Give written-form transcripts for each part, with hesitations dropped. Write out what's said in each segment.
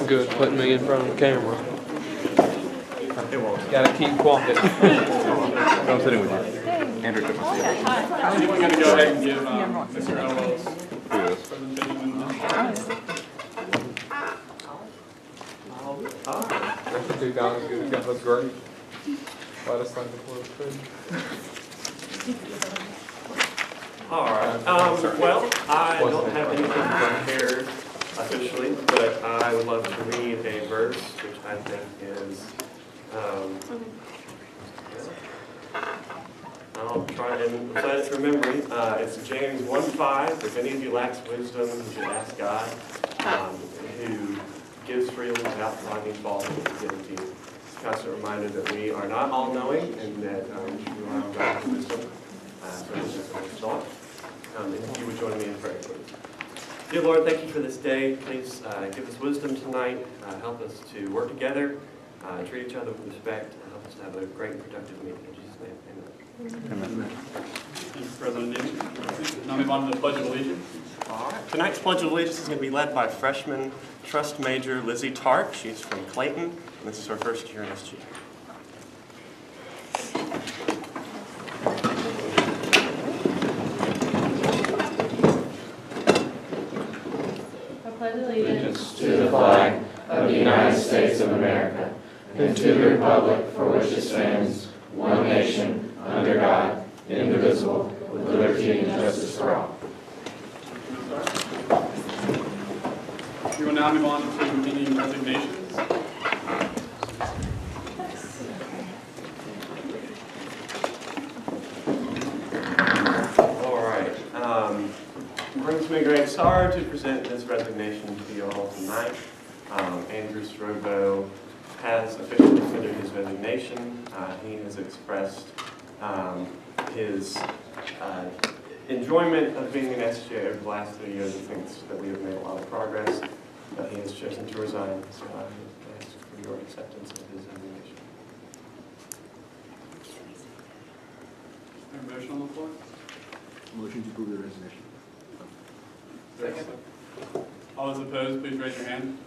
not good putting me in front of the camera. It won't. Gotta keep quiet. I'm sitting with you. Andrew took my seat. Anyone going to go ahead and give Mr. Elwell's presentation? That's $2 good. That looks great. Let us thank the Lord food. All right. Well, I don't have anything prepared officially, but I would love to read a verse, which I think is. I'll try and recite it from memory. It's James 1:5. If any of you lacks wisdom, you should ask God, who gives freely without finding fault and will give it to you. It's a constant reminder that we are not all knowing and that we should rely on God's wisdom. So this is my thought. And if you would join me in prayer, please. Dear Lord, thank you for this day. Please give us wisdom tonight. Help us to work together, treat each other with respect, and help us to have a great and productive meeting. In Jesus' name, amen. Amen. Thank you, President Newman. Now move on to the Pledge of Allegiance. All right. Tonight's Pledge of Allegiance is going to be led by freshman Trust Major Lizzie Tart. She's from Clayton, and this is her first year in SG. Allegiance to the flag of the United States of America and to the republic for which it stands, one nation, under God, indivisible, with liberty and justice for all. We will now move on to meeting resignations. All right. It brings me great sorrow to present this resignation to you all tonight. Andrew Strobo has officially submitted his resignation. He has expressed his enjoyment of being an SJ over the last 3 years and thinks that we have made a lot of progress. But he has chosen to resign, so I ask for your acceptance of his resignation. Is there a motion on the floor? Motion to approve the resignation. Second. All those opposed, please raise your hand.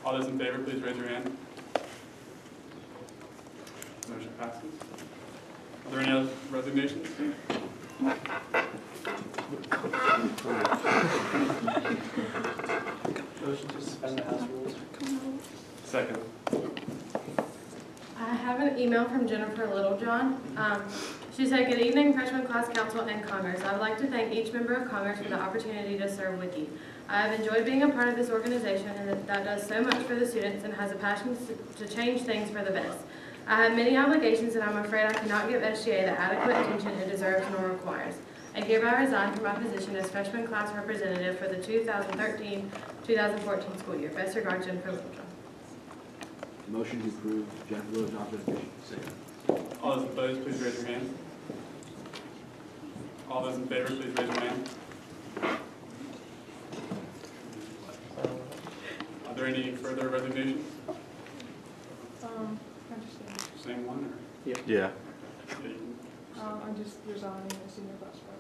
All those in favor, please raise your hand. Motion passes. Are there any other resignations? Motion to suspend the House rules. Second. I have an email from Jennifer Littlejohn. She said, "Good evening, freshman class council and Congress. I would like to thank each member of Congress for the opportunity to serve with you. I have enjoyed being a part of this organization and that does so much for the students and has a passion to change things for the best. I have many obligations and I'm afraid I cannot give SGA the adequate attention it deserves nor requires. I hereby resign from my position as freshman class representative for the 2013-2014 school year. Best regards, Jennifer Littlejohn." Motion to approve Jennifer Littlejohn's resignation. Second. All those opposed, please raise your hand. All those in favor, please raise your hand. Are there any further resignations? Same one, or? Yeah. Yeah, you can- I'm just resigning as senior class rep.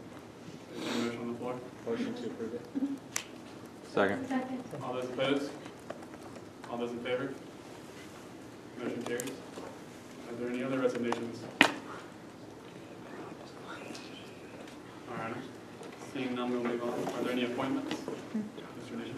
Is there a motion on the floor? Motion to approve it. Second. All those opposed? All those in favor? Motion carries. Are there any other resignations? All right. Seeing none, we'll move on. Are there any appointments? Mr. Nation?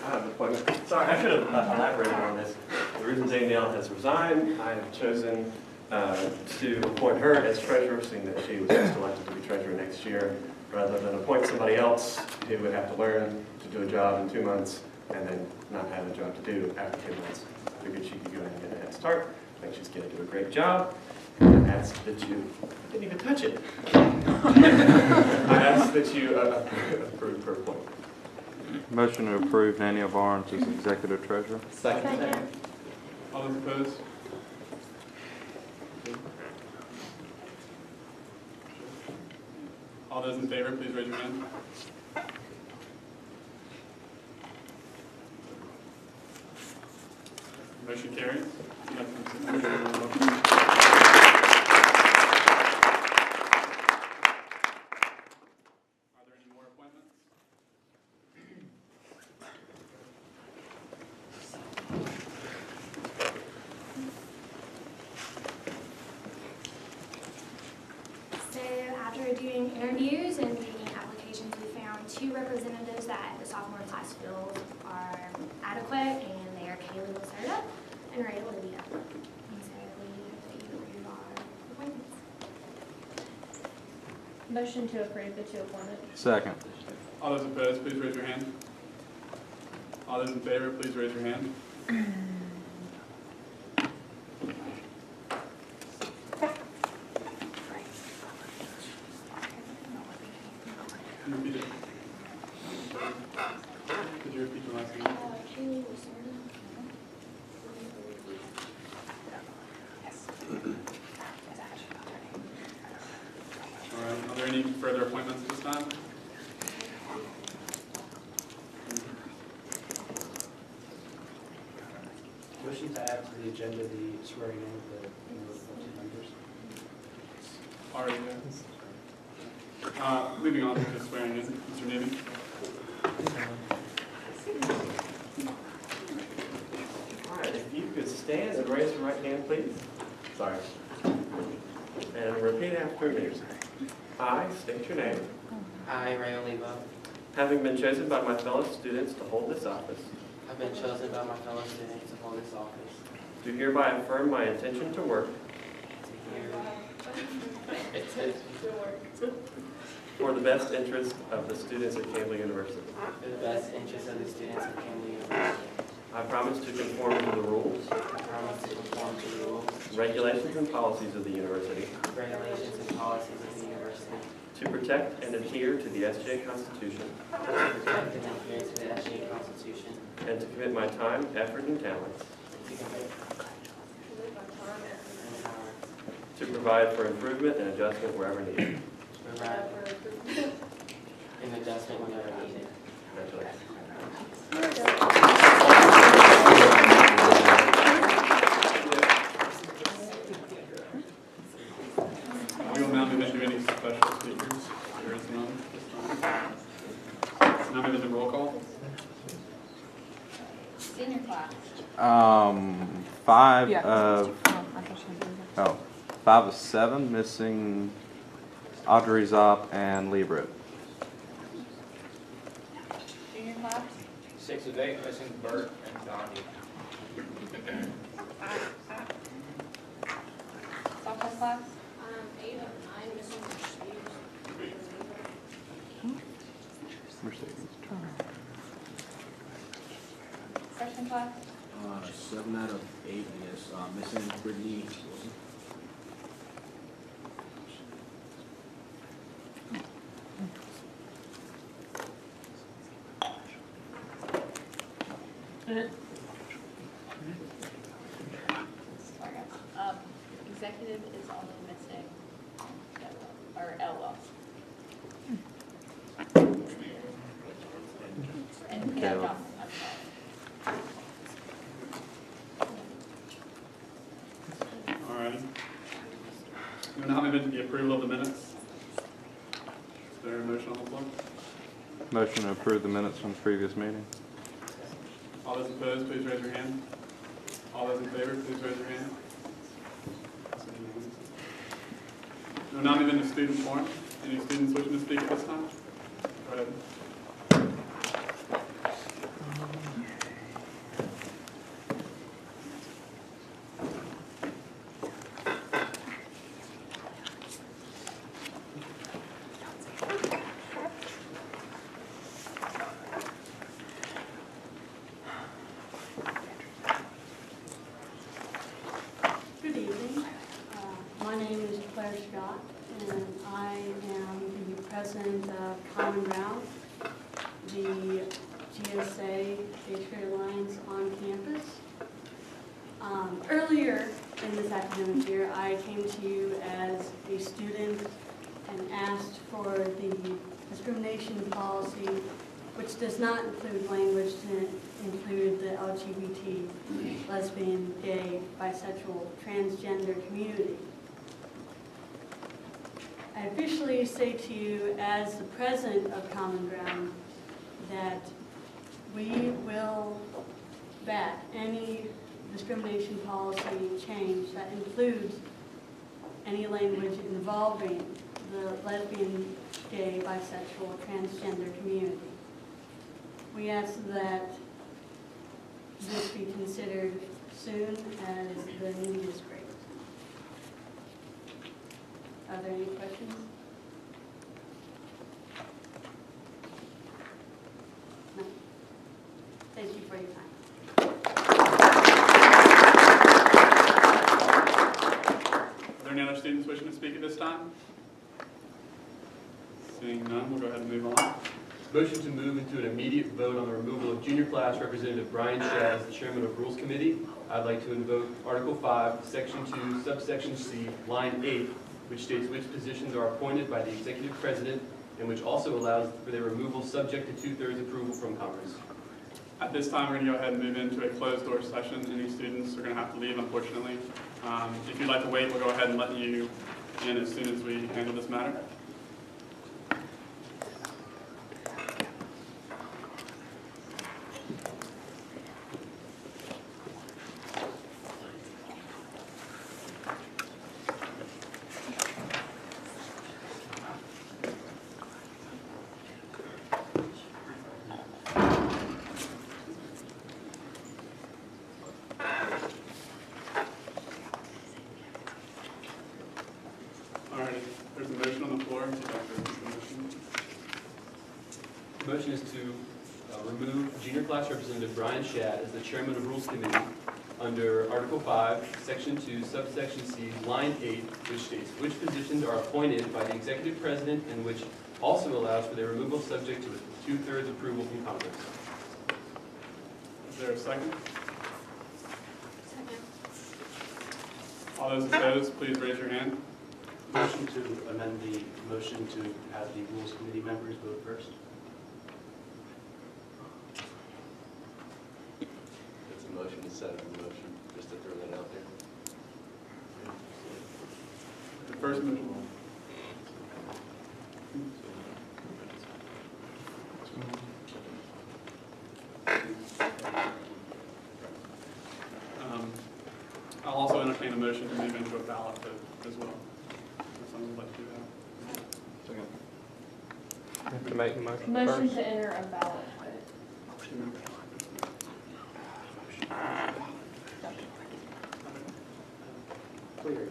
I have an appointment. Sorry, I should have elaborated on this. The reason Danielle has resigned, I have chosen to appoint her as treasurer, seeing that she was just elected to be treasurer next year, rather than appoint somebody else who would have to learn to do a job in 2 months and then not have a job to do after 2 months. I figured she could go ahead and get a head start. I think she's going to do a great job. I ask that you, I didn't even touch it. I ask that you approve her appointment. Motion to approve Danielle Barnes as executive treasurer. Second. All those opposed? All those in favor, please raise your hand. Motion carries. reviewing interviews and taking applications, we found 2 representatives that the sophomore class feels are adequate, and they are Kaylee Lacerda and Ray Olivia. And so we hope that you approve our appointments. Motion to approve the 2 appointments. Second. All those opposed, please raise your hand. All those in favor, please raise your hand. Can you repeat it? Could you repeat the last name? Kaylee Lacerda. All right, are there any further appointments at this time? Motion to add to the agenda the swearing in of the new appointed members. Already there. Moving on to swearing in, Mr. Navy. All right, if you could stand and raise your right hand, please. Sorry. And repeat after me. I state your name. I, Ray Oliva, Having been chosen by my fellow students to hold this office, have been chosen by my fellow students to hold this office. do hereby affirm my intention to work for the best interest of the students at Campbell University. For the best interest of the students of Campbell University. I promise to conform to the rules, I promise to conform to the rules, regulations, and policies of the university, regulations, and policies of the university, to protect and adhere to the SJ Constitution, to protect and adhere to the SJ Constitution, and to commit my time, effort, and talents to commit and power to provide for improvement and adjustment wherever needed. to provide an adjustment whenever needed. Congratulations. We will now move into any special speakers. There is none this time. Now move into roll call. Senior class. 5 Yeah. of, oh, 5 of 7, missing Audrey Zopp and Libra. Junior class. 6 of 8, missing Bert and Donnie. Sophomore class. 8 of 9 missing Mercedes. freshman class. 7 out of 8, I guess. Missing Brittany Wilson. Executive is only missing Ella. And Okay. Johnson, I'm sorry. All righty. We will now move into the approval of the minutes. Is there a motion on the floor? Motion to approve the minutes from the previous meeting. All those opposed, please raise your hand. All those in favor, please raise your hand. We will now move into student forum. Any students wishing to speak at this time? Go ahead. Good evening. My name is Claire Scott, and I am the president of Common Ground, the GSA Patriot Alliance on campus. Earlier in this academic year, I came to you as a student and asked for the discrimination policy, which does not include language to include the LGBT, lesbian, gay, bisexual, transgender community. I officially say to you as the president of Common Ground that we will back any discrimination policy change that includes any language involving the lesbian, gay, bisexual, transgender community. We ask that this be considered soon as the need is great. Are there any questions? No. Thank you for your time. Are there any other students wishing to speak at this time? Seeing none, we'll go ahead and move on. Motion to move into an immediate vote on the removal of junior class representative Brian Shad as the chairman of Rules Committee. I'd like to invoke Article 5, Section 2, subsection C, line 8, which states which positions are appointed by the executive president and which also allows for their removal subject to 2/3 approval from Congress. At this time, we're going to go ahead and move into a closed-door session. Any students are going to have to leave, unfortunately. If you'd like to wait, we'll go ahead and let you in as soon as we handle this matter. There's a motion on the floor. The motion is to remove junior class representative Brian Shad as the chairman of Rules Committee under Article 5, Section 2, subsection C, line 8, which states which positions are appointed by the executive president and which also allows for their removal subject to 2/3 approval from Congress. Is there a second? Second. All those opposed, please raise your hand. Motion to amend the motion to have the Rules Committee members vote first. It's a motion instead of a motion, just to throw that out there. The first motion. I'll also entertain a motion to move into a ballot vote as well. If someone would like to do that. Have to make a motion Motion first. to enter a ballot Clear.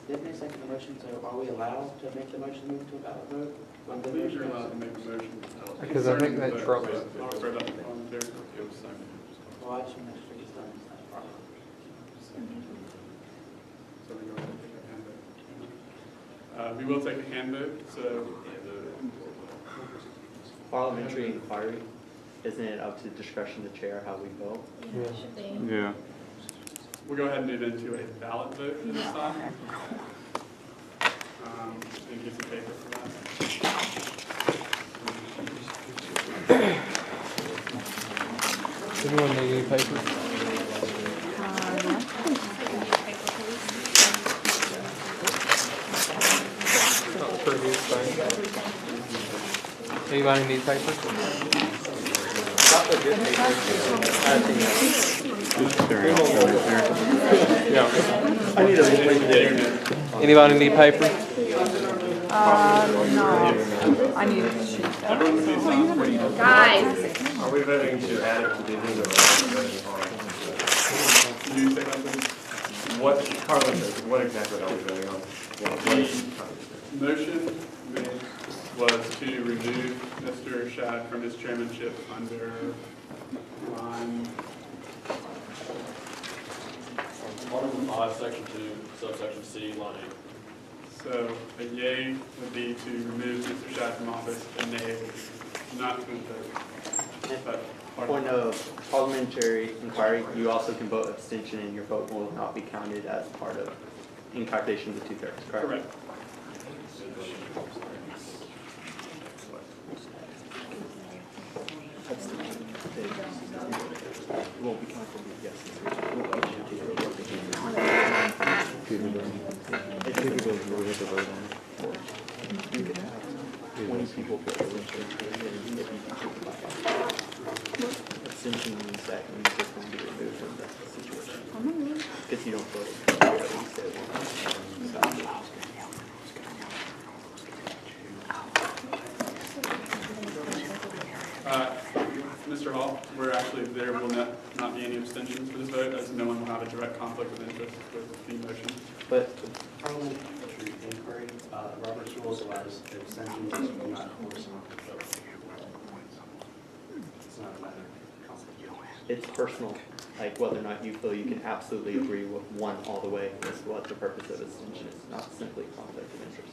Didn't they second the motion, so are we allowed to make the motion to move to a ballot vote? I believe you're allowed to make a motion. Because I think that trumps it. I'll refer that to volunteer. Well, I just want to make sure it's done. That's proper. So we go ahead and take a hand vote. We will take a hand vote, so Parliamentary inquiry, isn't it up to the discretion of the chair how we vote? Yeah, it should be. Yeah. we'll go ahead and move into a ballot vote for this time. And get some paper for that. Does anyone need any paper? Not the previous thing. Anybody need paper? Not the good paper. I think Yeah. I need a replay there. Anybody need paper? No. I need a sheet. Guys. Are we voting to add it to the agenda? Can you say that, please? What, Carlos, what exactly are we voting on? The motion made was to remove Mr. Shad from his chairmanship under line Article 5, Section 2, subsection C, line 8. So a yea would be to remove Mr. Shad from office, a nay would be not to invoke. Point of parliamentary inquiry, you also can vote abstention and your vote will not be counted as part of, in calculation of the 2/3, correct? Correct. It won't be counted as yes. You could have 20 people put their abstention means that means it's going to be removed from the situation. Because you don't vote. abstentions for this vote, as no one will have a direct conflict of interest with the motion. But Parliamentary inquiry, Robert's rules allows abstentions will not force an vote. It's not a matter of conflict. it's personal, like whether or not you feel you can absolutely agree with one all the way is what the purpose of abstention is, not simply conflict of interest.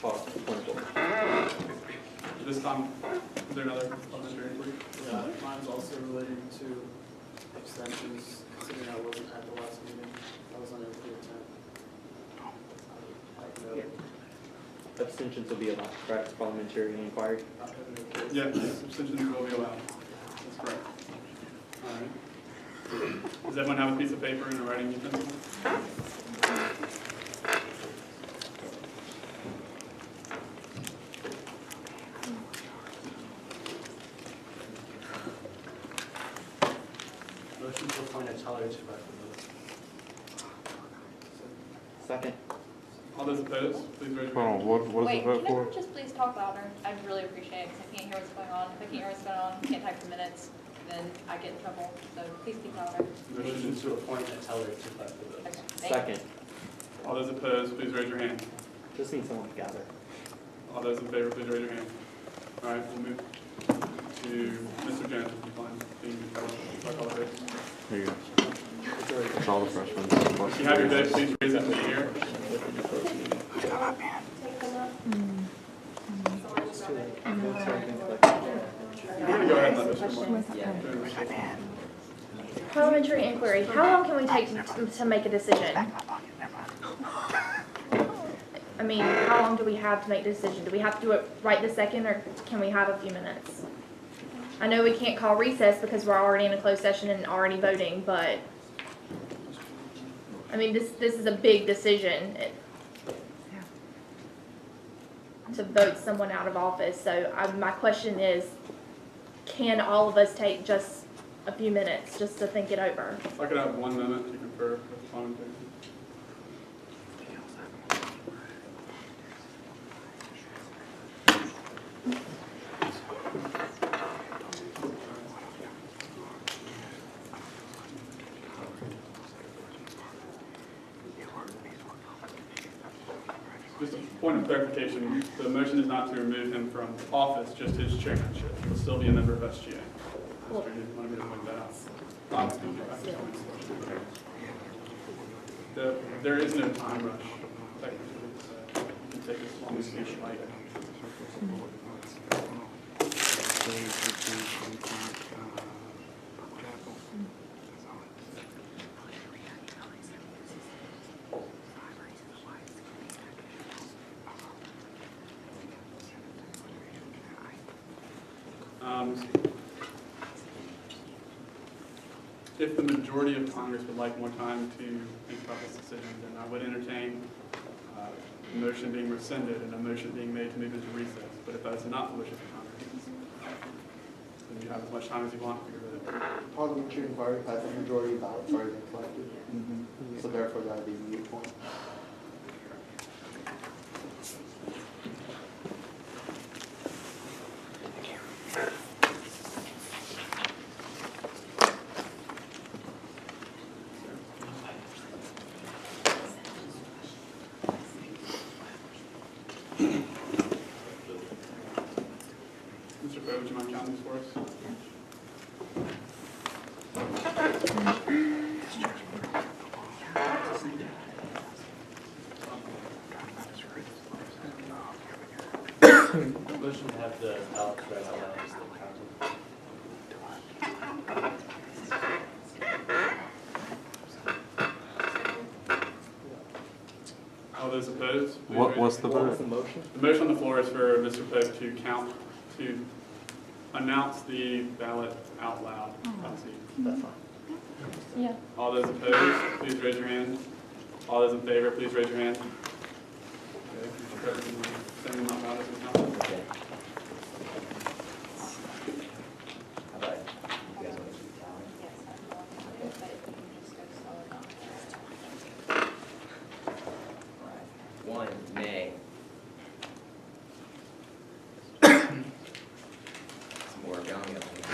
Point of order. This time, is there another parliamentary inquiry? Yeah, mine's also relating to extensions, considering I wasn't at the last meeting. I was unable to attend. Abstentions will be allowed, correct? Parliamentary inquiry. Yeah, abstentions will be allowed. That's correct. All right. Does everyone have a piece of paper and a writing utensil? Motion to appoint a teller to vote. Second. All those opposed, please raise your Hold hand. on, what was the Wait, vote can for? everyone just please talk louder? I'd really appreciate it, because I can't hear what's going on. If I can't hear what's going on, can't type the minutes, then I get in trouble. So please speak louder. Motion to appoint a teller to vote the votes. Okay, thank you. Second. All those opposed, please raise your hand. Just need someone to gather. All those in favor, please raise your hand. All right, we'll move to Mr. Jones, if you find being called the vote. Here you go. It's all the freshmen. If you have your vote, please raise it in the air. You're going to go ahead and let Mr. Moore. Parliamentary inquiry. How long can we take to make a decision? I mean, how long do we have to make a decision? Do we have to do it right this second, or can we have a few minutes? I know we can't call recess because we're already in a closed session and already voting, but I mean, this is a big decision to vote someone out of office. So my question is, can all of us take just a few minutes just to think it over? If I could have 1 minute to confer with the parliamentary. Just a point of clarification, the motion is not to remove him from office, just his chairmanship. He'll still be a member of SGA. Mr. Did wanted me to point that out. There is no time rush, technically, so you can take as long as you like. If the majority of Congress would like more time to think about this decision, then I would entertain a motion being rescinded and a motion being made to move into recess. But if that's not the wish of the Congress, then you have as much time as you want to figure it out. Parliamentary inquiry has a majority of ballots already been collected, so therefore that would be a moot point. Mr. Crowe, would you mind counting these for us? Motion to have the ballots read out loud is still counting. All those opposed? please What's the What was vote? the motion? The motion on the floor is for Mr. Pope to count, to announce the ballot out loud. That's fine. Yeah. All those opposed, please raise your hand. All those in favor, please raise your hand. Okay, Mr. Pope, can you send them out loud as we count? Okay. How about, you guys want to keep counting? One, nay. Some more going up here.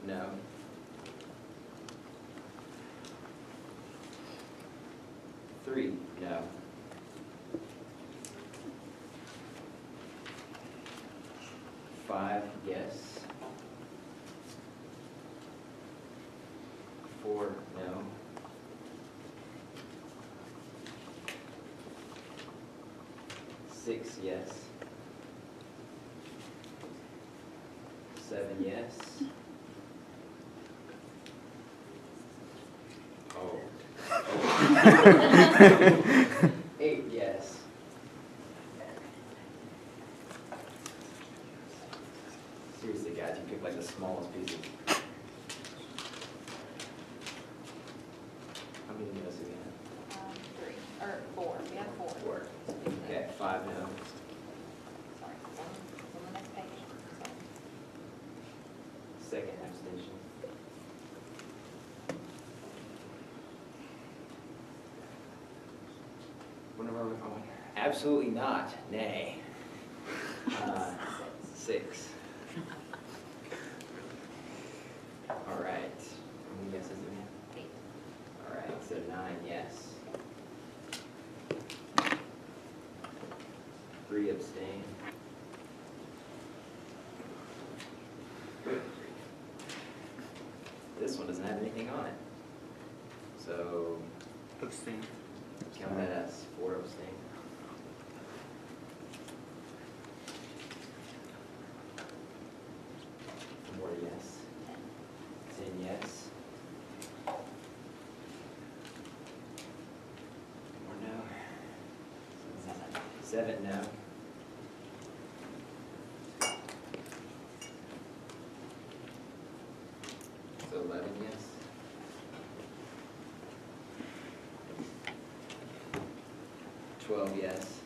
No. 3, no. 5, yes. 4, no. 6, yes. 7, yes. Oh. 8, yes. Seriously, guys, you picked like the smallest pieces. How many no's do we have? 3, or 4, we have 4. 4. Okay, 5 no. Sorry, it's on the next page. Second abstention. What number are we on? Absolutely not, nay. 6. All right. How many yeses do we have? 8. All right, so 9 yes. 3 abstain. This one doesn't have anything on it. So Abstain. count that as 4 abstain. 4 yes. 10 yes. 4 no. 7 no. 11 yes. 12 yes.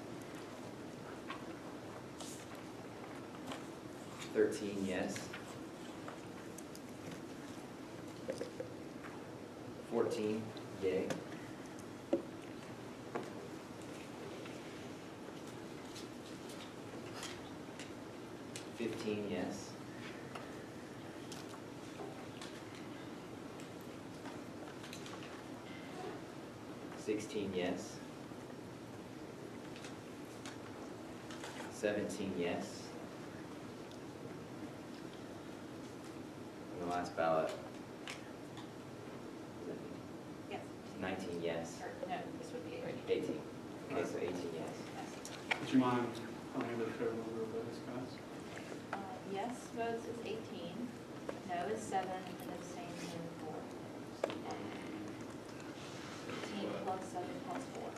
13 yes. 14 yay. 15 yes. 16 yes. 17 yes. And the last ballot. Yes. 19 yes. Or, no, this would be 18. 18. Okay, so 18 yes. Would you mind telling me the total number of votes cast? Yes votes is 18, no is 7, and abstaining is 4. 18 plus 7 plus 4.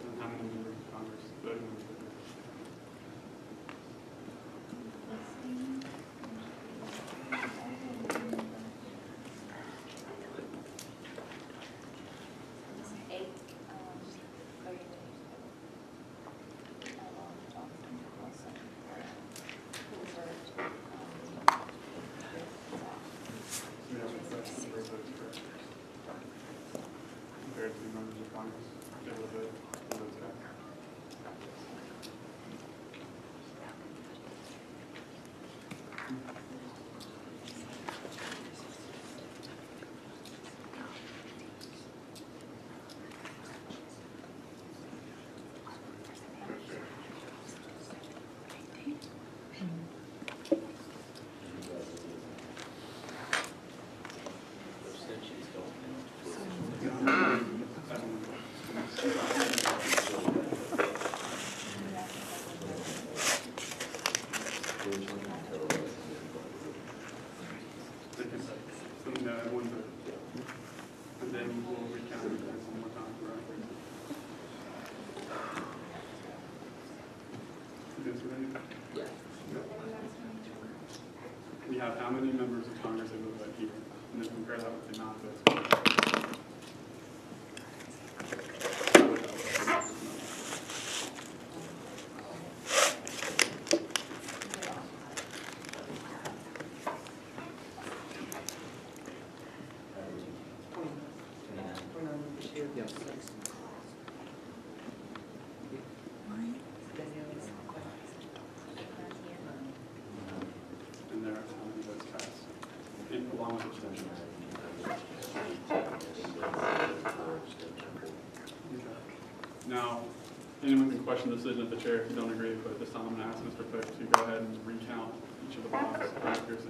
And how many members of Congress voted in favor? We have a question, number of votes correct. Compared to members of Congress, able to vote, the votes cast. So, no, everyone voted. And then we'll recount it one more time for record. You guys ready? Yeah. We have how many members of Congress able to vote here? And then compare that with the non-votes. Now, anyone can question the decision of the chair if you don't agree, but at this time, I'm going to ask Mr. Pope to go ahead and recount each of the ballots for accuracy.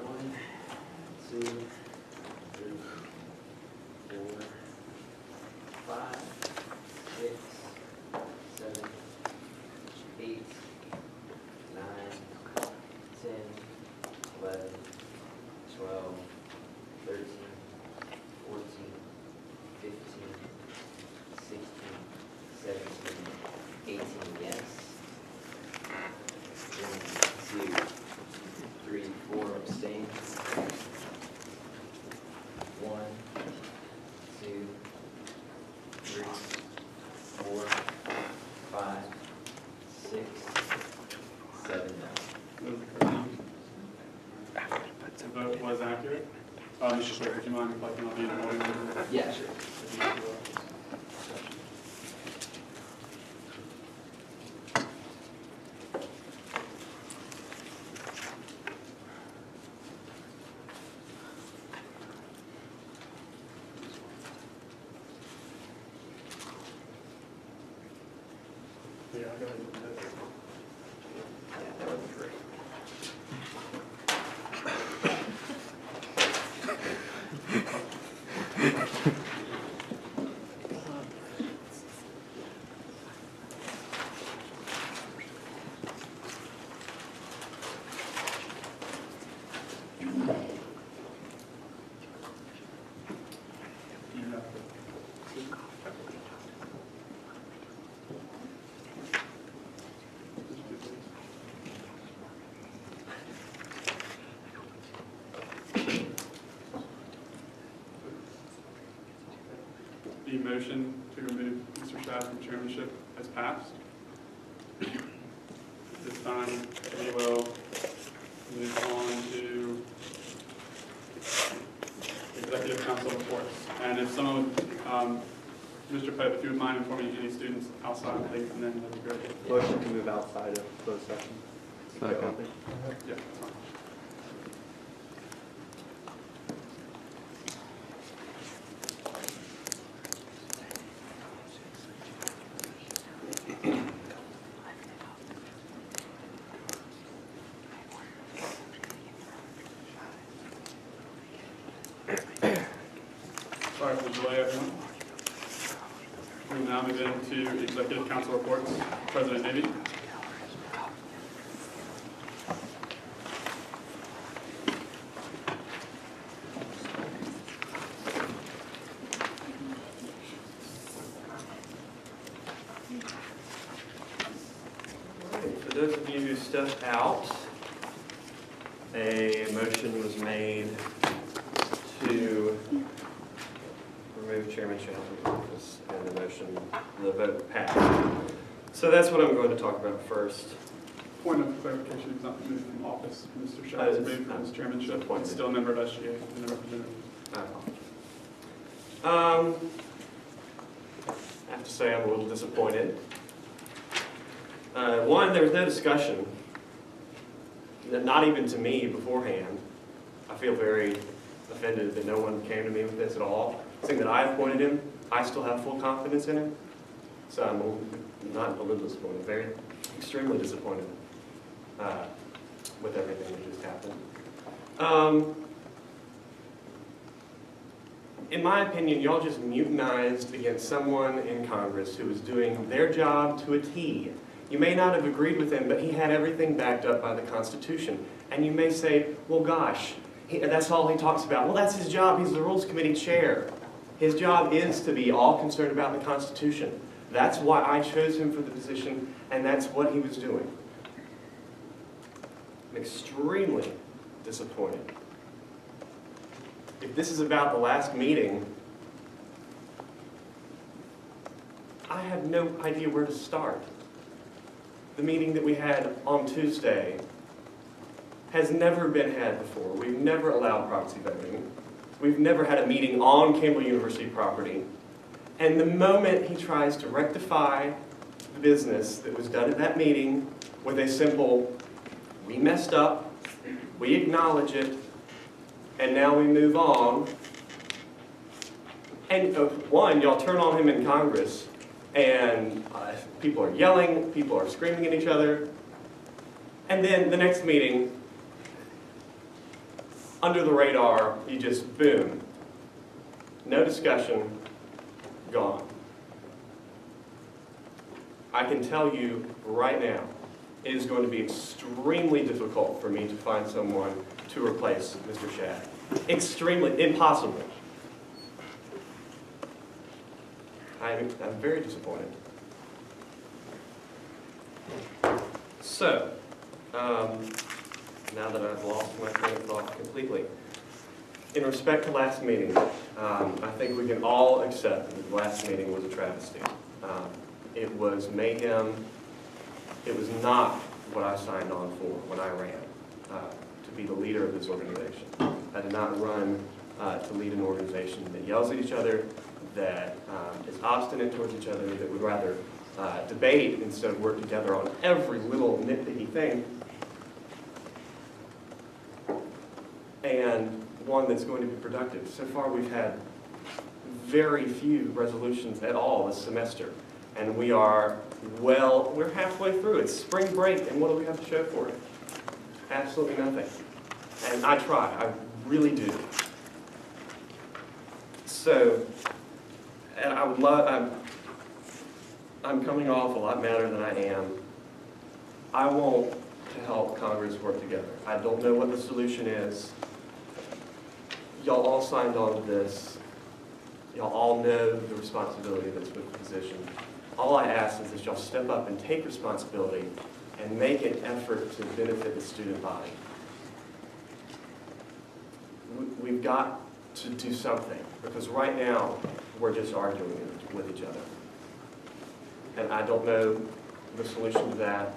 1, 2, 3, 4, 5, 6, 7, 8, 9, 10, 11, 12, 13, 14, 15, 16, 17, 18, yes. 1, 2, 3, 4 abstain. 1, 2, 3, 4, 5, 6, 7 no. The vote was accurate. Mr. Pope, would you mind reflecting on the voting number? Yeah, sure. Yeah, go ahead and vote. Yeah, that would be great. You have to. The motion to remove Mr. Shad from chairmanship has passed. At this time, we will move on to executive council reports. And if someone, Mr. Pope, if you would mind informing any students outside, please, and then that'd be great. Motion to move outside of closed session. Second. Yeah, that's fine. Sorry for the delay, everyone. We will now move into executive council reports. President Navy. For those of you who stepped out, a motion was made to remove Chairman Shad's office, and the vote passed. So that's what I'm going to talk about first. Point of clarification, he's not removed from office. Mr. Shad is removed from his chairmanship. He's still a member of SGA and a representative. I have to say I'm a little disappointed. One, there was no discussion, not even to me beforehand. I feel very offended that no one came to me with this at all. Saying that I appointed him, I still have full confidence in him. So I'm not a little disappointed, very extremely disappointed with everything that just happened. In my opinion, y'all just mutinized against someone in Congress who was doing their job to a T. You may not have agreed with him, but he had everything backed up by the Constitution. And you may say, well, gosh, that's all he talks about. Well, that's his job. He's the Rules Committee chair. His job is to be all concerned about the Constitution. That's why I chose him for the position, and that's what he was doing. I'm extremely disappointed. If this is about the last meeting, I have no idea where to start. The meeting that we had on Tuesday has never been had before. We've never allowed proxy voting. We've never had a meeting on Campbell University property. And the moment he tries to rectify the business that was done at that meeting with a simple, we messed up, we acknowledge it, and now we move on, And one, y'all turn on him in Congress, and people are yelling, people are screaming at each other. And then the next meeting, under the radar, you just boom. No discussion, gone. I can tell you right now, it is going to be extremely difficult for me to find someone to replace Mr. Shad. Extremely impossible. I'm very disappointed. So, now that I've lost my train of thought completely, in respect to last meeting, I think we can all accept that the last meeting was a travesty. It was mayhem. It was not what I signed on for when I ran to be the leader of this organization. I did not run to lead an organization that yells at each other, that is obstinate towards each other, that would rather debate instead of work together on every little nitpicky thing, and one that's going to be productive. So far we've had very few resolutions at all this semester, and we're halfway through. It's spring break, and what do we have to show for it? Absolutely nothing. And I try, I really do. So, and I would love, I'm coming off a lot madder than I am. I want to help Congress work together. I don't know what the solution is. Y'all all signed on to this. Y'all all know the responsibility that's with the position. All I ask is that y'all step up and take responsibility and make an effort to benefit the student body. We've got to do something, because right now we're just arguing with each other. And I don't know the solution to that.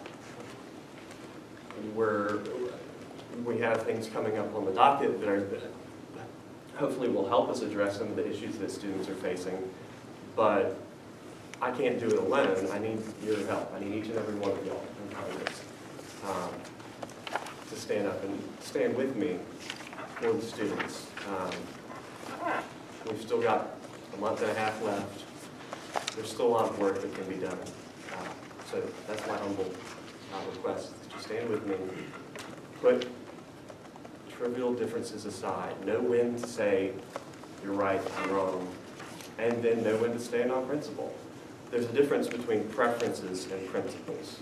We have things coming up on the docket that hopefully will help us address some of the issues that students are facing. But I can't do it alone. I need your help. I need each and every one of y'all in Congress to stand up and stand with me for the students. We've still got a month and a half left. There's still a lot of work that can be done. So that's my humble request, is to stand with me. Put trivial differences aside. Know when to say you're right, I'm wrong, and then know when to stand on principle. There's a difference between preferences and principles.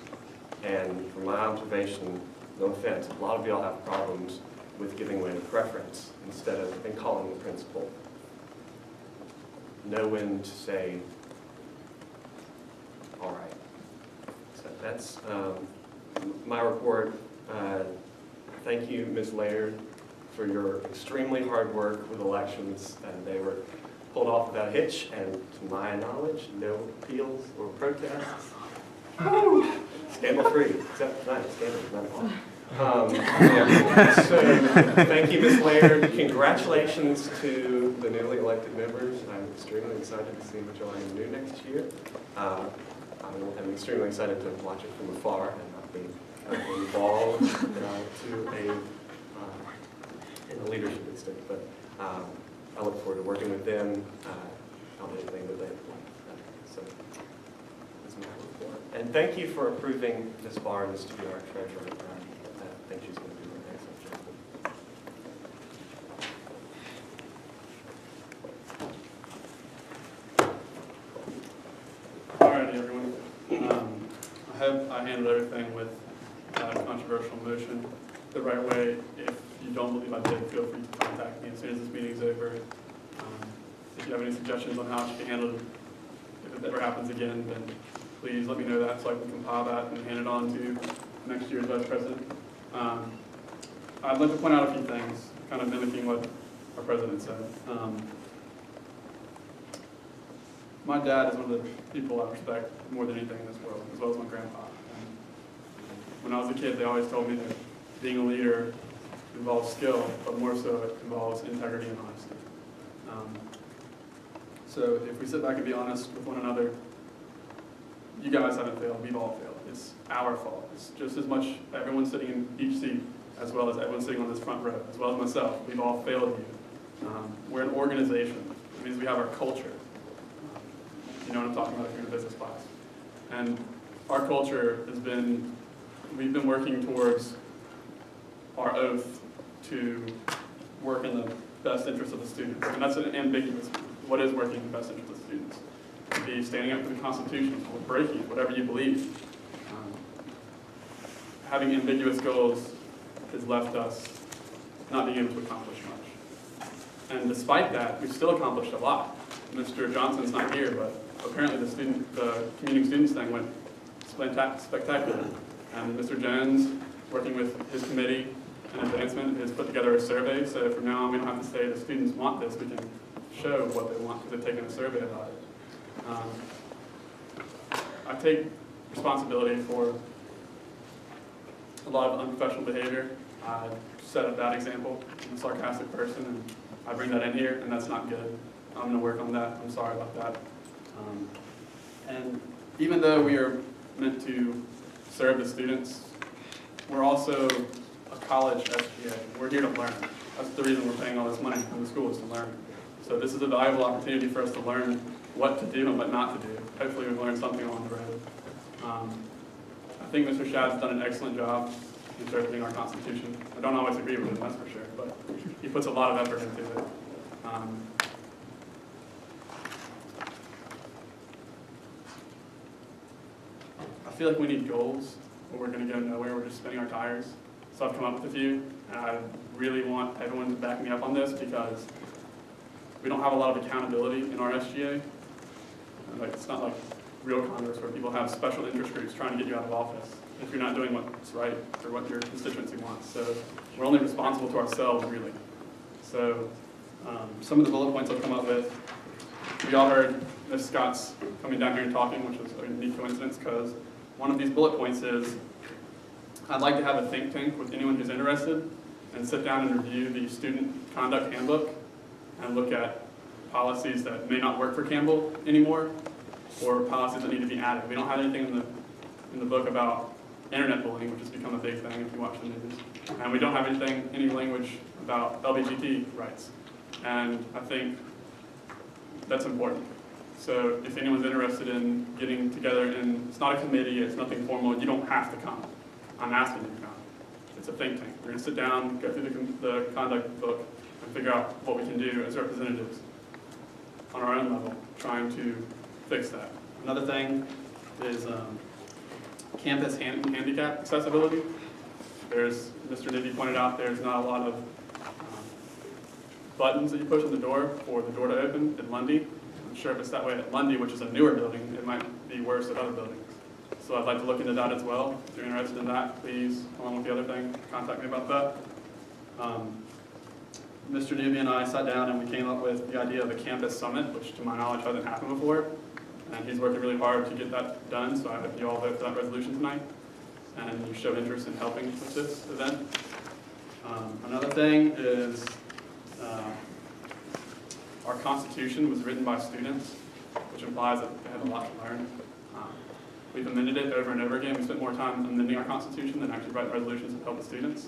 And from my observation, no offense, a lot of y'all have problems with giving way to preference and calling it principle. Know when to say, all right. So that's my report. Thank you, Ms. Laird, for your extremely hard work with elections. They were pulled off without a hitch, and to my knowledge, no appeals or protests. Scandal-free, except tonight, scandal, not So, thank you, Ms. Laird. Congratulations to the newly elected members. I'm extremely excited to see what y'all are going to do next year. I'm extremely excited to watch it from afar and not be involved in the leadership extent. But I look forward to working with them on anything that they want. So that's my report. And thank you for approving Ms. Barnes to be our treasurer. I think she's going to do an excellent job. All righty, everyone. I hope I handled everything with controversial motion the right way. If you don't believe I did, feel free to contact me as soon as this meeting's over. If you have any suggestions on how it should be handled, if it ever happens again, then please let me know that so I can compile that and hand it on to next year's vice president. I'd like to point out a few things, kind of mimicking what our president said. My dad is one of the people I respect more than anything in this world, as well as my grandpa. When I was a kid, they always told me that being a leader involves skill, but more so it involves integrity and honesty. So if we sit back and be honest with one another, you guys haven't failed, we've all failed. It's our fault. It's just as much everyone sitting in each seat, as well as everyone sitting on this front row, as well as myself. We've all failed you. We're an organization. It means we have our culture. You know what I'm talking about if you're in a business class. And our culture has been, we've been working towards our oath to work in the best interest of the students. And that's an ambiguous, what is working in the best interest of the students? To be standing up for the Constitution, or breaking whatever you believe. Having ambiguous goals has left us not being able to accomplish much. And despite that, we've still accomplished a lot. Mr. Johnson's not here, but apparently the community students thing went spectacular. And Mr. Jones, working with his committee and advancement, has put together a survey, so from now on we don't have to say the students want this, we can show what they want because they've taken a survey about it. I take responsibility for a lot of unprofessional behavior. I set a bad example. I'm a sarcastic person, and I bring that in here, and that's not good. I'm going to work on that. I'm sorry about that. And even though we are meant to serve the students, we're also a college SGA. We're here to learn. That's the reason we're paying all this money in the school, is to learn. So this is a valuable opportunity for us to learn what to do and what not to do. Hopefully we've learned something along the road. I think Mr. Shad's done an excellent job interpreting our Constitution. I don't always agree with him, that's for sure, but he puts a lot of effort into it. I feel like we need goals, or we're going to go nowhere, we're just spinning our tires. So I've come up with a few, and I really want everyone to back me up on this because we don't have a lot of accountability in our SGA. Like, it's not like real Congress where people have special interest groups trying to get you out of office if you're not doing what's right or what your constituency wants. So we're only responsible to ourselves, really. So some of the bullet points I've come up with, we all heard Ms. Scott's coming down here and talking, which was a unique coincidence because one of these bullet points is, I'd like to have a think tank with anyone who's interested and sit down and review the student conduct handbook and look at policies that may not work for Campbell anymore, or policies that need to be added. We don't have anything in the book about internet bullying, which has become a big thing if you watch the news. And we don't have any language about LGBT rights. And I think that's important. So if anyone's interested in getting together, and it's not a committee, it's nothing formal, you don't have to come. I'm asking you to come. It's a think tank. We're going to sit down, go through the conduct book, and figure out what we can do as representatives on our own level, trying to fix that. Another thing is campus handicap accessibility. There's, Mr. Nibby pointed out, there's not a lot of buttons that you push on the door for the door to open at Lundy. I'm sure if it's that way at Lundy, which is a newer building, it might be worse at other buildings. So I'd like to look into that as well. If you're interested in that, please, along with the other thing, contact me about that. Mr. Newby and I sat down and we came up with the idea of a campus summit, which to my knowledge hasn't happened before. And he's working really hard to get that done, so I hope you all vote for that resolution tonight. And you show interest in helping with this event. Another thing is our Constitution was written by students, which implies that they have a lot to learn. We've amended it over and over again. We spent more time amending our Constitution than actually writing resolutions that help the students.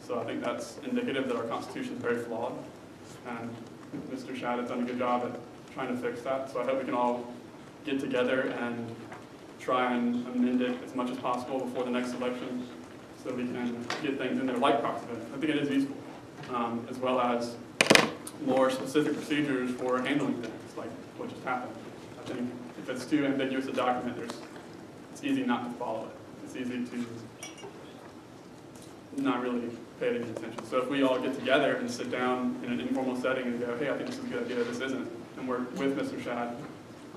So I think that's indicative that our Constitution is very flawed. And Mr. Shad has done a good job at trying to fix that. So I hope we can all get together and try and amend it as much as possible before the next election so we can get things in there like proxy voting. I think it is useful, as well as more specific procedures for handling things like what just happened. I think if it's too ambiguous a document, it's easy not to follow it. It's easy to not really pay any attention. So if we all get together and sit down in an informal setting and go, hey, I think this is a good idea, this isn't, and work with Mr. Shad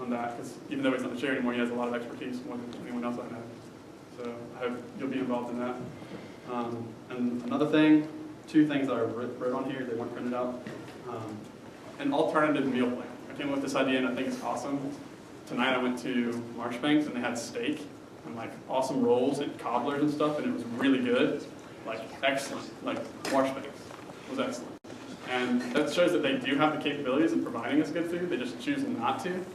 on that, because even though he's not the chair anymore, he has a lot of expertise more than anyone else I know. So I hope you'll be involved in that. And another thing, two things that I wrote on here, they weren't printed out. An alternative meal plan. I came up with this idea and I think it's awesome. Tonight I went to Marchbanks and they had steak and like awesome rolls and cobblers and stuff, and it was really good. Like excellent. Like Marchbanks was excellent. And that shows that they do have the capabilities of providing us good food, they just choose not to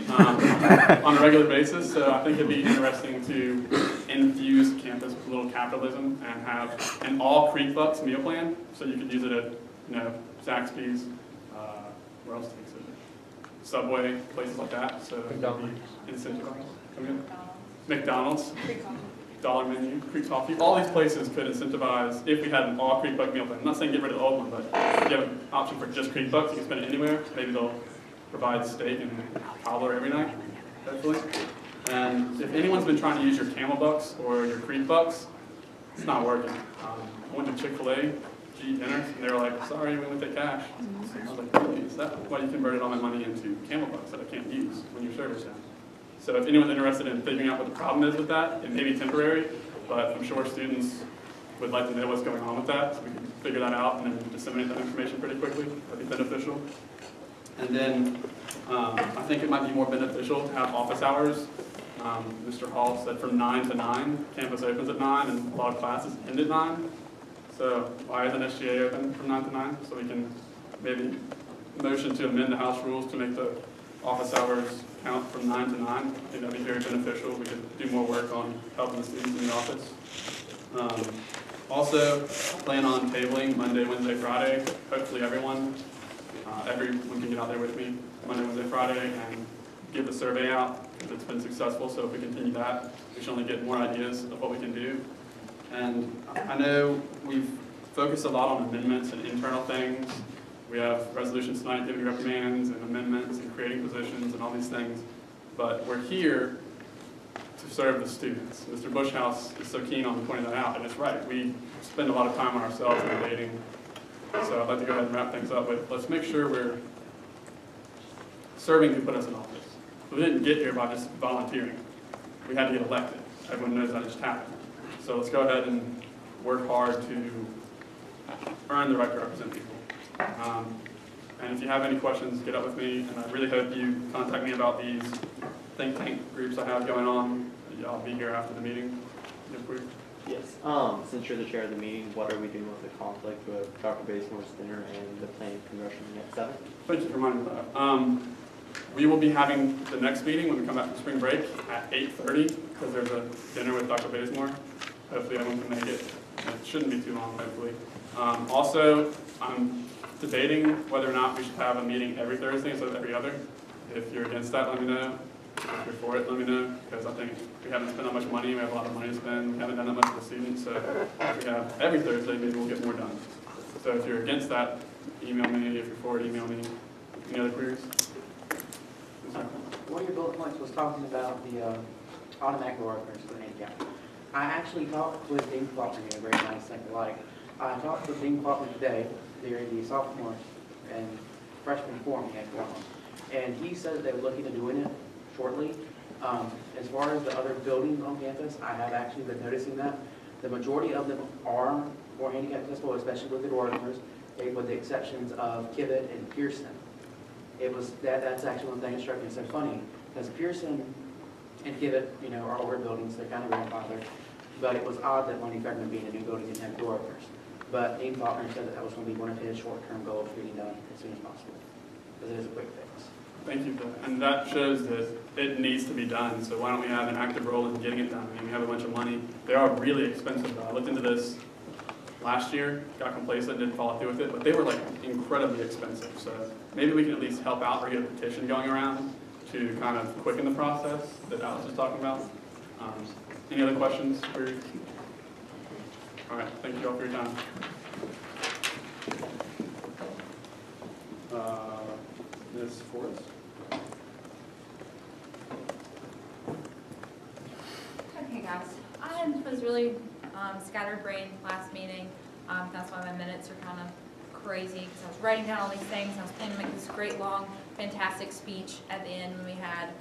on a regular basis. So I think it'd be interesting to infuse campus with a little capitalism and have an all Creek Bucks meal plan. So you could use it at, Zaxby's, where else do you consider? Subway, places like that, so it would be incentivized. Come again? McDonald's, Dollar Menu, Creek Coffee, all these places could incentivize, if we had an all Creek Buck meal plan. I'm not saying get rid of the old one, but if you have an option for just Creek Bucks, you can spend it anywhere. Maybe they'll provide steak and cobbler every night, hopefully. And if anyone's been trying to use your Camel Bucks or your Creek Bucks, it's not working. I went to Chick-fil-A to eat dinner, and they were like, sorry, we only take cash. So I was like, really? Is that why you converted all my money into Camel Bucks that I can't use when your server's down? So if anyone's interested in figuring out what the problem is with that, it may be temporary, but I'm sure students would like to know what's going on with that, so we can figure that out and then disseminate that information pretty quickly. That'd be beneficial. And then I think it might be more beneficial to have office hours. Mr. Hall said from 9 to 9. Campus opens at 9 and a lot of classes end at 9. So why isn't SGA open from 9 to 9? So we can maybe motion to amend the House rules to make the office hours count from 9 to 9. I think that'd be very beneficial. We could do more work on helping the students in the office. Also, plan on tabling Monday, Wednesday, Friday. Hopefully everyone can get out there with me Monday, Wednesday, Friday and give the survey out. It's been successful, so if we continue that, we should only get more ideas of what we can do. And I know we've focused a lot on amendments and internal things. We have resolutions tonight giving reprimands and amendments and creating positions and all these things. But we're here to serve the students. Mr. Bushhouse is so keen on pointing that out, and it's right. We spend a lot of time on ourselves and debating. So I'd like to go ahead and wrap things up with, let's make sure we're serving who put us in office. We didn't get here by just volunteering. We had to get elected. Everyone knows that just happened. So let's go ahead and work hard to earn the right to represent people. And if you have any questions, get up with me. And I really hope you contact me about these think tank groups I have going on. I'll be here after the meeting. Yes. Since you're the chair of the meeting, what are we doing with the conflict with Dr. Basemore's dinner and the planned congressional meeting at 7? Thank you for reminding me of that. We will be having the next meeting when we come back from spring break at 8:30 because there's a dinner with Dr. Bazemore. Hopefully everyone can make it. It shouldn't be too long, hopefully. Also, I'm debating whether or not we should have a meeting every Thursday instead of every other. If you're against that, let me know. If you're for it, let me know. Because I think we haven't spent that much money. We have a lot of money to spend. We haven't done that much for the students. So if we have every Thursday, maybe we'll get more done. So if you're against that, email me. If you're for it, email me. Any other queries? One of your bullet points was talking about the automatic door openers for the handicap. I actually talked with Dean Faulkner, a very nice thing alike. I talked with Dean Faulkner today during the sophomore and freshman forum he had going on. And he said that they were looking at doing it shortly. As far as the other buildings on campus, I have actually been noticing that. The majority of them are for handicap accessible, especially with the door openers, with the exceptions of Kivett and Pearson. That's actually one thing that struck me so funny, because Pearson and Kivett, are older buildings, they're kind of grandfathered, but it was odd that Monty Fairman being a new building didn't have door openers. But Dean Faulkner said that was going to be one of his short-term goals getting done as soon as possible, because it is a quick fix. Thank you for that. And that shows that it needs to be done, so why don't we have an active role in getting it done? I mean, we have a bunch of money. They are really expensive, though. I looked into this last year, got complacent, didn't follow through with it, but they were like incredibly expensive. So maybe we can at least help out or get a petition going around to kind of quicken the process that Alex was talking about. Any other questions? Queries? All right, thank you all for your time. Ms. Forrest? Okay, guys. I was really scatterbrained last meeting. That's why my minutes are kind of crazy, because I was writing down all these things. I was planning to make this great, long, fantastic speech at the end when we had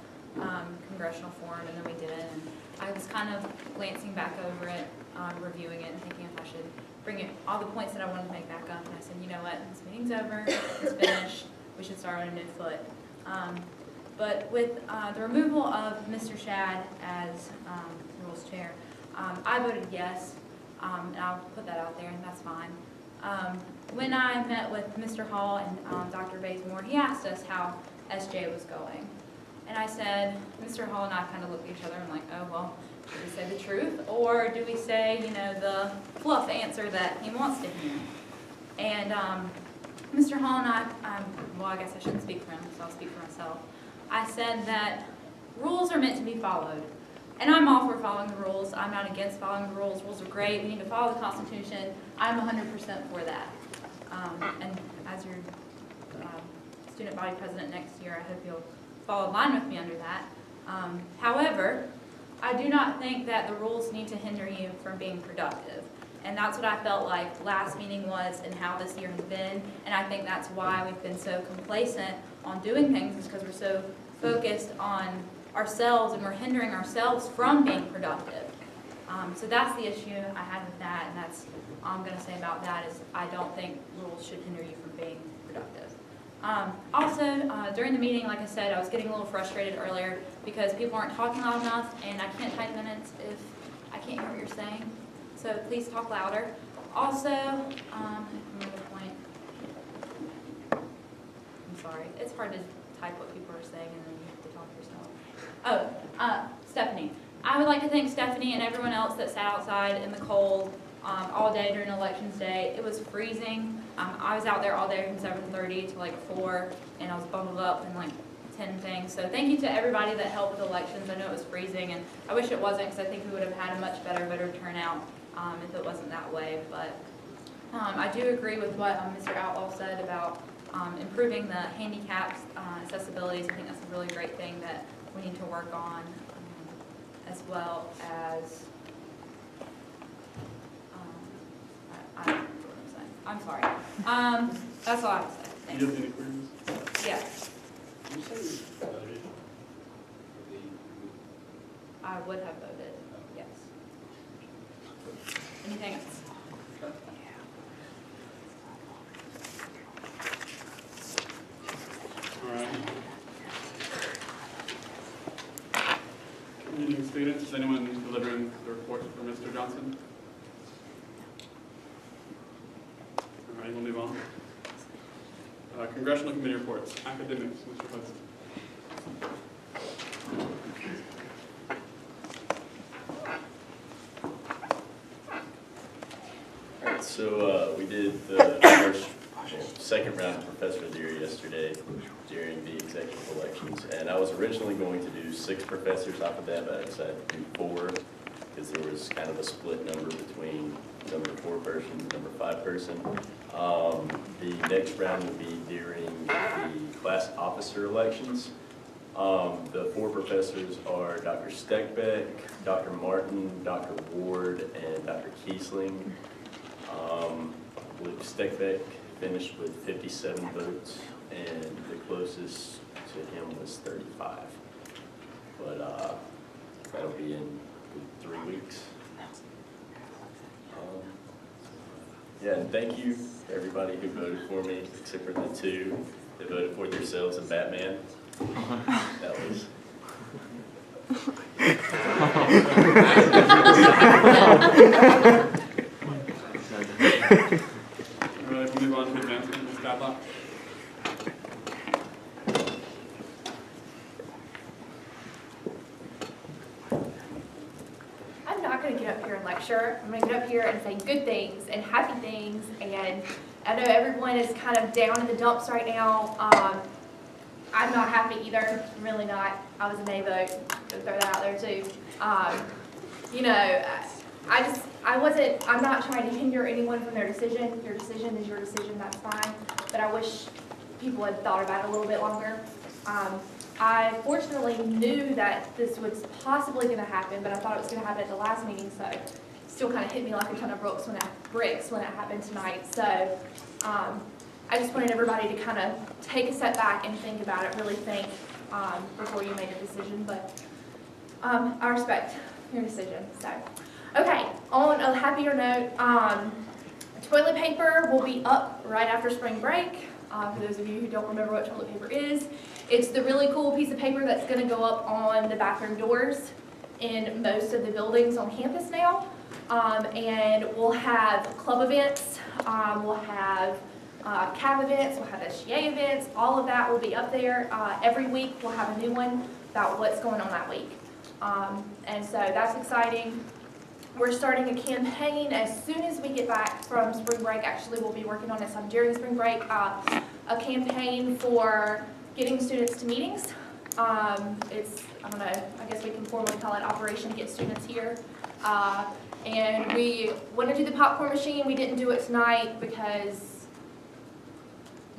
congressional forum, and then we didn't. And I was kind of glancing back over it, reviewing it, and thinking if I should bring it, all the points that I wanted to make back up. And I said, you know what, this meeting's over, it's finished, we should start on a new foot. But with the removal of Mr. Shad as Rules Chair, I voted yes, and I'll put that out there, and that's fine. When I met with Mr. Hall and Dr. Bazemore, he asked us how SJ was going. And I said, Mr. Hall and I kind of looked at each other and like, oh, well, should we say the truth? Or do we say, the fluff answer that he wants to hear? And Mr. Hall and well, I guess I shouldn't speak for him, so I'll speak for myself. I said that rules are meant to be followed. And I'm all for following the rules. I'm not against following the rules. Rules are great. We need to follow the Constitution. I'm 100% for that. And as your student body president next year, I hope you'll fall in line with me under that. However, I do not think that the rules need to hinder you from being productive. And that's what I felt like last meeting was and how this year has been. And I think that's why we've been so complacent on doing things, is because we're so focused on ourselves and we're hindering ourselves from being productive. So that's the issue I had with that, and that's all I'm going to say about that is I don't think rules should hinder you from being productive. Also, during the meeting, like I said, I was getting a little frustrated earlier because people aren't talking loud enough, and I can't type minutes if I can't hear what you're saying. So please talk louder. Also, another point. I'm sorry. It's hard to type what people are saying and then you have to talk yourself. Oh, Stephanie. I would like to thank Stephanie and everyone else that sat outside in the cold all day during Elections Day. It was freezing. I was out there all day from 7:30 to like 4, and I was bundled up in like 10 things. So thank you to everybody that helped with elections. I know it was freezing, and I wish it wasn't, because I think we would have had a much better voter turnout if it wasn't that way. But I do agree with what Mr. Outlaw said about improving the handicapped accessibilities. I think that's a really great thing that we need to work on, as well as I don't know what I'm saying. I'm sorry. That's all I have to say. Thanks. You have any queries? Yes. You say you voted I would have voted, yes. Anything else? All right. Meeting students, is anyone delivering the report for Mr. Johnson? All right, we'll move on. Congressional committee reports. Academics, Mr. Hudson. All right, so we did the second round of Professor of the Year yesterday during the executive elections, and I was originally going to do 6 professors off of that, but I decided to do 4 because there was kind of a split number between number 4 person and number 5 person. The next round will be during the class officer elections. The 4 professors are Dr. Steckbeck, Dr. Martin, Dr. Ward, and Dr. Kiesling. I believe Steckbeck finished with 57 votes, and the closest to him was 35. But that'll be in 3 weeks. Yeah, and thank you to everybody who voted for me, except for the 2 that voted for themselves and Batman. That was... All right, we'll move on to advancement. Ms. Tadlock. I'm not going to get up here and lecture. I'm going to get up here and say good things and happy things. And I know everyone is kind of down in the dumps right now. I'm not happy either. I'm really not. I was a nay vote. Go throw that out there too. You know, I'm not trying to hinder anyone from their decision. Your decision is your decision. That's fine. But I wish people had thought about it a little bit longer. I fortunately knew that this was possibly going to happen, but I thought it was going to happen at the last meeting, so it still kind of hit me like a ton of bricks when it happened tonight. So I just wanted everybody to kind of take a step back and think about it, really think before you make a decision. But I respect your decision. So, okay, on a happier note, toilet paper will be up right after spring break. For those of you who don't remember what toilet paper is, it's the really cool piece of paper that's going to go up on the bathroom doors in most of the buildings on campus now. And we'll have club events, we'll have CAB events, we'll have SGA events, all of that will be up there. Every week we'll have a new one about what's going on that week. And so that's exciting. We're starting a campaign as soon as we get back from spring break. Actually, we'll be working on it some during spring break. A campaign for getting students to meetings. I guess we can formally call it Operation Get Students Here. And we want to do the popcorn machine. We didn't do it tonight because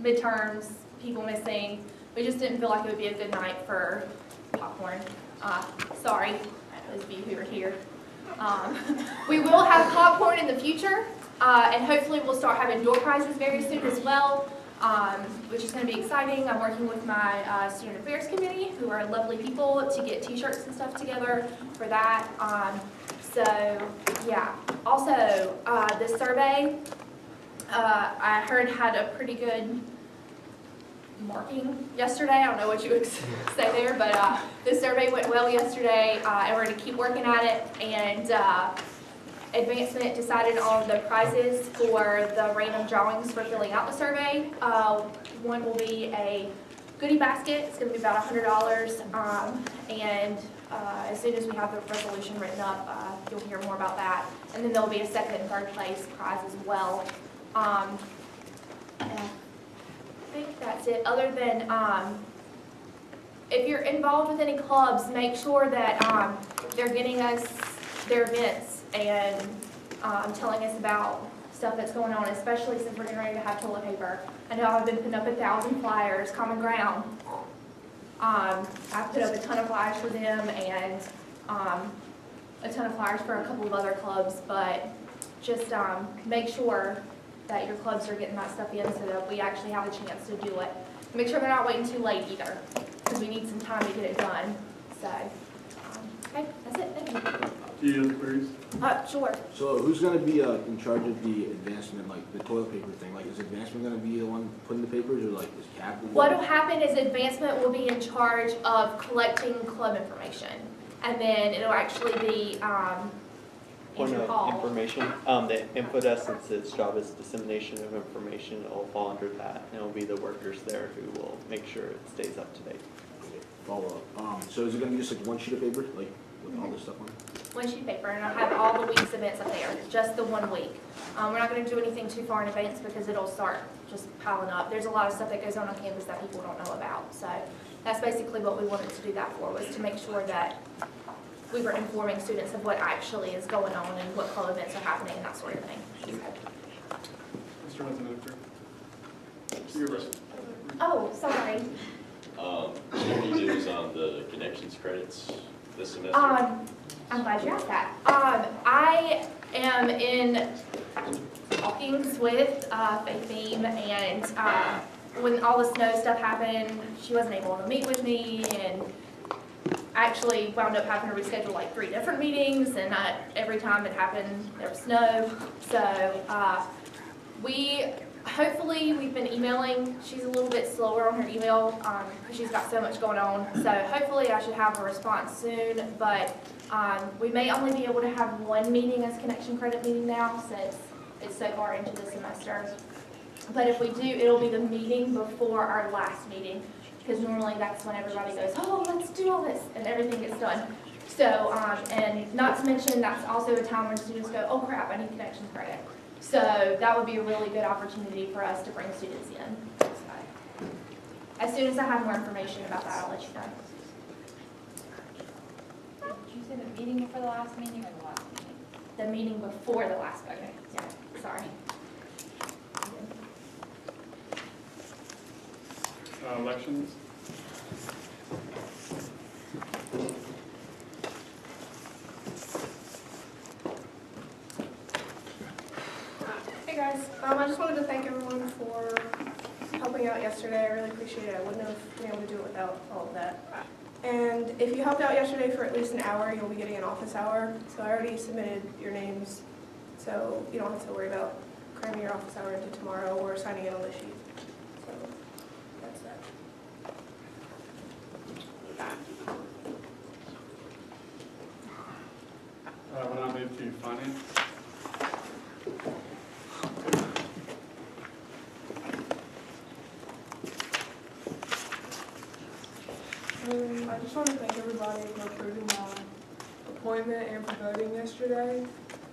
midterms, people missing. We just didn't feel like it would be a good night for popcorn. Sorry, those of you who are here. We will have popcorn in the future, and hopefully we'll start having door prizes very soon as well, which is going to be exciting. I'm working with my Student Affairs Committee, who are lovely people, to get t-shirts and stuff together for that. So, yeah. Also, the survey, I heard had a pretty good marking yesterday. I don't know what you would say there, but the survey went well yesterday, and we're going to keep working at it. And Advancement decided on the prizes for the random drawings for filling out the survey. One will be a goodie basket. It's going to be about $100, and as soon as we have the resolution written up, you'll hear more about that. And then there'll be a second and third place prize as well. And I think that's it. Other than if you're involved with any clubs, make sure that they're getting us their events and telling us about stuff that's going on, especially since we're getting ready to have toilet paper. I know I've been putting up 1,000 flyers, Common Ground. I've put up a ton of flyers for them and a ton of flyers for a couple of other clubs, but just make sure that your clubs are getting that stuff in so that we actually have a chance to do it. Make sure they're not waiting too late either, because we need some time to get it done. So, okay, that's it. Thank you. Do you have queries? Sure. So who's gonna be in charge of the advancement, like the toilet paper thing? Like, is advancement gonna be the one putting the papers, or like is Cap? What will happen is Advancement will be in charge of collecting club information, and then it'll actually be Point Andrew of Hall. information, the input its job is dissemination of information. It will fall under that, and it'll be the workers there who will make sure it stays up to date. Follow up. So is it gonna be just like one sheet of paper, like with all this stuff on it? One sheet of paper, and I'll have all the week's events up there, just the 1 week. We're not going to do anything too far in advance because it'll start just piling up. There's a lot of stuff that goes on campus that people don't know about. So that's basically what we wanted to do that for, was to make sure that we were informing students of what actually is going on and what club events are happening and that sort of thing. Mr. Representative. You're right. Oh, sorry. Any news on the connections credits this semester? I'm glad you asked that. I am in talkings with Faith Beam, and when all the snow stuff happened, she wasn't able to meet with me, and actually wound up having to reschedule like 3 different meetings, and every time it happened, there was snow. So hopefully we've been emailing. She's a little bit slower on her email because she's got so much going on. So hopefully I should have a response soon, but we may only be able to have 1 meeting as connection credit meeting now since it's so far into the semester. But if we do, it'll be the meeting before our last meeting, because normally that's when everybody goes, oh, let's do all this, and everything gets done. So, and not to mention, that's also a time when students go, oh crap, I need connection credit. So that would be a really good opportunity for us to bring students in. So, as soon as I have more information about that, I'll let you know. Did you say the meeting before the last meeting or the last meeting? The meeting before the last meeting. Yeah, sorry. Elections. Hey guys, I just wanted to thank everyone for helping out yesterday. I really appreciate it. I wouldn't have been able to do it without all of that. And if you helped out yesterday for at least an hour, you'll be getting an office hour. So I already submitted your names, so you don't have to worry about cramming your office hour into tomorrow or signing in on the sheet. So that's that. When I move to finance. I just want to thank everybody for approving my appointment and for voting yesterday.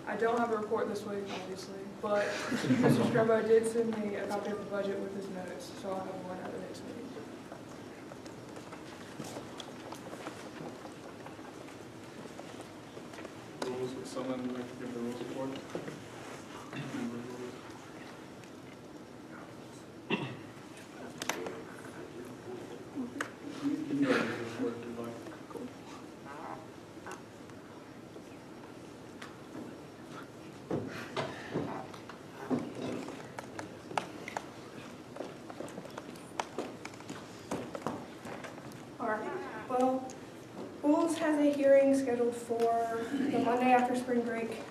I don't have a report this week, obviously, but Mr. Strabo did send me a copy of the budget with his notes, so I'll have one at the next meeting. Rules, would someone like to give the rules report? Alright, well, Rules has a hearing scheduled for the Monday after spring break,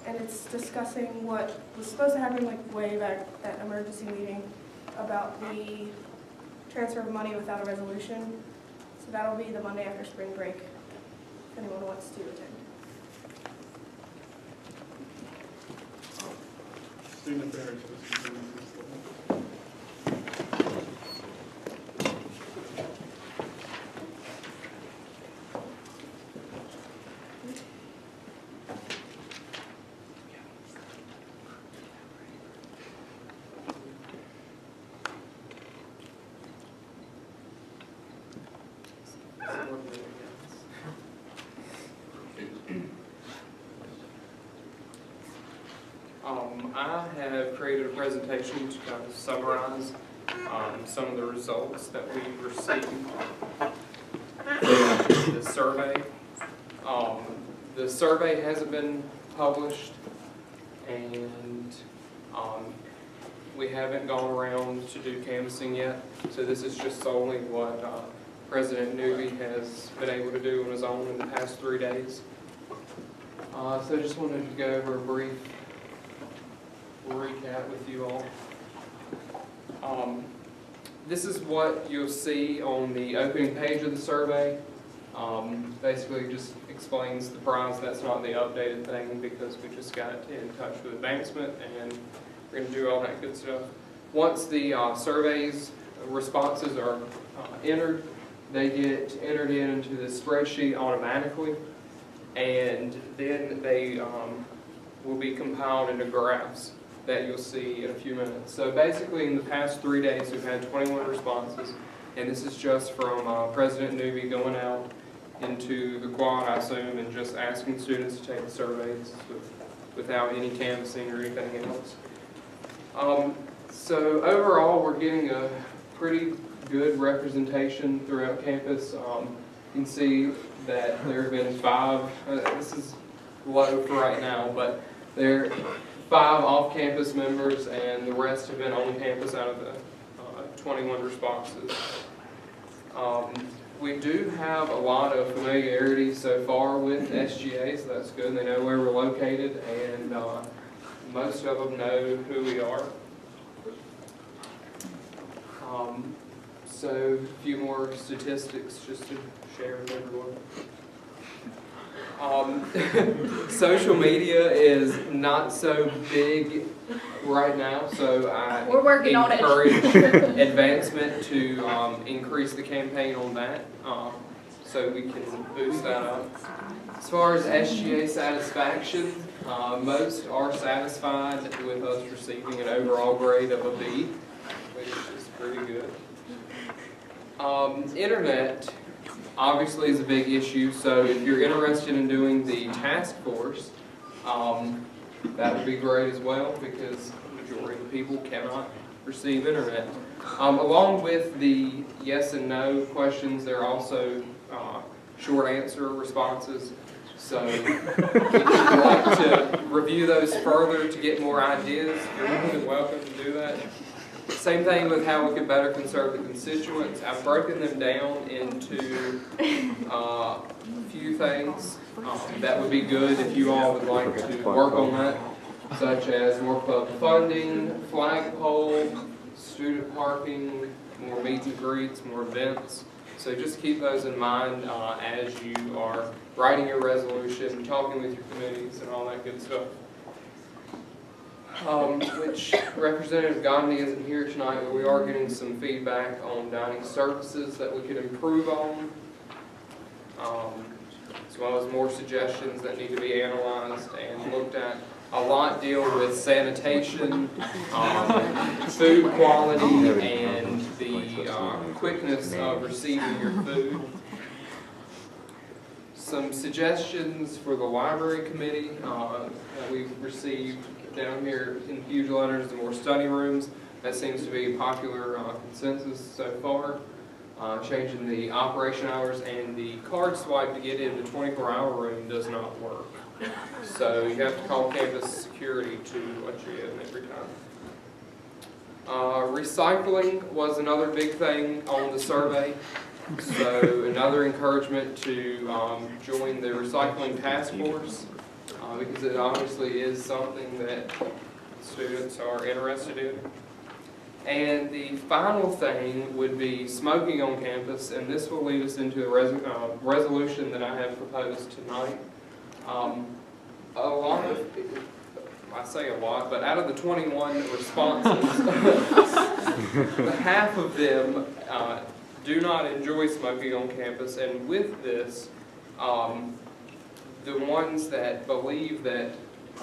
and it's discussing what was supposed to happen like way back at emergency meeting about the transfer of money without a resolution. So that'll be the Monday after spring break, if anyone wants to attend. Student affairs, Mr. Stevens. I have created a presentation to kind of summarize some of the results that we received from the survey. The survey hasn't been published, and we haven't gone around to do canvassing yet, so this is just solely what President Newby has been able to do on his own in the past 3 days. So I just wanted to go over a brief recap with you all. This is what you'll see on the opening page of the survey. Basically just explains the prize. That's not the updated thing because we just got in touch with advancement and we're going to do all that good stuff. Once the survey's responses are entered, they get entered into the spreadsheet automatically, and then they will be compiled into graphs that you'll see in a few minutes. So basically in the past 3 days we've had 21 responses, and this is just from President Newby going out into the quad, I assume, and just asking students to take the surveys without any canvassing or anything else. So overall we're getting a pretty good representation throughout campus. You can see that there have been 5, this is low for right now, but there are 5 off-campus members and the rest have been on campus out of the 21 responses. We do have a lot of familiarity so far with SGA, so that's good. They know where we're located, and most of them know who we are. So a few more statistics just to share with everyone. Social media is not so big right now, so I We're working on it. encourage advancement to increase the campaign on that, so we can boost that up. As far as SGA satisfaction, most are satisfied with us receiving an overall grade of a B, which is pretty good. Internet obviously is a big issue, so if you're interested in doing the task force, that would be great as well, because the majority of people cannot receive internet. Along with the yes and no questions, there are also short answer responses, so if you'd like to review those further to get more ideas, you're more than welcome to do that. Same thing with how we can better conserve the constituents. I've broken them down into a few things that would be good if you all would like to work on that, such as more club funding, flagpole, student parking, more meets and greets, more events. So just keep those in mind as you are writing your resolution, talking with your committees, and all that good stuff. Which Representative Gandhi isn't here tonight, but we are getting some feedback on dining services that we could improve on. As as well as more suggestions that need to be analyzed and looked at. A lot deal with sanitation, food quality, and the quickness of receiving your food. Some suggestions for the library committee that we've received down here in huge letters, the more study rooms. That seems to be a popular consensus so far. Changing the operation hours, and the card swipe to get into 24-hour room does not work. So you have to call campus security to let you in every time. Recycling was another big thing on the survey. So another encouragement to join the recycling task force because it obviously is something that students are interested in. And the final thing would be smoking on campus, and this will lead us into a resolution that I have proposed tonight. A lot of, I say a lot, but out of the 21 responses, half of them do not enjoy smoking on campus, and with this, the ones that believe that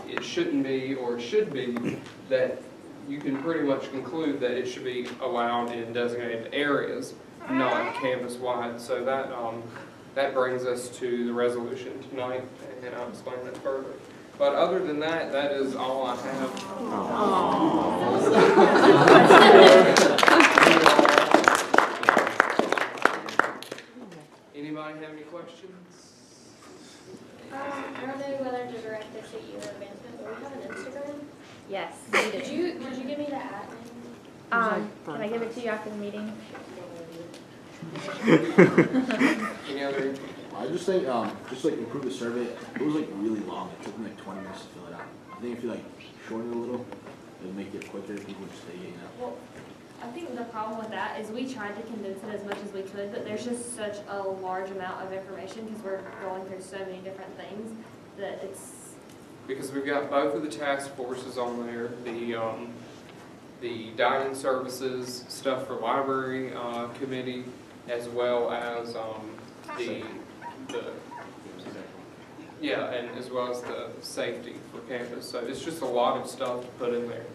it shouldn't be or should be, that you can pretty much conclude that it should be allowed in designated areas, not campus-wide. So that brings us to the resolution tonight, and I'll explain that further. But other than that, that is all I have. Anybody have any questions? I don't know whether to direct this at you or advancement, but we have an Instagram. Yes. Would you give me that ad? Can I give it to you after the meeting? Any other? I just think, just like improve the survey. It was like really long. It took me like 20 minutes to fill it out. I think if you like shorten it a little, it'll make it quicker. People just stay, you know. Well, I think the problem with that is we tried to condense it as much as we could, but there's just such a large amount of information because we're going through so many different things that it's... Because we've got both of the task forces on there, the dining services stuff for library committee, as well as and as well as the safety for campus. So it's just a lot of stuff to put in there.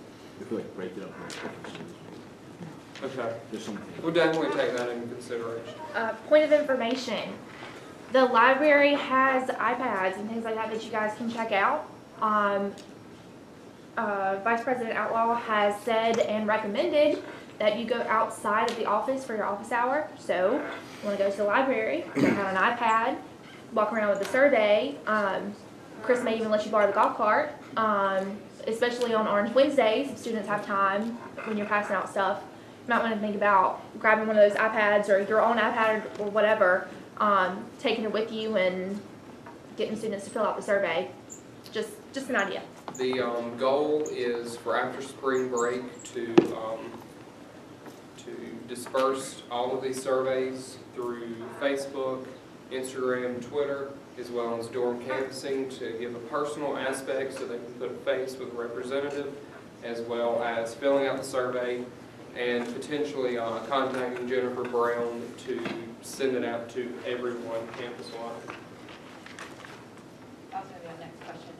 We could like break it up into different sections. Okay. Just something. We'll definitely take that into consideration. Point of information. The library has iPads and things like that that you guys can check out. Vice President Outlaw has said and recommended that you go outside of the office for your office hour. So you want to go to the library, check out an iPad, walk around with the survey. Chris may even let you borrow the golf cart, especially on Orange Wednesdays. If students have time when you're passing out stuff. You might want to think about grabbing one of those iPads or your own iPad or whatever, taking it with you and getting students to fill out the survey. Just an idea. The goal is for after spring break to disperse all of these surveys through Facebook, Instagram, Twitter, as well as dorm canvassing to give a personal aspect so they can put a face with a representative, as well as filling out the survey and potentially contacting Jennifer Brown to send it out to everyone campus-wide. That was going to be our next question.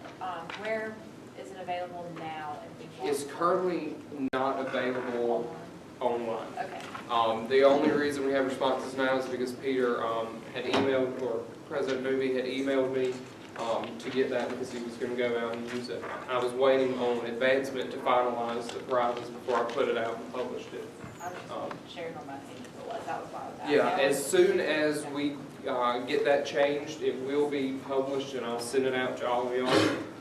Where is it available now? It's currently not available online. Okay. The only reason we have responses now is because Peter had emailed, or President Newby had emailed me to get that because he was going to go out and use it. I was waiting on advancement to finalize the prizes before I put it out and published it. I just shared on my page if it was. That was fine with that. Yeah, as soon as we get that changed, it will be published and I'll send it out to all of y'all.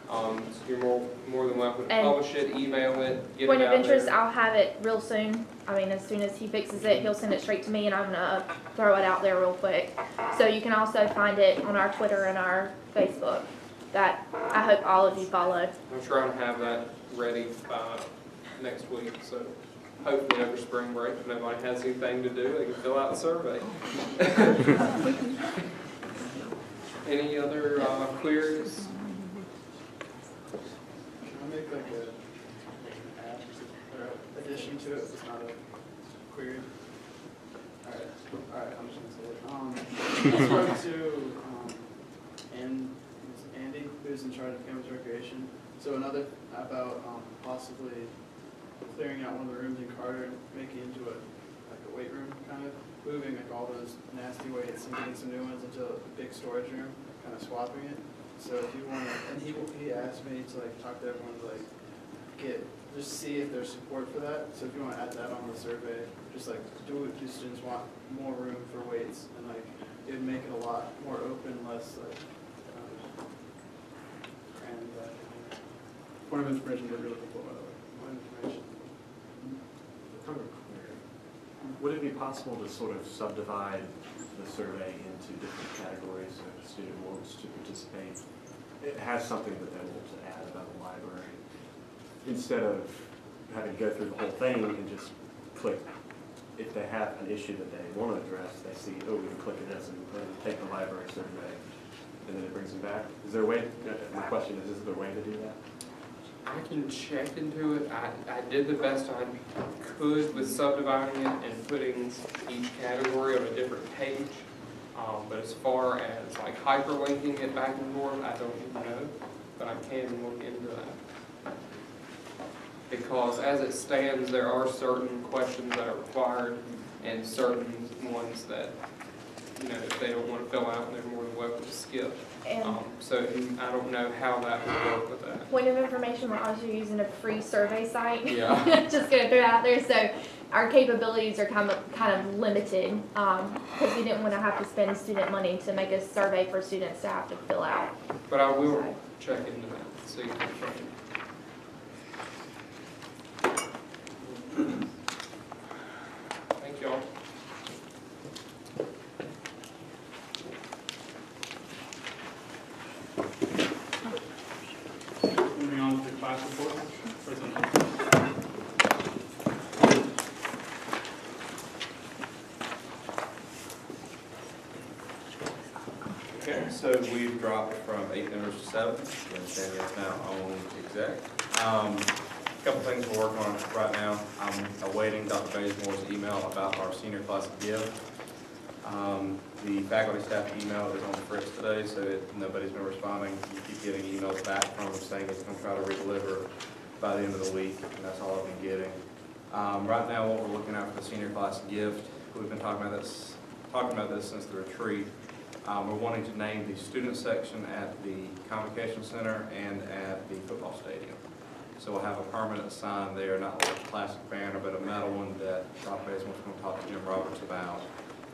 So you're more than welcome to And publish it, email it, get Point it of out interest, there. I'll have it real soon. I mean, as soon as he fixes it, he'll send it straight to me and I'm gonna throw it out there real quick. So you can also find it on our Twitter and our Facebook. That I hope all of you follow. I'm trying to have that ready by next week, so hopefully over spring break, if nobody has anything to do, they can fill out the survey. Any other queries? Can I make like an add or addition to it? It's not a query. All right. I'm just gonna say it. I spoke to who's in charge of campus recreation. So another about possibly clearing out one of the rooms in Carter and making it into a weight room, kind of moving like all those nasty weights and getting some new ones into a big storage room, kind of swapping it. So if you want to, and he asked me to like talk to everyone to like just see if there's support for that. So if you want to add that on the survey, just like do students want more room for weights, and like it would make it a lot more open, less like crammed. Point of information that you're looking for, by the way. More information. Would it be possible to sort of subdivide the survey into different categories if a student wants to participate? It has something that they want to add about the library. Instead of having to go through the whole thing and just click, if they have an issue that they want to address, they see, oh, we can click this and take the library survey, and then it brings them back. Is there a way, my question is there a way to do that? I can check into it. I did the best I could with subdividing it and putting each category on a different page. But as far as like hyperlinking it back and forth, I don't know, but I can look into that. Because as it stands, there are certain questions that are required and certain ones that, you know, if they don't want to fill out, they're more than welcome to skip. So I don't know how that would work with that. Point of information, we're also using a free survey site. Yeah. Just gonna throw it out there. So our capabilities are kind of limited because we didn't want to have to spend student money to make a survey for students to have to fill out. But I will check into that, see if I can. Thank y'all. Moving on to class report. Okay, so we've dropped from 8 members to 7. Sandy is now on exec. A couple things we're working on right now. I'm awaiting Dr. Bazemore's email about our senior class gift. The faculty staff email is on the fritz today, so nobody's been responding. You keep getting emails back from them saying it's going to try to redeliver by the end of the week, and that's all I've been getting. Right now, what we're looking at for the senior class gift, we've been talking about this since the retreat. We're wanting to name the student section at the Convocation Center and at the football stadium. So we'll have a permanent sign there, not like a plastic banner, but a metal one that Dr. Bazemore's going to talk to Jim Roberts about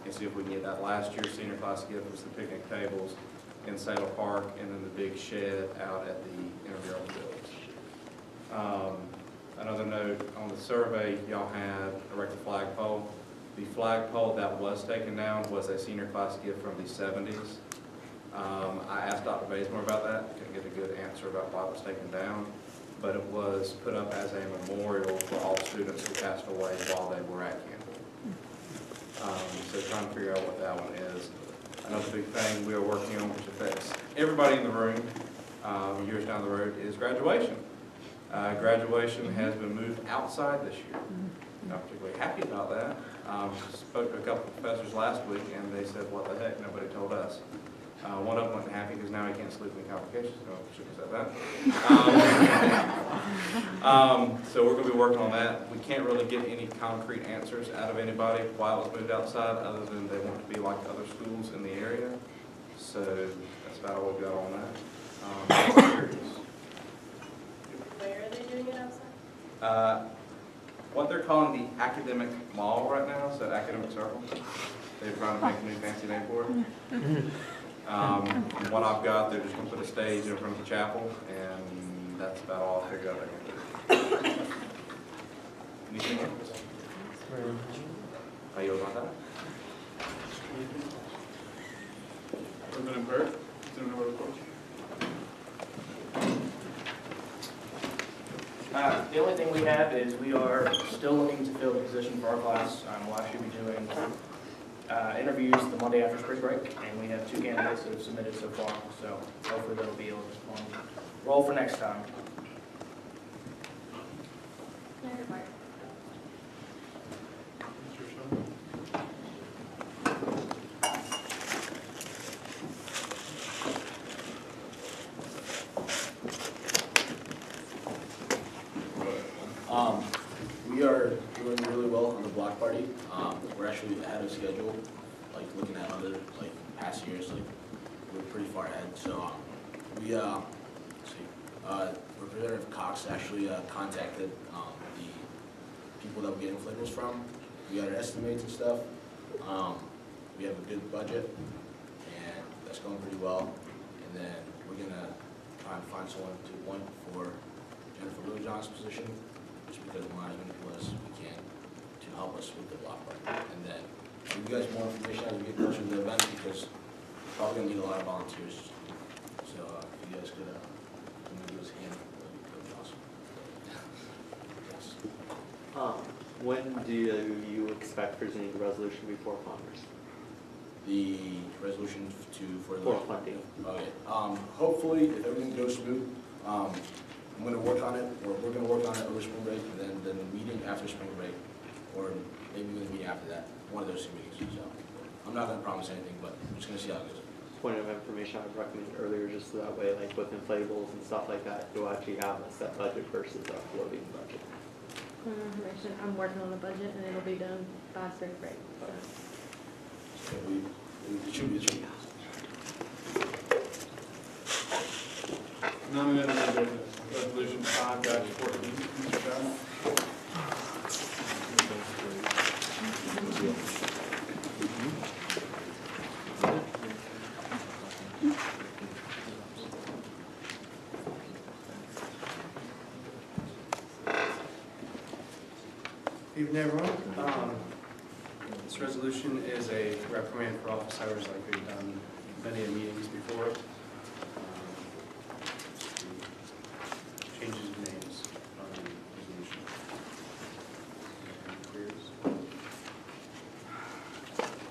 and see if we can get that. Last year's senior class gift was the picnic tables in Saddle Park and then the big shed out at the intramural fields. Another note, on the survey, y'all had erected flagpole. The flagpole that was taken down was a senior class gift from the 70s. I asked Dr. Bazemore about that, couldn't get a good answer about why it was taken down, but it was put up as a memorial for all students who passed away while they were at Campbell. So trying to figure out what that one is. Another big thing we are working on, which affects everybody in the room years down the road, is graduation. Graduation has been moved outside this year. Not particularly happy about that. Spoke to a couple of professors last week, and they said, what the heck, nobody told us. One of them wasn't happy because now he can't sleep in the convocation. No, shouldn't have said that. So we're going to be working on that. We can't really get any concrete answers out of anybody why it was moved outside, other than they want to be like other schools in the area. So that's about all we've got on that. Where are they doing it outside? What they're calling the academic mall right now, so academic circle. They're trying to make a new fancy name for it. From what I've got, they're just going to put a stage in front of the chapel, and that's about all I figured out they can do. Anything else? Are you about that? President Burt, student report. The only thing we have is we are still looking to fill the position for our class. We'll actually be doing interviews the Monday after spring break, and we have 2 candidates that have submitted so far, so hopefully that'll be on roll for next time. comfortable, like looking at other, like past years, like we're pretty far ahead. So we, let's see, Representative Cox actually contacted the people that we're getting flippers from. We got our estimates and stuff. We have a good budget, and that's going pretty well. And then we're gonna try and find someone for Jennifer Littlejohn's position, just because we're not as many people as we can to help us with the block party. And then I'll give you guys more information as we get closer to the event, because we're probably gonna need a lot of volunteers. So if you guys could give us a hand, that'd be awesome. Yes. When do you expect presenting the resolution before Congress? The resolution for funding. Okay. Hopefully, if everything goes smooth, I'm going to work on it, or we're going to work on it over spring break, and then the meeting after spring break, or maybe the meeting after that. One of those 2 meetings. So I'm not going to promise anything, but I'm just going to see how it goes. Point of information I would recommend earlier, just so that way, like with inflatables and stuff like that, you'll actually have a set budget versus a floating budget. Information. I'm working on a budget and it'll be done by spring break. So it should be. Non-amendment business, resolution 5-14. Mr. Chairman. Evening, everyone. This resolution is a reprimand for office hours like we've done many meetings before. Changes of names on the resolution.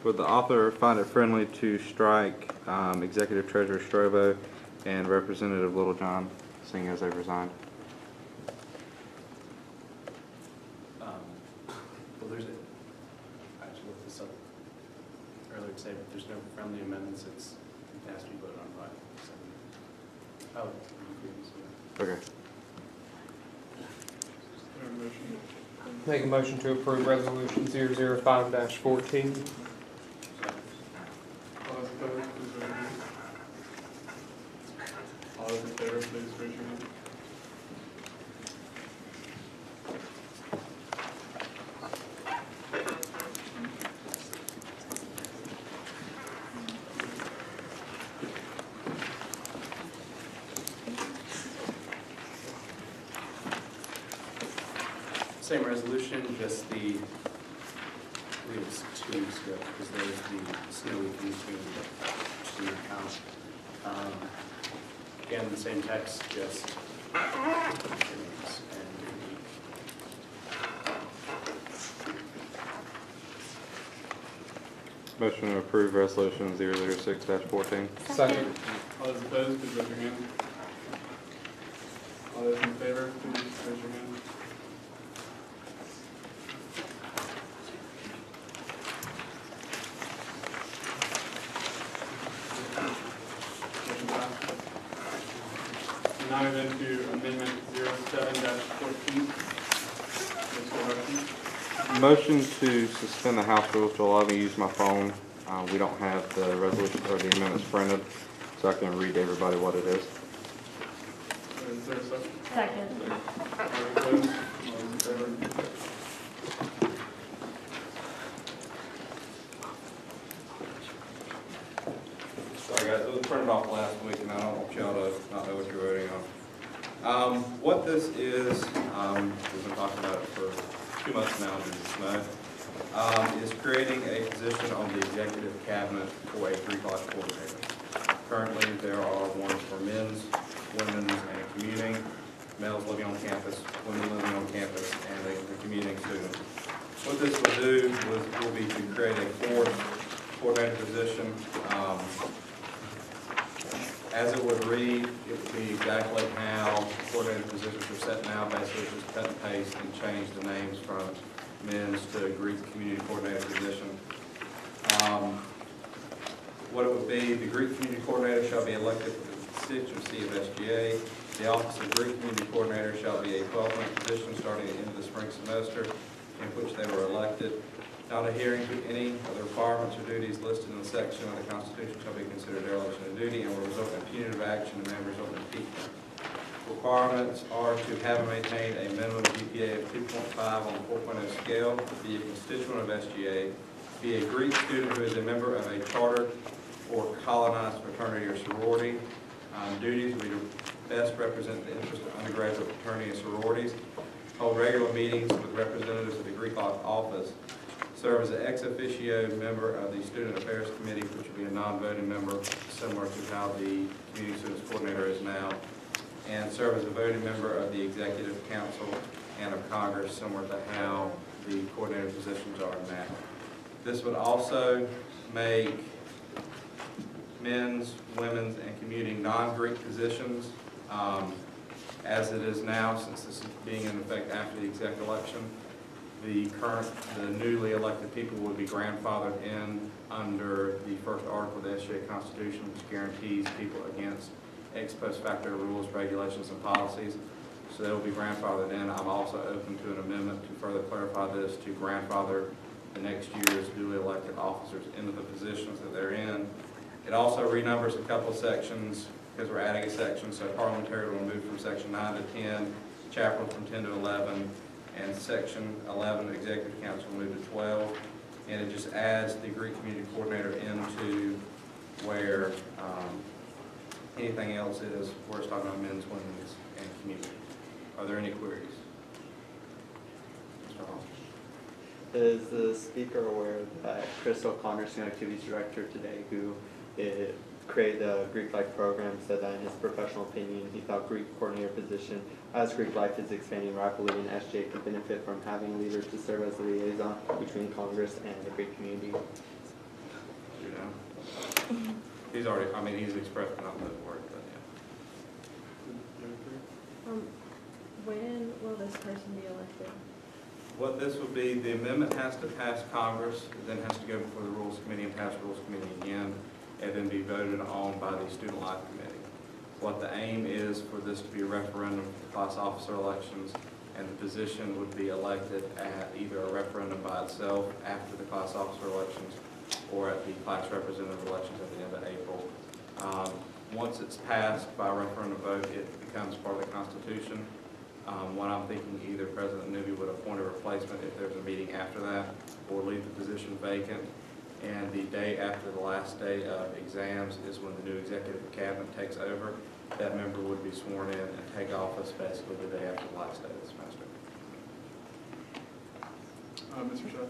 Would the author find it friendly to strike Executive Treasurer Strobo and Representative Littlejohn, seeing as they've resigned? Well, there's a, I actually looked this up earlier today, but there's no friendly amendments. It has to be voted on by 7. Oh, Okay. Make a motion to approve resolution 005-14. All those opposed, please raise your hand. All those in favor, please raise your hand. Same resolution, just the, I believe it's 2 weeks ago, because there's the snow week in between, just in your count. Again, the same text, just different names and different week. Motion to approve resolution 006-14. Second. All those opposed, please raise your hand. All those in favor, please raise your hand. Motion passed. Now we're into amendment 07-14. Mr. Hudson. Motion to suspend the House rules to allow me to use my phone. We don't have the resolution or the amendments printed, so I can read to everybody what it is. Is there a second? Second. All those opposed? All those in favor? Sorry guys, it was printed off last week and I don't want y'all to not know what you're voting on. What this is, we've been talking about it for 2 months now due to snow, is creating a position on the executive cabinet for a 3-class coordinator. Currently, there are ones for men's, women's, and commuting, males living on campus, women living on campus, and the commuting students. What this will do will be to create a 4th coordinator position. As it would read, it would be exactly how coordinator positions are set now, basically just cut and paste and change the names from men's to Greek community coordinator position. What it would be, the Greek community coordinator shall be elected for the constituency of SGA. The office of Greek community coordinator shall be a 12-month position starting at the end of the spring semester in which they were elected. Not adhering to any of the requirements or duties listed in the section of the Constitution shall be considered dereliction of duty and will result in punitive action and may result in impeachment. Requirements are to have and maintain a minimum GPA of 2.5 on the 4.0 scale, be a constituent of SGA, be a Greek student who is a member of a chartered or colonized fraternity or sorority. Duties will be to best represent the interests of undergraduate fraternity and sororities, hold regular meetings with representatives of the Greek office, serve as an ex officio member of the Student Affairs Committee, which will be a non-voting member, similar to how the Community Students Coordinator is now, and serve as a voting member of the Executive Council and of Congress, similar to how the coordinator positions are now. This would also make men's, women's, and commuting non-Greek positions, as it is now, since this is being in effect after the exec election. The newly elected people would be grandfathered in under the first article of the SGA Constitution, which guarantees people against ex post facto rules, regulations, and policies. So they will be grandfathered in. I'm also open to an amendment to further clarify this, to grandfather the next year's duly elected officers into the positions that they're in. It also renumbers a couple of sections because we're adding a section. So parliamentary will move from section 9 to 10, chaplain from 10 to 11, and section 11, executive council, will move to 12. And it just adds the Greek community coordinator into where anything else is, where it's talking about men's, women's, and community. Are there any queries? Mr. Hall. Is the speaker aware that Chris O'Connor, Student Activities Director today, who created the Greek Life program, said that in his professional opinion, he thought Greek coordinator position as Greek Life is expanding rapidly and SGA could benefit from having leaders to serve as a liaison between Congress and the Greek community. You know? He's already, I mean, he's expressed not those words, but yeah. When will this person be elected? What this would be, the amendment has to pass Congress, it then has to go before the Rules Committee and pass Rules Committee again, and then be voted on by the Student Life Committee. What the aim is for this to be a referendum for class officer elections, and the position would be elected at either a referendum by itself after the class officer elections or at the class representative elections at the end of April. Once it's passed by referendum vote, it becomes part of the Constitution. What I'm thinking, either President Newby would appoint a replacement if there's a meeting after that, or leave the position vacant. And the day after the last day of exams is when the new executive cabinet takes over. That member would be sworn in and take office basically the day after the last day of the semester. Mr. Shaw.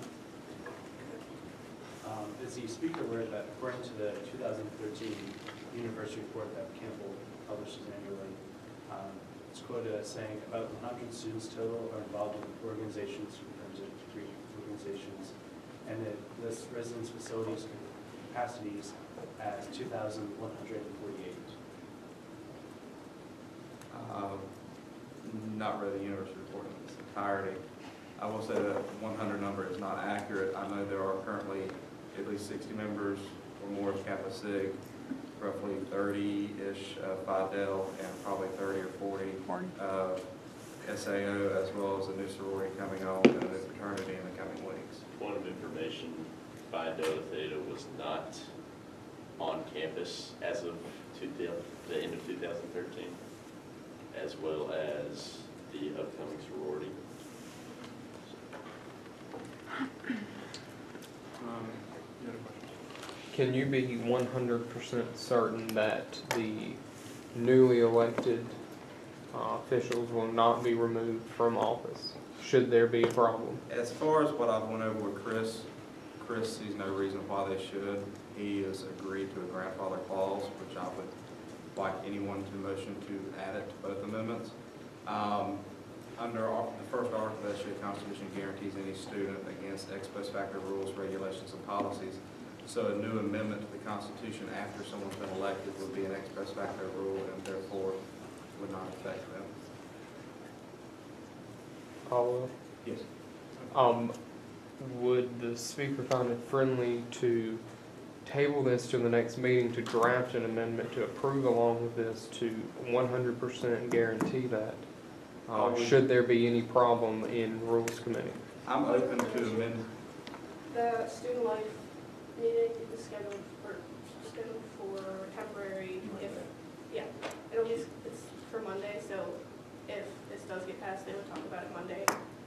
Is the speaker aware that according to the 2013 university report that Campbell publishes annually, it's quoted as saying about 100 students total are involved in organizations in terms of degree organizations, and it lists residence facilities capacities as 2,148. Not read the university report in its entirety. I will say that 100 number is not accurate. I know there are currently at least 60 members or more of Kappa Sig, roughly 30-ish of Phi Del, and probably 30 or 40 of SAO, as well as a new sorority coming on and a new fraternity in the coming weeks. Point of information, Phi Delta Theta was not on campus as of the end of 2013, as well as the upcoming sorority. You had a question? Can you be 100% certain that the newly elected officials will not be removed from office, should there be a problem? As far as what I've went over with Chris sees no reason why they should. He has agreed to a grandfather clause, which I would like anyone to motion to add it to both amendments. Under the first article of the SGA Constitution guarantees any student against ex post facto rules, regulations, and policies. So a new amendment to the Constitution after someone's been elected would be an ex post facto rule and therefore would not affect them. Caldwell? Yes. Would the speaker find it friendly to table this to the next meeting to draft an amendment to approve along with this to 100% guarantee that? Should there be any problem in Rules Committee? I'm open to amend. The student life meeting is scheduled for temporary, it's for Monday, so if this does get passed, they would talk about it Monday.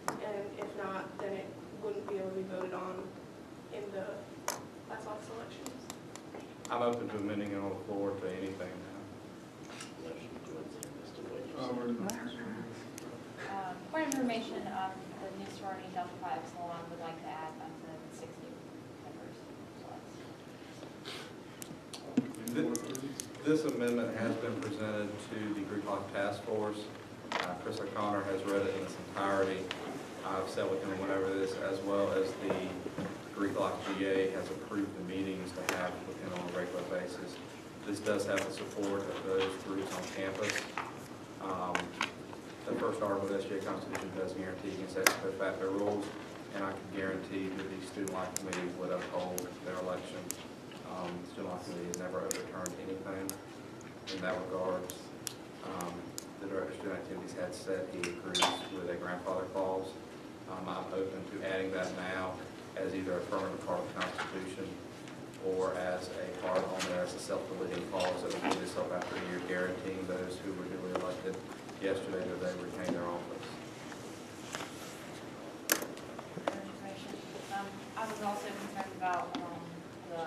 And if not, then it wouldn't be able to be voted on in the class office elections. I'm open to amending it on the floor to anything now. For information, the new sorority Delta Phi Epsilon would like to add up to 60 members. This amendment has been presented to the Greek Life Task Force. Chris O'Connor has read it in its entirety. I've sat with him and went over this, as well as the Greek Life GA has approved the meetings to have with him on a regular basis. This does have the support of those groups on campus. The first article of the SGA Constitution does guarantee against ex post facto rules, and I can guarantee that the Student Life Committee would uphold their election. The Student Life Committee has never overturned anything in that regard. The Director of Student Activities had said he agrees with a grandfather clause. I'm open to adding that now as either a permanent part of the Constitution or as a part on there as a self-deleting clause that will give itself after a year, guaranteeing those who were duly elected yesterday that they retain their office. I was also concerned about the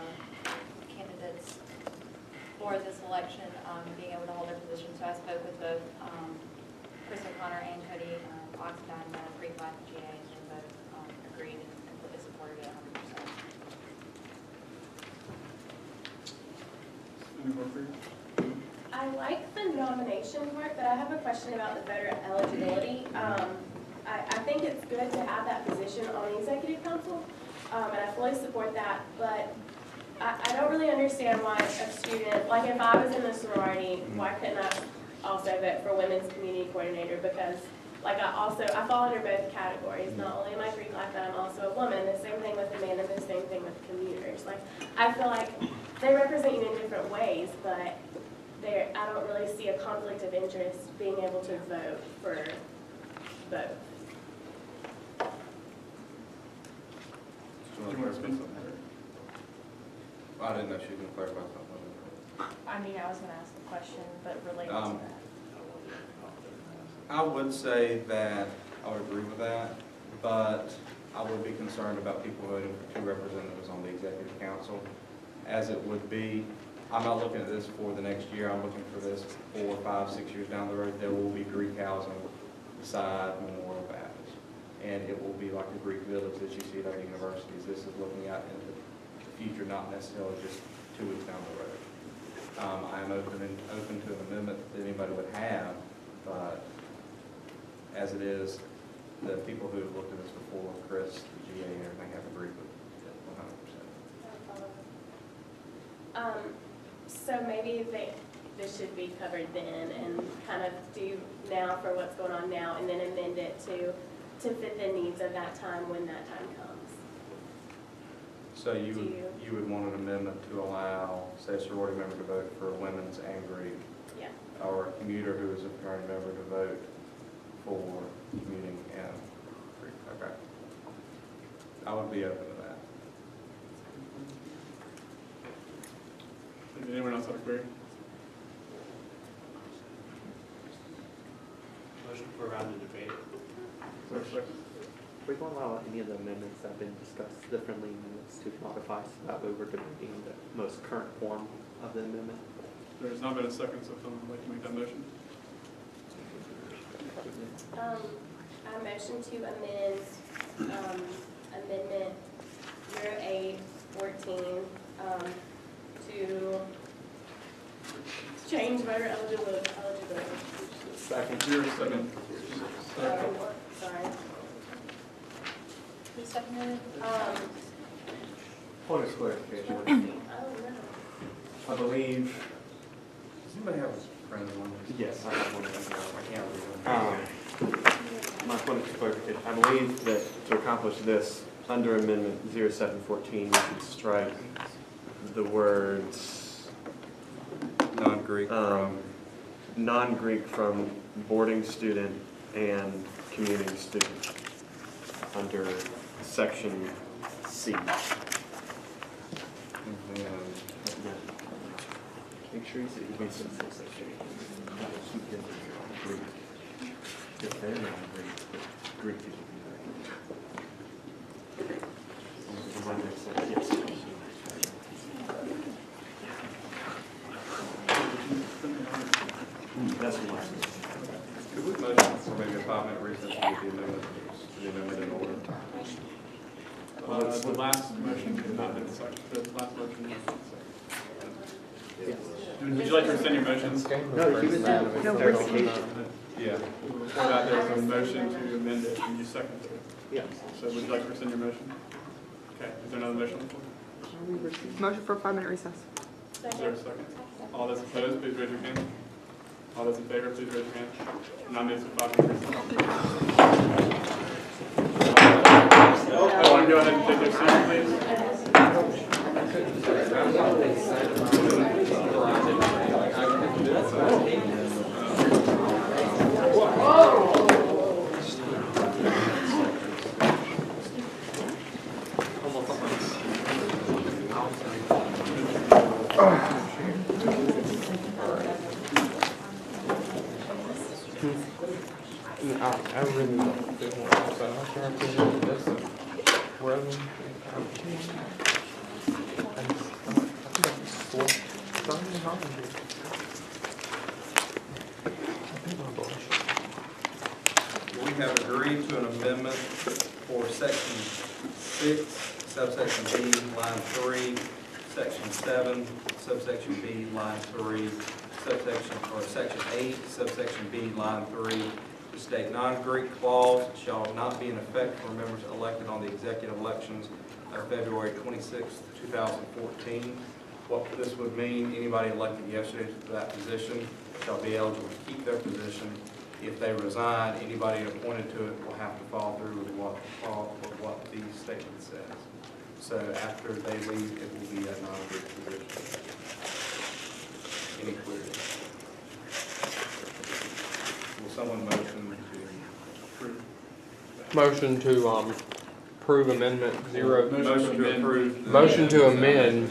candidates for this election being able to hold their position. So I spoke with both Chris O'Connor and Cody Oxendine, the Greek Life GA, and both agreed and completely supported it 100%. Any more for you? I like the nomination part, but I have a question about the voter eligibility. I think it's good to have that position on the executive council, and I fully support that, but I don't really understand why a student, like if I was in a sorority, why couldn't I also vote for women's community coordinator? Because like I fall under both categories. Not only am I Greek life, but I'm also a woman. The same thing with the man and the same thing with commuters. Like I feel like they represent you in different ways, but I don't really see a conflict of interest being able to vote for both. I didn't know she was going to clarify something. I mean, I was going to ask the question, but related to that. I would say that I would agree with that, but I would be concerned about people voting for 2 representatives on the executive council. As it would be, I'm not looking at this for the next year, I'm looking for this 4, 5, 6 years down the road. There will be Greek housing beside Memorial Baptist, and it will be like the Greek village that you see at other universities. This is looking out into the future, not necessarily just 2 weeks down the road. I am open to an amendment that anybody would have, but as it is, the people who have looked at this before, Chris, the GA, and everything, have agreed with it 100%. So maybe this should be covered then and kind of do now for what's going on now and then amend it to fit the needs of that time when that time comes. So you would want an amendment to allow, say, a sorority member to vote for women's and Greek? Yeah. Or a commuter who is a fraternity member to vote for commuting and Greek? Okay. I would be open to that. Did anyone else have a query? Motion for a round of debate. We won't allow any of the amendments that have been discussed, the friendly amendments, to modify so that way we're debating the most current form of the amendment. There's not been a second, so if someone would like to make that motion. I motion to amend amendment 0814 to change voter eligibility. Second. You're second. Sorry. Who seconded? Point of clarification. Oh, no. I believe. Does anybody have a friend one? Yes, I have one. I can't read My point of clarification. I believe that to accomplish this, under Amendment 0714, we should strike the words non-Greek from boarding student and commuting student under section C. And then, Make sure you say Greek. If they're not Greek, but Greek people be Yes. That's what could we motion for maybe a 5-minute recess to get the amendment in order? The last motion did not have a second. The last motion was not second. Would you like to rescind your motions? No, he was clarification. Yeah. Before that, there was a motion to amend it, and you seconded it. Yes. So would you like to rescind your motion? Okay, is there another motion on the floor? Motion for a 5-minute recess. Is there a second? All those opposed, please raise your hand. All those in favor, please raise your hand. 9 minutes to 5-minute recess. I want to go ahead and take their seats, please. I really don't do one, so I'm trying to do this. We have agreed to an amendment for section 6, subsection B, line 3, section 7, subsection B, line 3, section 8, subsection B, line 3, to state non-Greek clause shall not be in effect for members elected on the executive elections of February 26, 2014. What this would mean, anybody elected yesterday to that position shall be eligible to keep their position. If they resign, anybody appointed to it will have to follow through with what the statement says. So after they leave, it will be a non-Greek position. Any queries? Will someone motion to approve? Motion to approve amendment 0. Motion to approve. Motion to amend,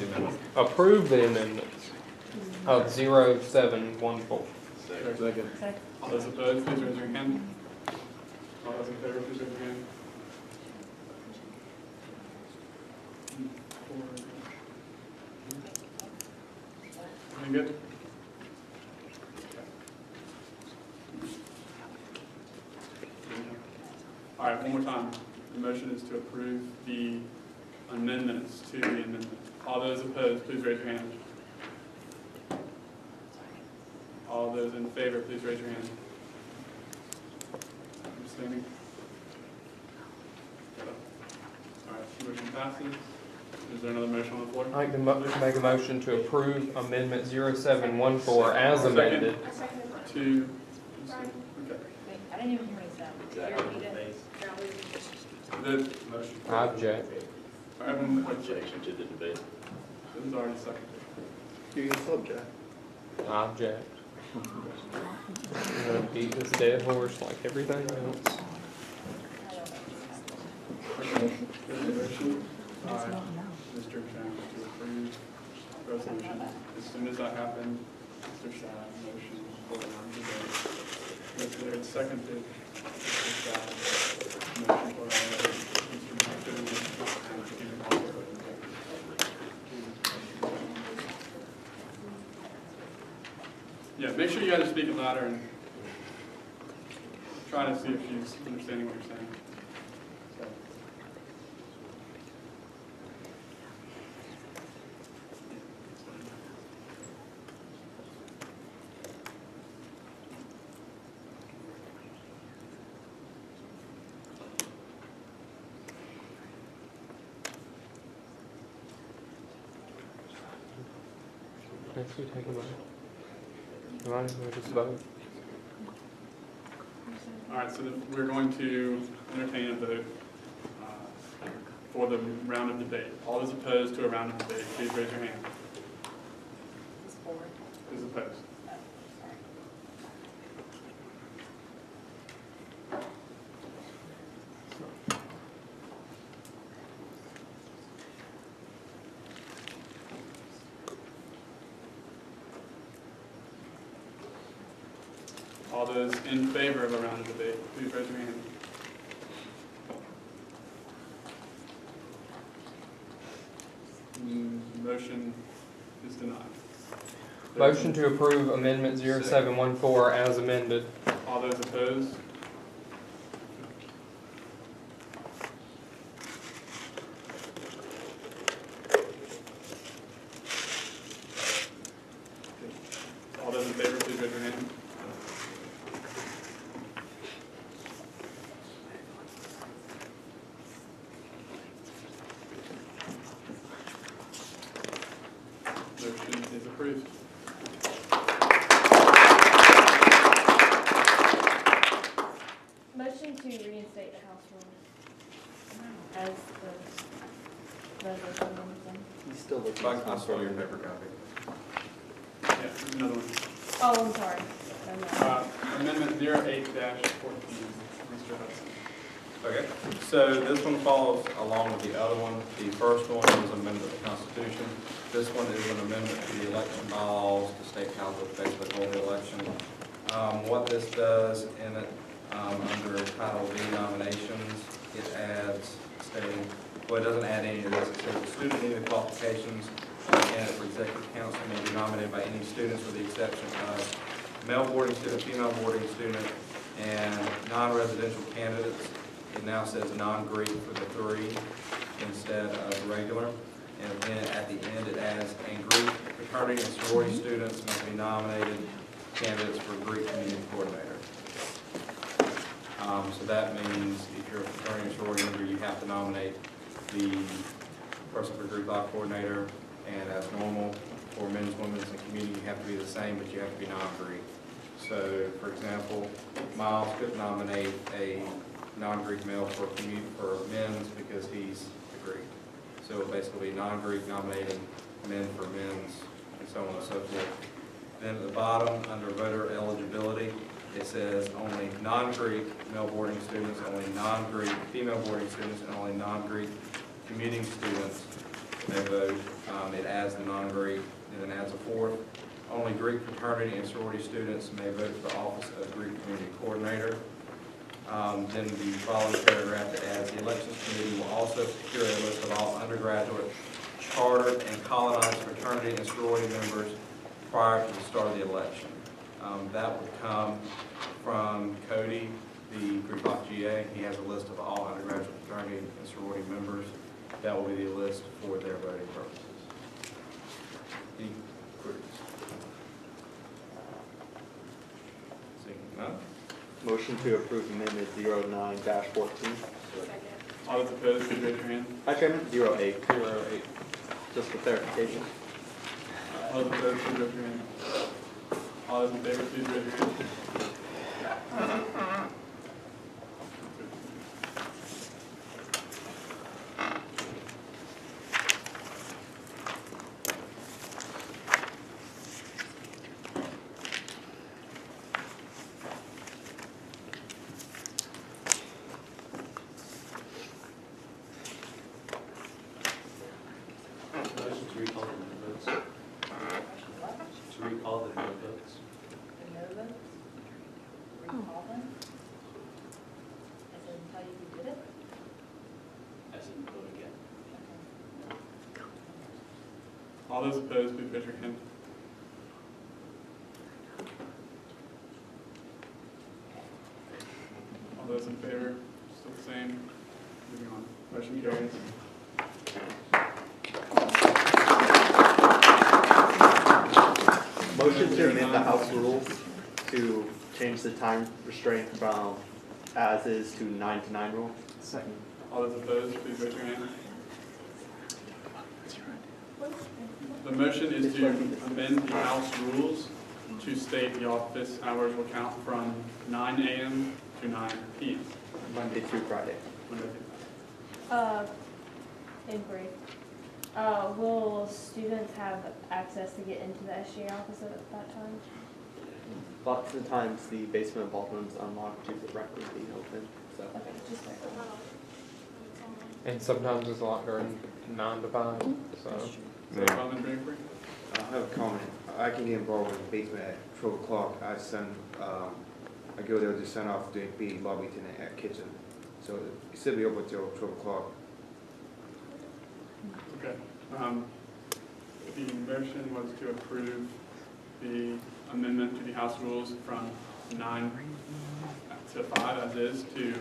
approve the amendments of 0714. Second. All those opposed, please raise your hand. All those in favor, please raise your hand. Everything good? All right, one more time. The motion is to approve the amendments to the amendment. All those opposed, please raise your hand. All those in favor, please raise your hand. Abstaining? All right, motion passes. Is there another motion on the floor? I'd like to make a motion to approve amendment 0714 as amended. To, I okay. didn't even hear what he said. Did you repeat it? The motion. I object. Objection to the debate. This is already seconded. You can still object. I object. I'm gonna beat this dead horse like everything else. Mr. Jones to approve resolution. As soon as that happens, Mr. Shad, motion for non-debate. Mr. It's seconded. Mr. Shad, motion for non-debate. Mr. Jones, and Stephen also voting in favor. Yeah, make sure you guys are speaking louder and trying to see if she's understanding what you're saying. So. Next we take a vote. Might as well just vote. All right, so then we're going to entertain a vote for the round of debate. All those opposed to a round of debate, please raise your hand. Who's opposed? those in favor of a round of debate, please raise your hand. Motion is denied. Motion to approve amendment 0714 as amended. All those opposed? All those in favor, please raise your hand. Motion is approved. Motion to reinstate the House rules as the resolution amendment. He's still looking. I saw your paper copy. Yeah, another one. Oh, I'm sorry. Amendment 08-14, Mr. Hudson. Okay, so this one follows along with the other one. The first one was an amendment to the Constitution. This one is an amendment to the election bylaws to state how to basically hold the election. What this does in it, under Title V nominations, it adds stating, well, it doesn't add any of this. It says the student meeting qualifications candidate for executive council may be nominated by any students with the exception of male boarding student, female boarding student, and non-residential candidates. It now says non-Greek for the three instead of regular. And then at the end it adds, and Greek fraternity and sorority students may be nominated candidates for Greek community coordinator. So that means if you're a fraternity and sorority member, you have to nominate the person for Greek life coordinator, and as normal for men's, women's, and community, you have to be the same, but you have to be non-Greek. So, for example, Miles could nominate a non-Greek male for men's because he's a Greek. So it will basically be non-Greek nominating men for men's, and so on and so forth. Then at the bottom, under voter eligibility, it says only non-Greek male boarding students, only non-Greek female boarding students, and only non-Greek commuting students may vote. It adds the non-Greek, and then adds a fourth. Only Greek fraternity and sorority students may vote for the office of Greek community coordinator. Then the following paragraph that adds, the elections committee will also secure a list of all undergraduate, chartered, and colonized fraternity and sorority members prior to the start of the election. That would come from Cody, the Greek Life GA. He has a list of all undergraduate fraternity and sorority members. That will be the list for their voting purposes. Any queries? Seeing none? Motion to approve amendment 09-14. All those opposed, please raise your hand. Actually, I meant 08. 08. Just for clarification. All those opposed, please raise your hand. All those in favor, please raise your hand. Motion to recall the no votes. To recall the no votes. The no votes? Recall them? As in tell you who did it? As in vote again. All those opposed, please raise your hand. All those in favor, still the same. Moving on. Motion carries. Motion to amend the House rules to change the time restraint from as is to 9 to 9 rule. Second. All those opposed, please raise your hand. The motion is to amend the House rules to state the office hours will count from 9 a.m. to 9 p.m. Monday through Friday. Monday through Friday. Inquiry. Will students have access to get into the SGA office at that time? Lots of times the basement of Baldwin's unlocked due to the record being open. So. Okay, just like And sometimes it's locked during 9 to 5, so. Is there a comment or inquiry? I have a comment. I can get involved in the basement at 12 o'clock. I send I go there to sign off the PD lobby tonight at kitchen. So it should be open till 12 o'clock. Okay. The motion was to approve the amendment to the House rules from 9 to 5 as is to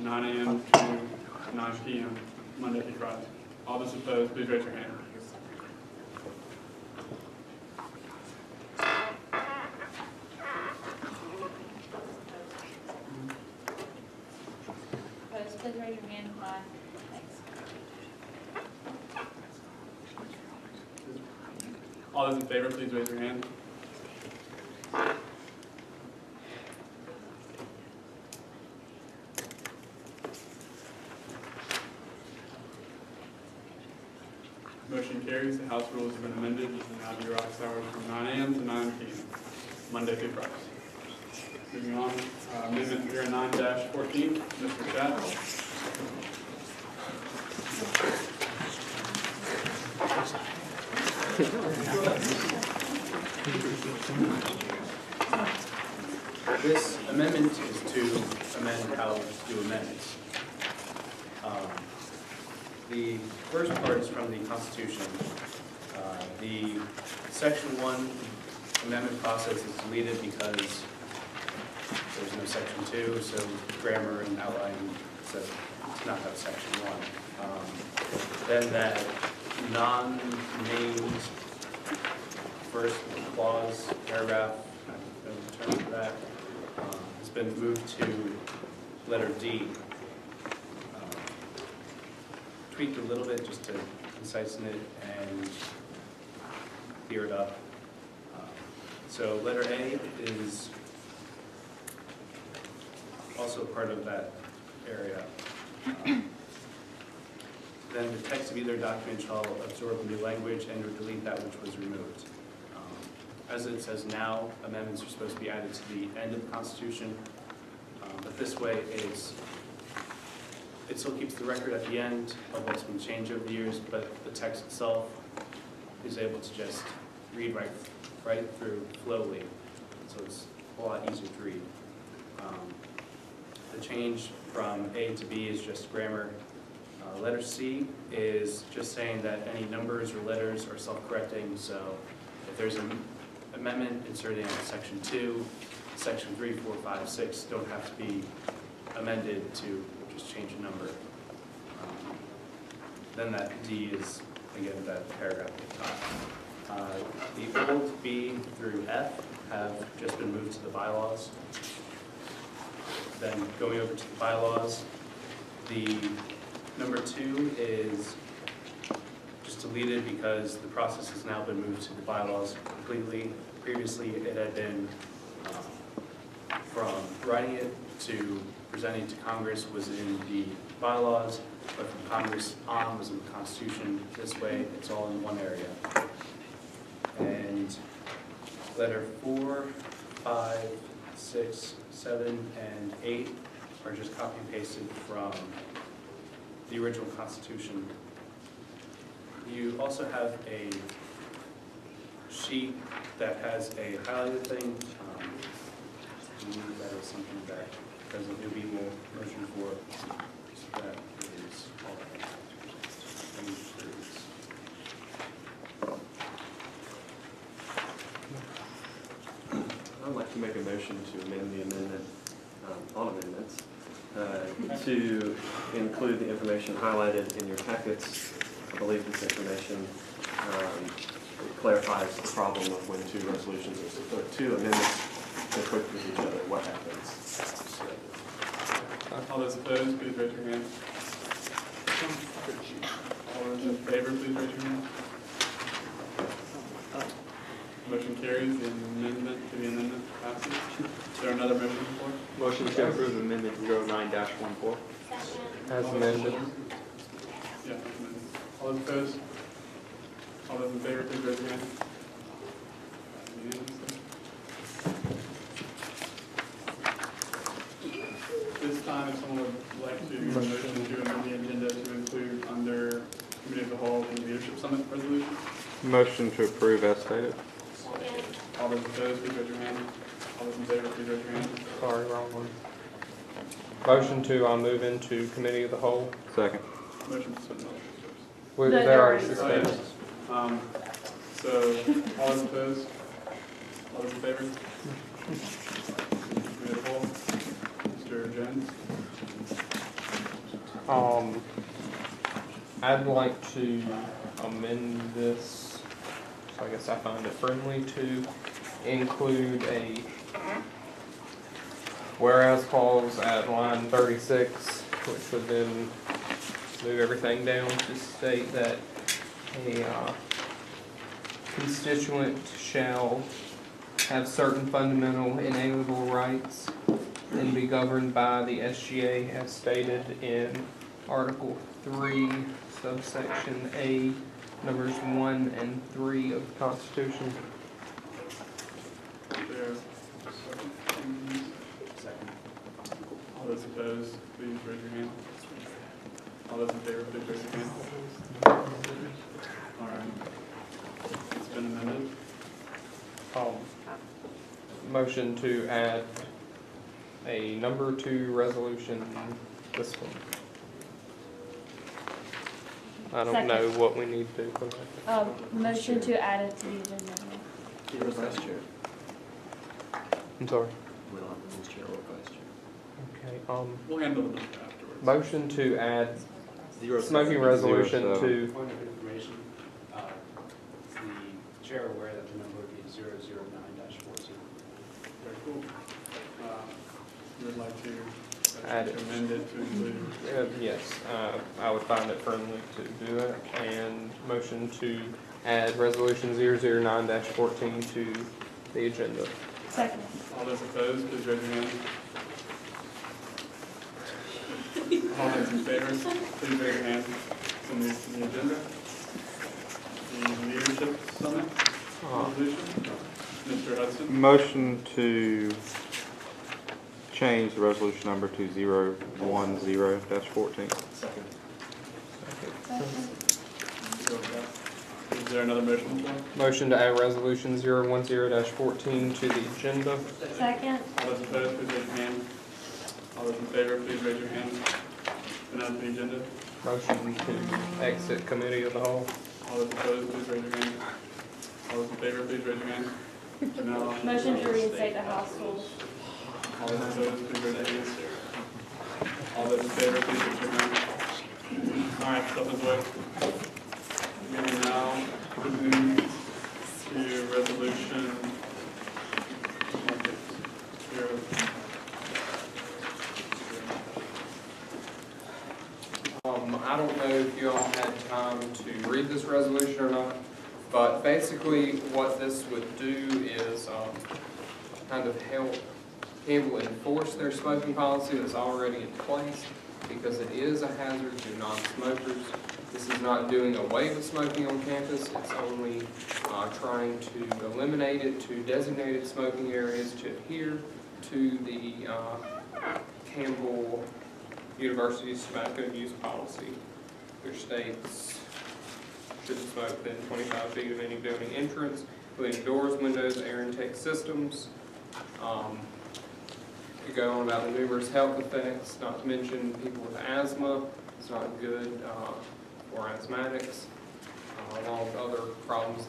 9 a.m. to 9 p.m. Monday through Friday. All those opposed, please raise your hand. Opposed, please raise your hand. Aye. Thanks. All those in favor, please raise your hand. Motion carries. The House rules have been amended and now be office hours from 9 a.m. to 9 p.m. Monday through Friday. Moving on, Amendment 09-14, Mr. Schatz. This amendment is to amend how to do amendments. The first part is from the Constitution. The Section 1 amendment process is deleted because there's no Section 2, so grammar and outline says not have Section 1. Then that non-named first clause, paragraph, I don't know the term for that, has been moved to letter D. Tweaked a little bit just to concise it and clear it up. So letter A is also part of that area. Then the text of either document shall absorb new language and or delete that which was removed. As it says now, amendments are supposed to be added to the end of the Constitution, but this way it still keeps the record at the end of what's been changed over the years, but the text itself is able to just read right through slowly, so it's a lot easier to read. The change from A to B is just grammar. Letter C is just saying that any numbers or letters are self-correcting, so if there's an amendment inserting in Section 2, Section 3, 4, 5, 6 don't have to be amended to just change a number. Then that D is, again, that paragraph at the top. The old B through F have just been moved to the bylaws. Then going over to the bylaws, the number 2 is just deleted because the process has now been moved to the bylaws completely. Previously, it had been from writing it to presenting to Congress was in the bylaws, but from Congress on was in the Constitution. This way, it's all in one area. And letter 4, 5, 6, 7, and 8 are just copy and pasted from the original Constitution. You also have a sheet that has a highlighted thing. I believe that is something that President Newby will motion for. So that is all that. I'd like to make a motion to amend the amendment on amendments to include the information highlighted in your packets. I believe this information clarifies the problem of when two resolutions or two amendments conflict with each other, what happens. All those opposed, please raise your hand. All those in favor, please raise your hand. Motion carries. The amendment to the amendment passes. Is there another motion before? Motion to approve amendment 09-14. As amended. Yeah, as amended. All those opposed? All those in favor, please raise your hand. Unanimously. This time, if someone would like to motion to amend the agenda to include under Committee of the Whole the Leadership Summit resolution. Motion to approve as stated. All those opposed, please raise your hand. All those in favor, please raise your hand. Sorry, wrong one. Motion to move into committee of the whole. Second. Motion to suspend. They're already Oh, suspended. yes. So, all those opposed? All those in favor? Committee of the whole. Mr. Jones? I'd like to amend this, so I guess I find it friendly to include a whereas clause at line 36, which would then move everything down to state that a constituent shall have certain fundamental inalienable rights and be governed by the SGA as stated in Article 3, subsection A, numbers 1 and 3 of the Constitution. There. Second. All those opposed, please raise your hand. All those in favor, please raise your hand. All right. It's been amended. Motion to add a number 2 resolution, this one. I don't know what we need to do for that. Motion to add it to the agenda. He was vice chair. I'm sorry. We don't have the vice chair or vice chair. Okay, We'll handle the number afterwards. motion to add Zero. smoking resolution Zero, to, Point of information, is the chair aware that the number would be 009-40? Very cool. You would like to Add it. amend it to include, yes, I would find it friendly to do that, and motion to add resolution 009-14 to the agenda. Second. all those opposed, please raise your hand. All those in favor, please raise your hand. To move to the agenda. The leadership summit resolution. Mr. Hudson. Motion to change the resolution number to 010-14. Second. Is there another motion on the floor? Motion to add resolution 010-14 to the agenda. Second. All those opposed, please raise your hand. All those in favor, please raise your hand. And on the agenda. Motion to exit committee of the whole. All those opposed, please raise your hand. All those in favor, please raise your hand. Now, Motion to reinstate the House rules. all those opposed, please raise your hands. All those in favor, please raise your hand. All right, step this way. We will now move to resolution. I don't know if you all had time to read this resolution or not, but basically what this would do is kind of help people enforce their smoking policy that's already in place, because it is a hazard to non-smokers. This is not doing away with smoking on campus, it's only trying to eliminate it to designated smoking areas to adhere to the Campbell University's tobacco use policy, which states shouldn't smoke within 25 feet of any building entrance, including doors, windows, air intake systems. You go on about the numerous health effects, not to mention people with asthma. It's not good for asthmatics, along with other problems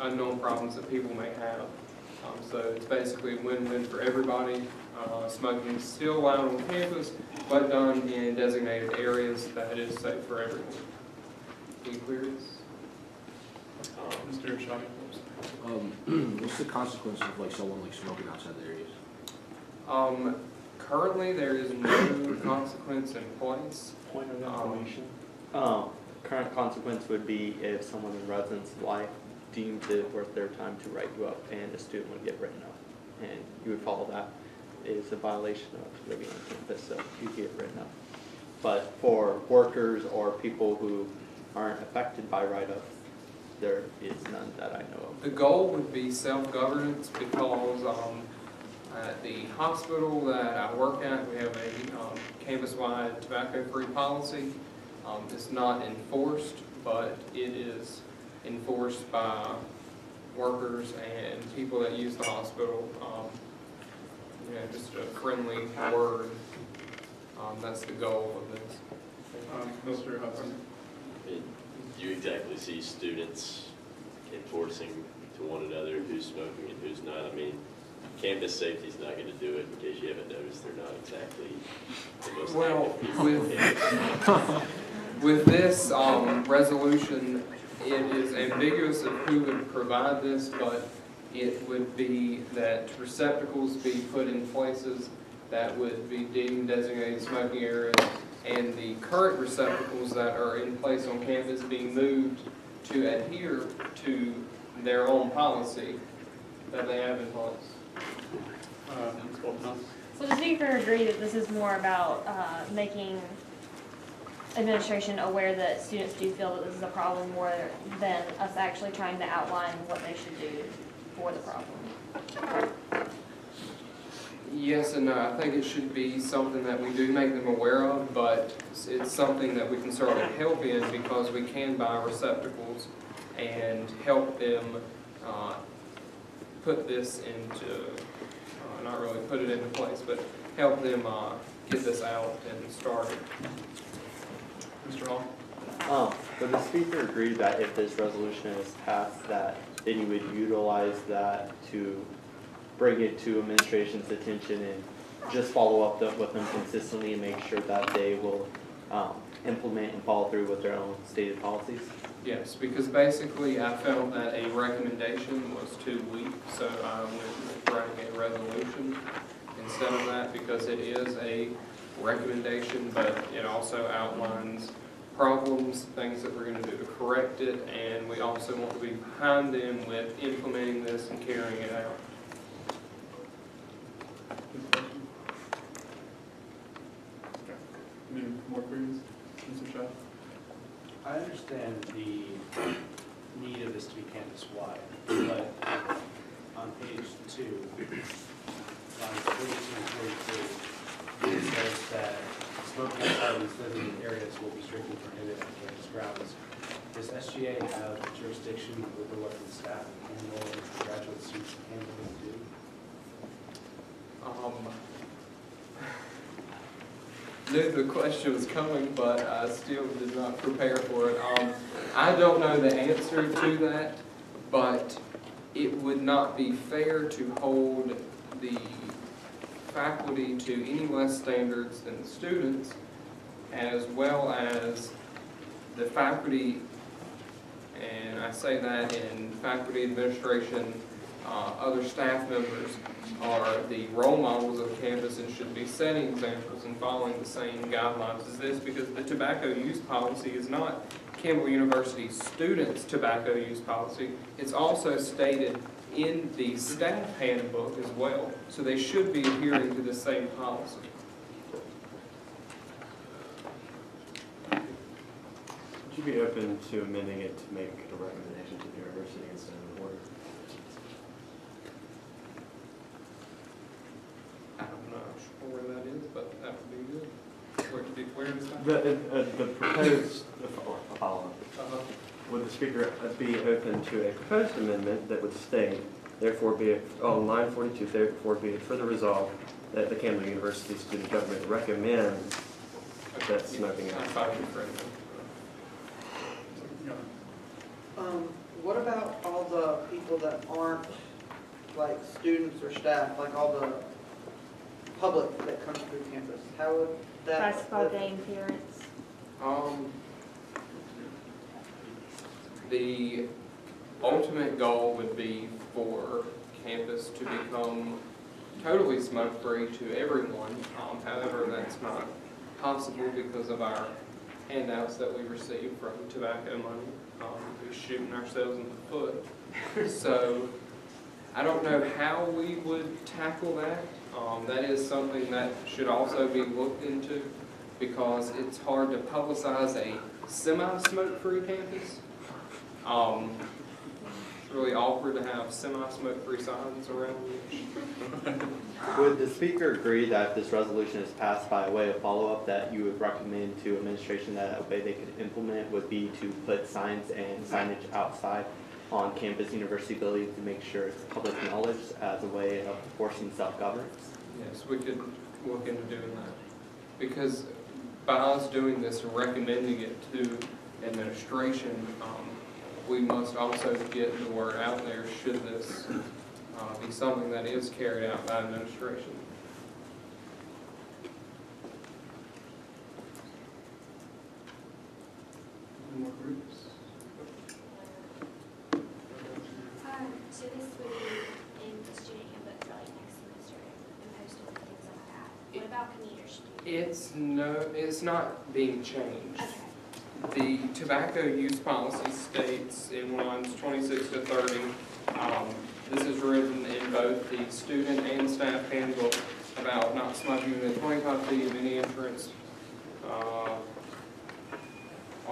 unknown problems that people may have. So it's basically a win-win for everybody. Smoking is still allowed on campus, but done in designated areas that is safe for everyone. Can you clear this? Mr. Shaw. What's the consequence of like someone like smoking outside the areas? Currently, there is no consequence in place. Point of information. Current consequence would be if someone in residence life deemed it worth their time to write you up, and a student would get written up, and you would follow that. Is a violation of living on campus, so you get written up. But for workers or people who aren't affected by write-ups, there is none that I know of. The goal would be self-governance, because at the hospital that I work at, we have a campus-wide tobacco-free policy. It's not enforced, but it is enforced by workers and people that use the hospital just a friendly word. That's the goal of this. Mr. Hudson. You exactly see students enforcing to one another who's smoking and who's not. I mean, campus safety is not going to do it. In case you haven't noticed, they're not exactly the most active people on campus. With this resolution, it is ambiguous of who would provide this, but it would be that receptacles be put in places that would be deemed designated smoking areas, and the current receptacles that are in place on campus being moved to adhere to their own policy that they have in place. Ms. Bolton? So does speaker agree that this is more about making administration aware that students do feel that this is a problem more than us actually trying to outline what they should do for the problem? Yes and no. I think it should be something that we do make them aware of, but it's something that we can certainly help in because we can buy receptacles and help them put this into, not really put it into place, but help them get this out and started. Mr. Hall? Would the speaker agree that if this resolution is passed, that then you would utilize that to bring it to administration's attention and just follow up with them consistently and make sure that they will implement and follow through with their own stated policies? Yes, because basically I felt that a recommendation was too weak, so I went with writing a resolution instead of that because it is a recommendation, but it also outlines problems, things that we're going to do to correct it, and we also want to be behind them with implementing this and carrying it out. Any more queries? Mr. Shaw? I understand the need of this to be campus-wide, but on page 2, lines 42 and 43, it says that smoking outside these living areas will be strictly prohibited on campus grounds. Does SGA have jurisdiction over what the staff and graduate students can do? Knew the question was coming, but I still did not prepare for it. I don't know the answer to that, but it would not be fair to hold the faculty to any less standards than the students, as well as the faculty, and I say that in faculty, administration, other staff members are the role models of campus and should be setting examples and following the same guidelines as this, because the tobacco use policy is not Campbell University students' tobacco use policy. It's also stated in the staff handbook as well, so they should be adhering to the same policy. Would you be open to amending it to make a recommendation to the university instead of an order? I'm not sure where that is, but that would be good. Where is that? The proposed, follow-up. Would the speaker be open to a proposed amendment that would state, therefore be it, on line 42, therefore be it further resolved that the Campbell University student government recommends that smoking outside. What about all the people that aren't like students or staff, like all the public that comes through campus? How would that? Basketball game parents. The ultimate goal would be for campus to become totally smoke-free to everyone. However, that's not possible because of our handouts that we receive from tobacco money. We're shooting ourselves in the foot. So I don't know how we would tackle that. That is something that should also be looked into because it's hard to publicize a semi-smoke-free campus. It's really awkward to have semi-smoke-free signs around. Would the speaker agree that if this resolution is passed by way of follow-up that you would recommend to administration that a way they could implement would be to put signs and signage outside on campus university buildings to make sure it's public knowledge as a way of enforcing self-governance? Yes, we could look into doing that. Because by us doing this and recommending it to administration, we must also get the word out there should this be something that is carried out by administration. Any more groups? So this would be in the student handbook for like next semester and posted and things like that. What about commuter students? It's not being changed. The tobacco use policy states in lines 26 to 30, this is written in both the student and staff handbook about not smoking within 25 feet of any entrance, all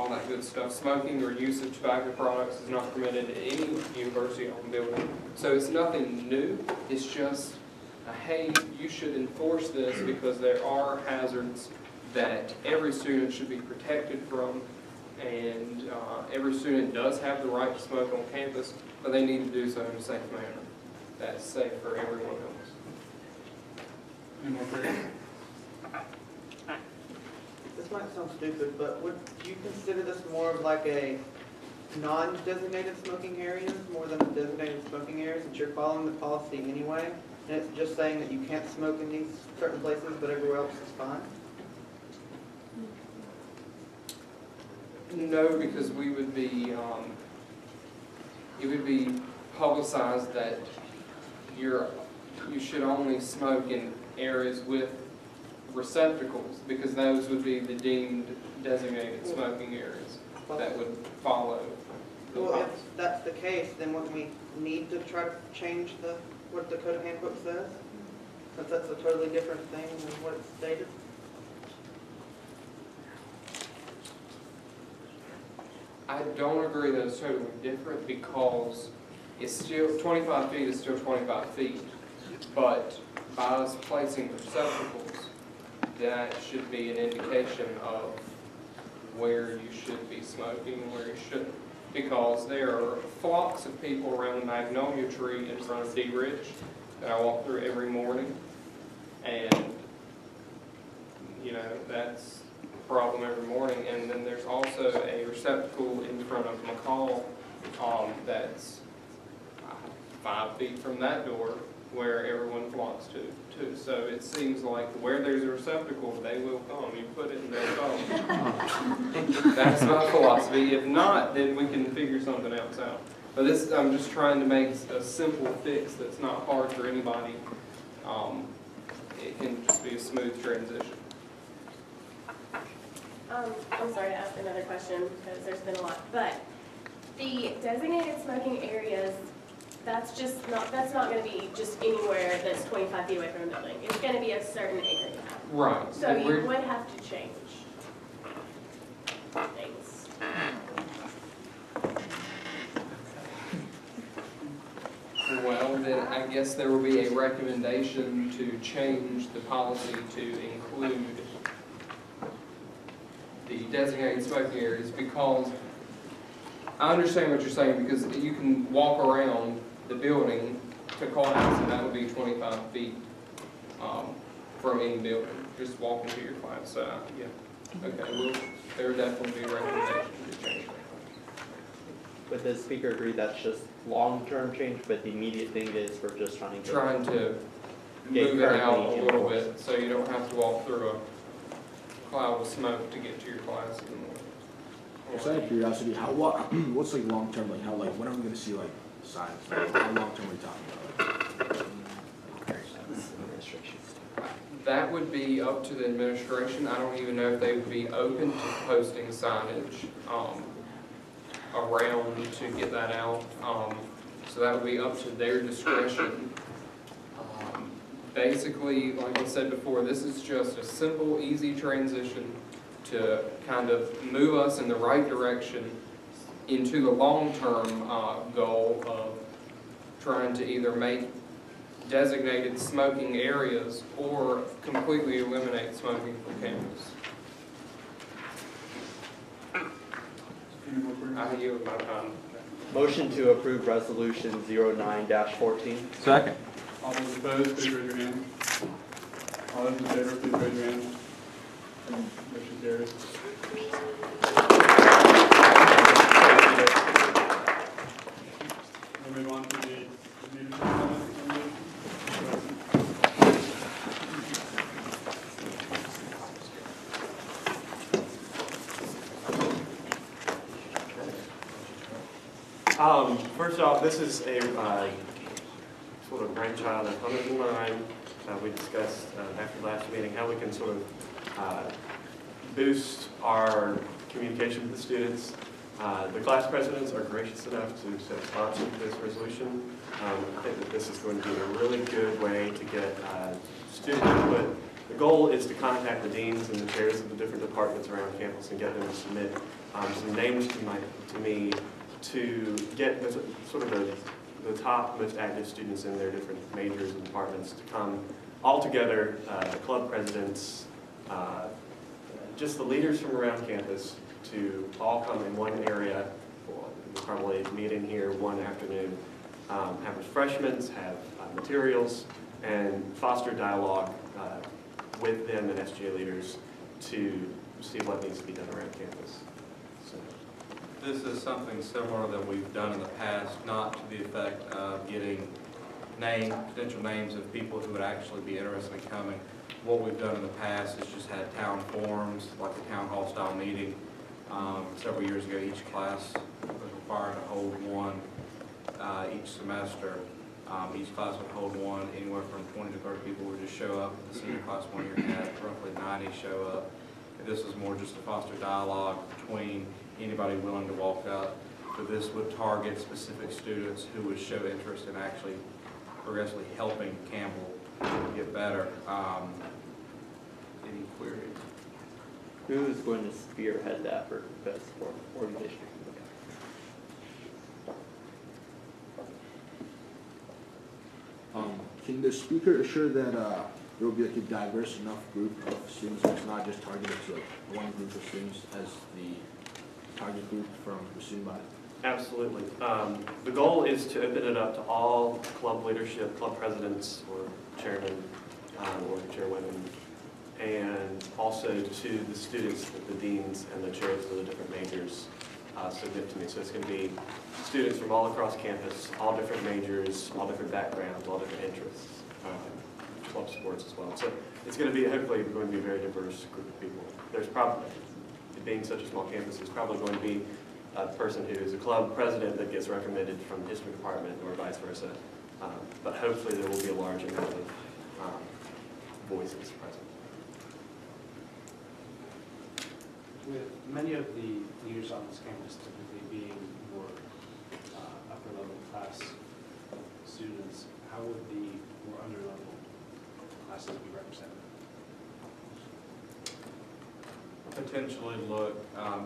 that good stuff. Smoking or use of tobacco products is not permitted in any university-owned building. So it's nothing new, it's just, hey, you should enforce this because there are hazards that every student should be protected from, and every student does have the right to smoke on campus, but they need to do so in a safe manner that's safe for everyone else. Any more groups? This might sound stupid, but would you consider this more of like a non-designated smoking areas more than a designated smoking area, since you're following the policy anyway? And it's just saying that you can't smoke in these certain places, but everywhere else is fine? No, because we would be, it would be publicized that you should only smoke in areas with receptacles, because those would be the deemed designated smoking areas that would follow the Well, policy. if that's the case, then wouldn't we need to try to change what the code of handbook says? Since that's a totally different thing than what it's stated? I don't agree that it's totally different because it's still, 25 feet is still 25 feet. But by us placing receptacles, that should be an indication of where you should be smoking and where you shouldn't. Because there are flocks of people around the magnolia tree in front of D Ridge that I walk through every morning. And, you know, that's a problem every morning. And then there's also a receptacle in front of McCall that's 5 feet from that door where everyone flocks to too. So it seems like where there's a receptacle, they will come. You put it in their phone. That's my philosophy. If not, then we can figure something else out. But this, I'm just trying to make a simple fix that's not hard for anybody. It can just be a smooth transition. I'm sorry to ask another question because there's been a lot, but the designated smoking areas, that's not going to be just anywhere that's 25 feet away from the building. It's going to be a certain area. Right. So you would have to change things. Well, then I guess there will be a recommendation to change the policy to include the designated smoking areas, because I understand what you're saying, because you can walk around the building to class and that would be 25 feet from any building, just walking to your class. So, yeah, okay, there would definitely be a recommendation to change that. Would the speaker agree that's just long-term change, but the immediate thing is we're just trying to Move it out a little bit so you don't have to walk through a cloud of smoke to get to your class in the morning. Just out of curiosity, what's like long term, like when are we gonna see like signs? Like, how long term are we talking about? That would be up to the administration. I don't even know if they would be open to posting signage around to get that out. So that would be up to their discretion. Basically, like I said before, this is just a simple, easy transition to kind of move us in the right direction into the long-term goal of trying to either make designated smoking areas or completely eliminate smoking from campus. I yield my time. Motion to approve resolution 09-14. Second. All those opposed, please raise your hand. All those in favor, please raise your hand. Motion carries. We'll move on to the leadership resolution. First off, this is a sort of brainchild of Hunter's and mine. We discussed after last meeting how we can sort of boost our communication with the students. The class presidents are gracious enough to sponsor this resolution. I think that this is going to be a really good way to get student input. The goal is to contact the deans and the chairs of the different departments around campus and get them to submit some names to me to get sort of the top most active students in their different majors and departments to come all together, the club presidents, just the leaders from around campus to all come in one area. We'll probably meet in here one afternoon, have refreshments, have materials, and foster dialogue with them and SGA leaders to see what needs to be done around campus. So. This is something similar that we've done in the past, not to the effect of getting potential names of people who would actually be interested in coming. What we've done in the past is just had town forums, like a town hall style meeting. Several years ago, each class was required to hold one each semester. Each class would hold one. Anywhere from 20 to 30 people would just show up. The senior class one year had roughly 90 show up. And this is more just to foster dialogue between anybody willing to walk up. So this would target specific students who would show interest in actually progressively helping Campbell get better. Any queries? Who is going to spearhead that for best organization? Can the speaker assure that there will be like a diverse enough group of students that's not just targeted to like one group of students as the target group from the student body? Absolutely. The goal is to open it up to all club leadership, club presidents or chairmen or chairwomen, and also to the students that the deans and the chairs of the different majors submit to me. So it's going to be students from all across campus, all different majors, all different backgrounds, all different interests, club sports as well. So it's going to be hopefully going to be a very diverse group of people. There's probably, being such a small campus, there's probably going to be a person who is a club president that gets recommended from the history department or vice versa. But hopefully there will be a large amount of voices present. With many of the leaders on this campus typically being more upper level class students, how would the more under level classes be represented? Potentially look,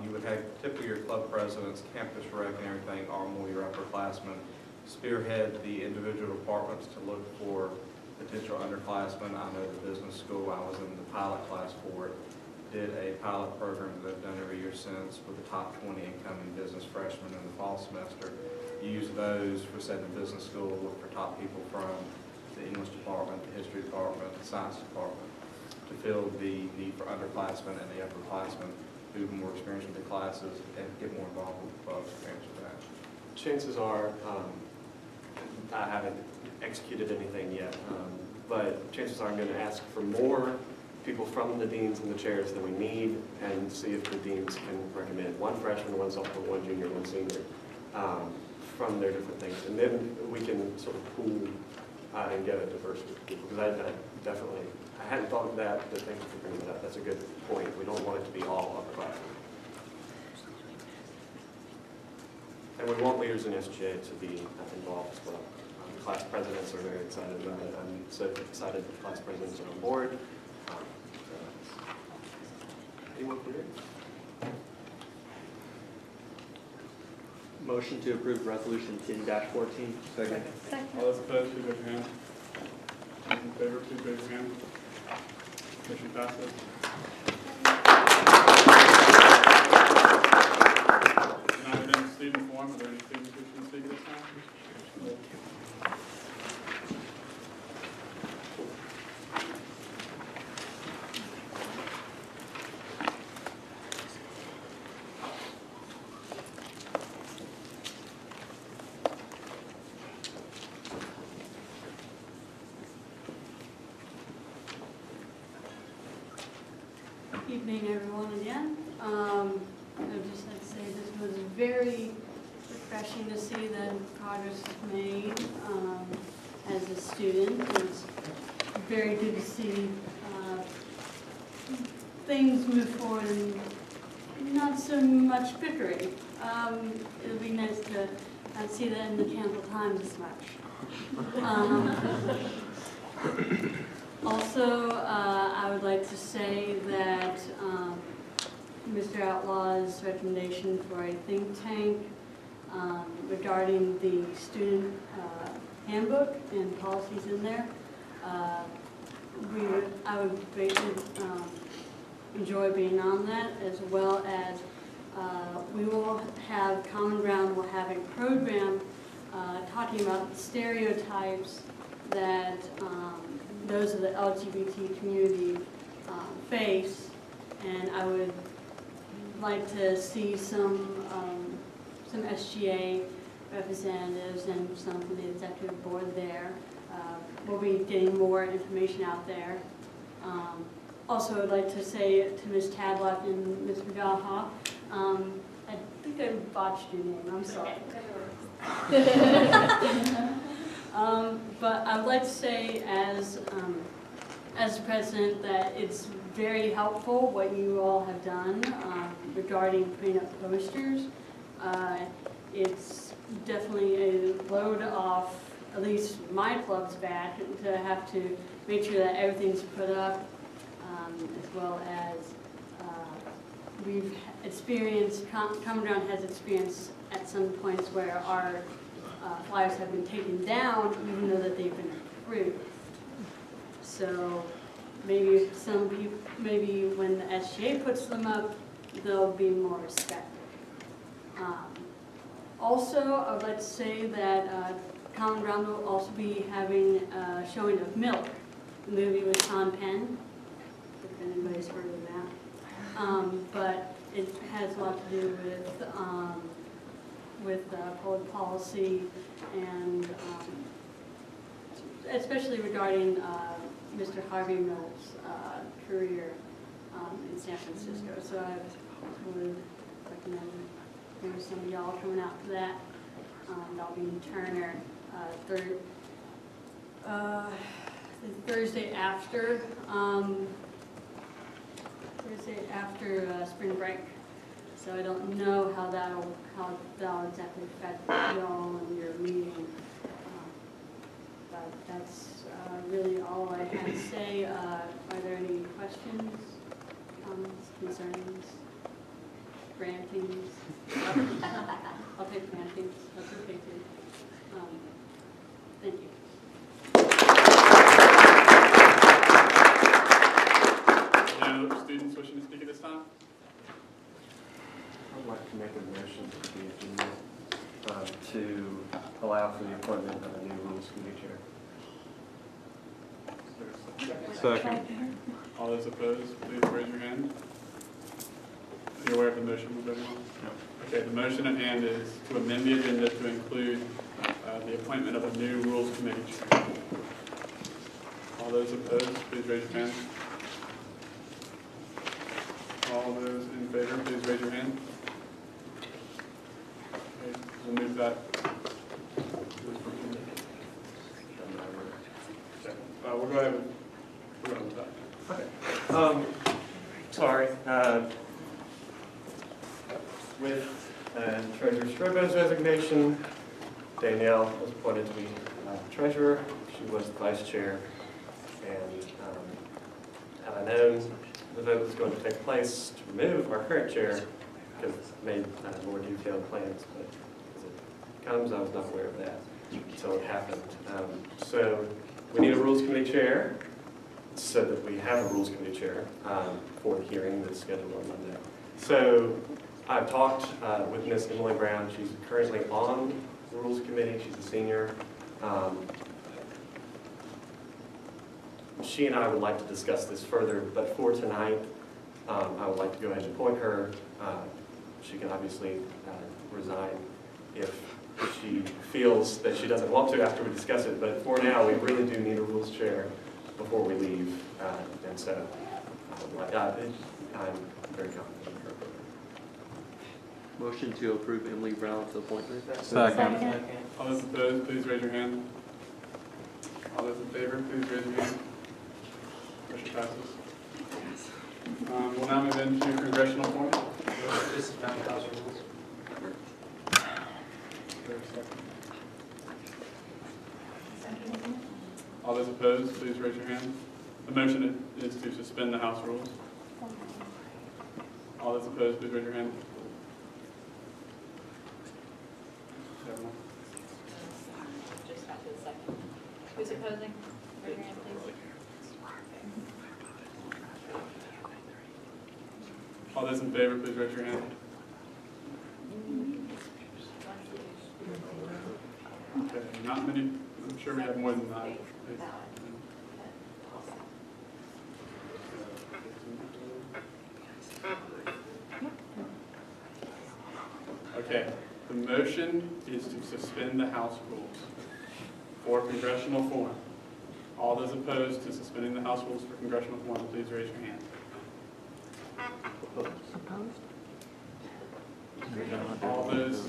you would have typically your club presidents, campus rec and everything are more your upperclassmen. Spearhead the individual departments to look for potential underclassmen. I know the business school, I was in the pilot class for it, did a pilot program that they've done every year since with the top 20 incoming business freshmen in the fall semester. Use those for setting the business school, look for top people from the English department, the history department, the science department, to fill the need for underclassmen and the upperclassmen who have more experience with the classes and get more involved with the clubs to answer that. Chances are, I haven't executed anything yet, but chances are I'm going to ask for more people from the deans and the chairs than we need and see if the deans can recommend one freshman, one sophomore, one junior, one senior from their different things. And then we can sort of pool and get a diverse group of people. Because I hadn't thought of that, but thank you for bringing that up. That's a good point. We don't want it to be all upperclassmen. And we want leaders in SGA to be involved as well. The class presidents are very excited about it. I'm so excited that the class presidents are on board. Anyone clear? Motion to approve resolution 10-14. Second. All those opposed, please raise your hand. Those in favor, please raise your hand. Motion passes. Now we're in student forum. Are there any students who can speak at this time? Evening, everyone, again. I'd just like to say this was very refreshing to see the progress made as a student. It's very good to see things move forward and not so much bickering. It'll be nice to see that in the Campbell Times as much. Also, I would like to say that Mr. Outlaw's recommendation for a think tank regarding the student handbook and policies in there, I would greatly enjoy being on that, as well as we will have, Common Ground will have a program talking about the stereotypes that those of the LGBT community face, and I would like to see some SGA representatives and some from the executive board there. We'll be getting more information out there. Also, I'd like to say to Ms. Tadlock and Ms. McGaha, I think I botched your name, I'm sorry. But I would like to say as president that it's very helpful what you all have done regarding putting up posters. It's definitely a load off, at least my club's back, to have to make sure that everything's put up, as well as we've experienced, Common Ground has experienced at some points where our flyers have been taken down even though that they've been approved. So maybe some people, maybe when the SGA puts them up, they'll be more respected. Also, I would like to say that Common Ground will also be having a showing of Milk, the movie with Sean Penn, if anybody's heard of that. But it has a lot to do with public policy and especially regarding Mr. Harvey Mills' career in San Francisco. So I would recommend maybe some of y'all coming out for that. That'll be in Turner Thursday after spring break. So I don't know how that'll exactly affect y'all and your meeting. But that's really all I had to say. Are there any questions, comments, concerns, rantings? I'll take rantings. That's okay too. Thank you. No students wishing to speak at this time? I'd like to make a motion to the agenda to allow for the appointment of a new rules committee chair. Second. All those opposed, please raise your hand. Are you aware of the motion, everyone? No. Okay, the motion at hand is to amend the agenda to include the appointment of a new rules committee chair. All those opposed, please raise your hand. All those in favor, please raise your hand. Okay, we'll move that. We'll go ahead with that. Okay. Sorry. With Treasurer Scribo's resignation, Danielle was appointed to be treasurer. She was the vice chair. And had I known the vote was going to take place to remove our current chair, because it made more detailed plans, but as it comes, I was not aware of that until it happened. So we need a rules committee chair, so that we have a rules committee chair for the hearing that's scheduled on Monday. So I've talked with Ms. Emily Brown. She's currently on the rules committee. She's a senior. She and I would like to discuss this further, but for tonight, I would like to go ahead and appoint her. She can obviously resign if she feels that she doesn't want to after we discuss it, but for now, we really do need a rules chair before we leave. And so I'm very confident in her program. Motion to approve Emily Brown's appointment. Second. All those opposed, please raise your hand. All those in favor, please raise your hand. Motion passes. We'll now move into congressional forum. This is Mountain House rules. All those opposed, please raise your hand. The motion is to suspend the House rules. All those opposed, please raise your hand. Just got to the second. Who's opposing? Raise your hand, please. All those in favor, please raise your hand. Okay, not many, I'm sure we have more than that. Okay, the motion is to suspend the House rules for congressional forum. All those opposed to suspending the House rules for congressional forum, please raise your hand. All those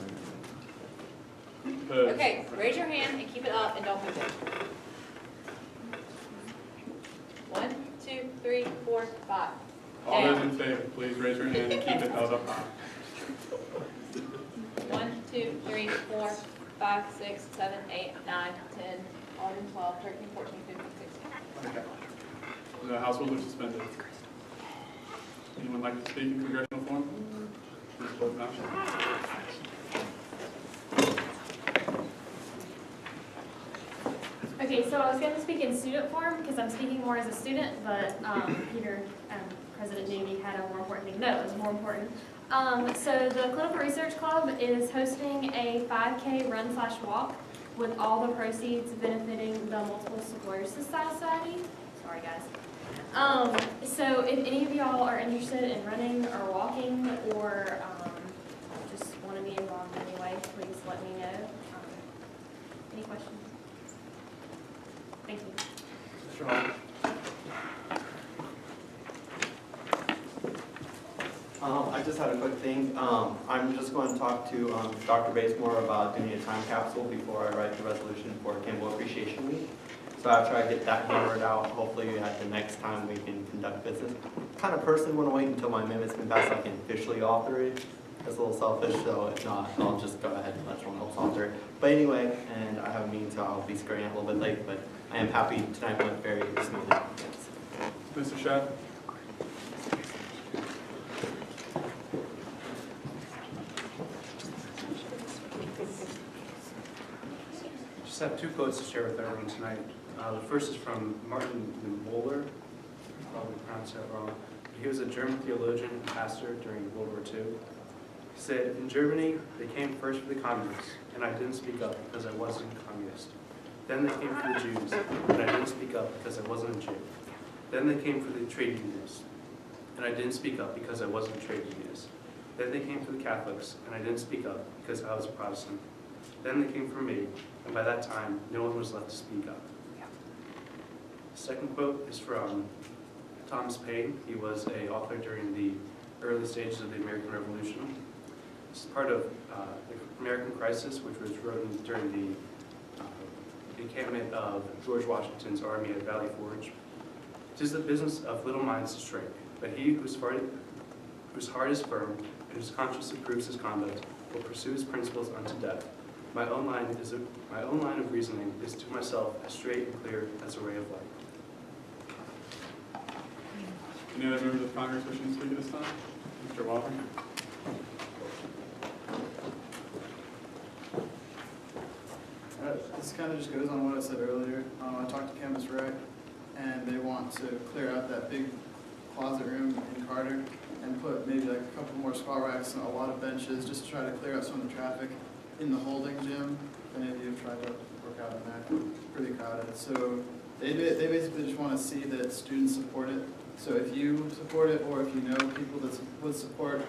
opposed. Okay, raise your hand and keep it up and don't move it. 1, 2, 3, 4, 5. All those in favor, please raise your hand and keep it held up high. 1, 2, 3, 4, 5, 6, 7, 8, 9, 10, 11, 12, 13, 14, 15, 16. Okay. The House rules are suspended. Anyone like to speak in congressional forum? Please vote now. Okay, so I was going to speak in student forum because I'm speaking more as a student, but Peter, President Navy had a more important thing. No, it was more important. So the Clinical Research Club is hosting a 5K run/walk with all the proceeds benefiting the Multiple Sclerosis Society. Sorry, guys. So if any of y'all are interested in running or walking or just want to be involved in any way, please let me know. Any questions? Thank you. Mr. Hall. I just had a quick thing. I'm just going to talk to Dr. Basemore about doing a time capsule before I write the resolution for Campbell Appreciation Week. So I'll try to get that hammered out. Hopefully at the next time we can conduct business. Kind of personally want to wait until my amendment's been passed so I can officially author it. That's a little selfish, so if not, I'll just go ahead and let someone else author it. But anyway, and I have a meeting, so I'll be scurrying out a little bit late, but I am happy tonight went very smoothly. Mr. Shad. Just have two quotes to share with everyone tonight. The first is from Martin Niemöller, probably pronounced that wrong. He was a German theologian and pastor during World War II. He said, "In Germany, they came first for the communists, and I didn't speak up because I wasn't a communist. Then they came for the Jews, and I didn't speak up because I wasn't a Jew. Then they came for the trade unionists, and I didn't speak up because I wasn't a trade unionist. Then they came for the Catholics, and I didn't speak up because I was a Protestant. Then they came for me, and by that time, no one was left to speak up." The second quote is from Thomas Paine. He was an author during the early stages of the American Revolution. This is part of the American Crisis, which was written during the encampment of George Washington's army at Valley Forge. "'Tis the business of little minds to shrink, but he whose heart is firm and whose conscience approves his conduct will pursue his principles unto death. My own line of reasoning is to myself as straight and clear as a ray of light." Any other members of Congress wishing to speak at this time? Mr. Walker. This kind of just goes on what I said earlier. I talked to Campus Rec, and they want to clear out that big closet room in Carter and put maybe like a couple more squat racks and a lot of benches just to try to clear out some of the traffic in the holding gym. If any of you have tried to work out in there, it's pretty crowded. So they basically just want to see that students support it. So if you support it, or if you know people that would support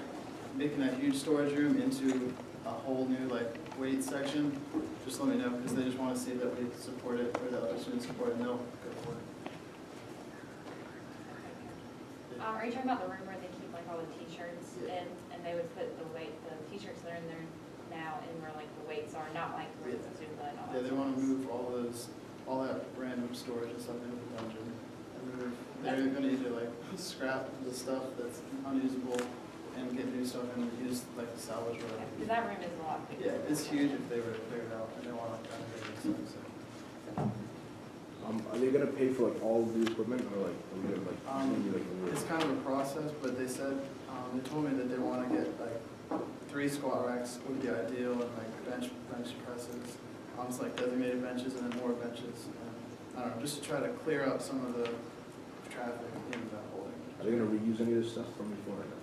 making that huge storage room into a whole new like weight section, just let me know, because they just want to see that we support it, or that other students support it, and they'll go for it. Are you talking about the room where they keep like all the t-shirts in, and they would put the t-shirts that are in there now in where like the weights are, not like where it's a Zumba and all Yeah, that they want to move all that random storage and stuff into the dungeon. And they're going to either like scrap the stuff that's unusable and get new stuff and use like the salvage or whatever. Because that room is a lot bigger. Yeah, it's huge if they were to clear it out, and they want like renovating stuff. So. Are they gonna pay for like all of the equipment, or like, are we gonna like, maybe like a little? It's kind of a process, but they said, they told me that they want to get like 3 squat racks would be ideal, and like bench presses. It's like designated benches and then more benches. And, I don't know, just to try to clear up some of the traffic in the building. Are they gonna reuse any of this stuff from before right now?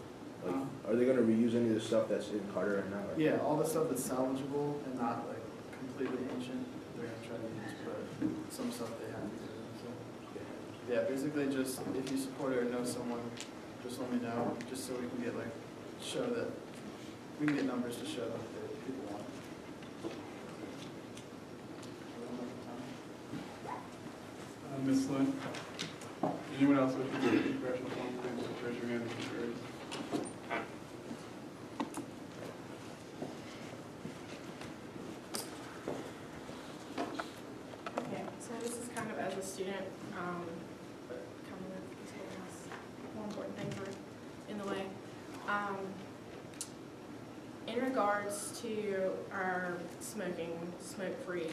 Like, are they gonna reuse any of the stuff that's in Carter right now? Or? Yeah, all the stuff that's salvageable and not like completely ancient, they're gonna try to use, but some stuff they have to do. So, yeah, basically just if you support it or know someone, just let me know, just so we can get like show that we can get numbers to show that people want it. Ms. Lynn, anyone else wishing to speak congressional forum, please raise your hand and be raised. Okay, so this is kind of as a student, but coming up to school has more important things are in the way. In regards to our smoke-free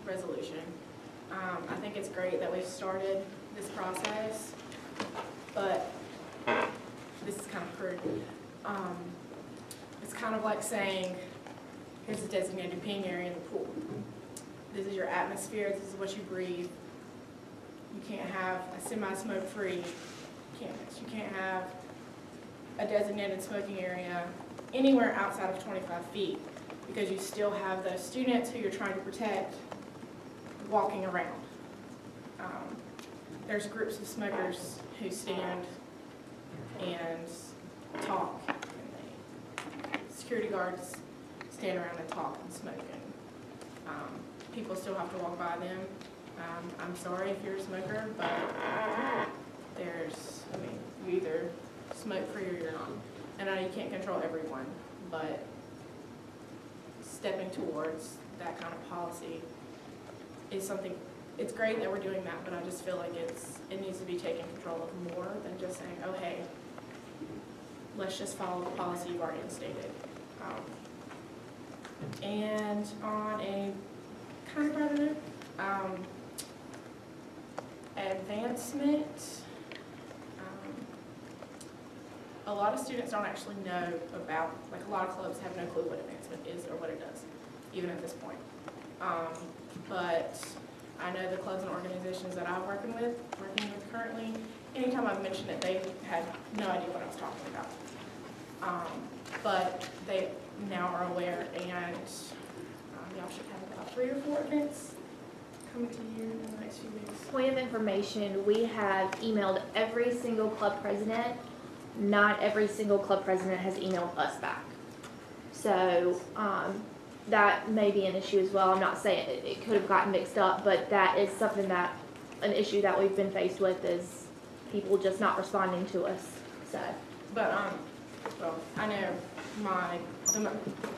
resolution, I think it's great that we've started this process, but this is kind of crude. It's kind of like saying, here's a designated peeing area in the pool. This is your atmosphere, this is what you breathe. You can't have a semi-smoke-free campus. You can't have a designated smoking area anywhere outside of 25 feet because you still have those students who you're trying to protect walking around. There's groups of smokers who stand and talk. And security guards stand around and talk and smoke. And people still have to walk by them. I'm sorry if you're a smoker, but you either smoke free or you're not. And I know you can't control everyone, but stepping towards that kind of policy is something. It's great that we're doing that, but I just feel like it needs to be taken control of more than just saying, oh hey, let's just follow the policy you've already instated. And on a kind of brighter note, advancement. A lot of students don't actually know about, like a lot of clubs have no clue what advancement is or what it does, even at this point. But I know the clubs and organizations that I'm working with currently, anytime I've mentioned it, they had no idea what I was talking about. But they now are aware, and y'all should have about 3 or 4 events coming to you in the next few weeks. Point of information, we have emailed every single club president. Not every single club president has emailed us back. So that may be an issue as well. I'm not saying it could have gotten mixed up, but that is something an issue that we've been faced with is people just not responding to us. So. But well, I know the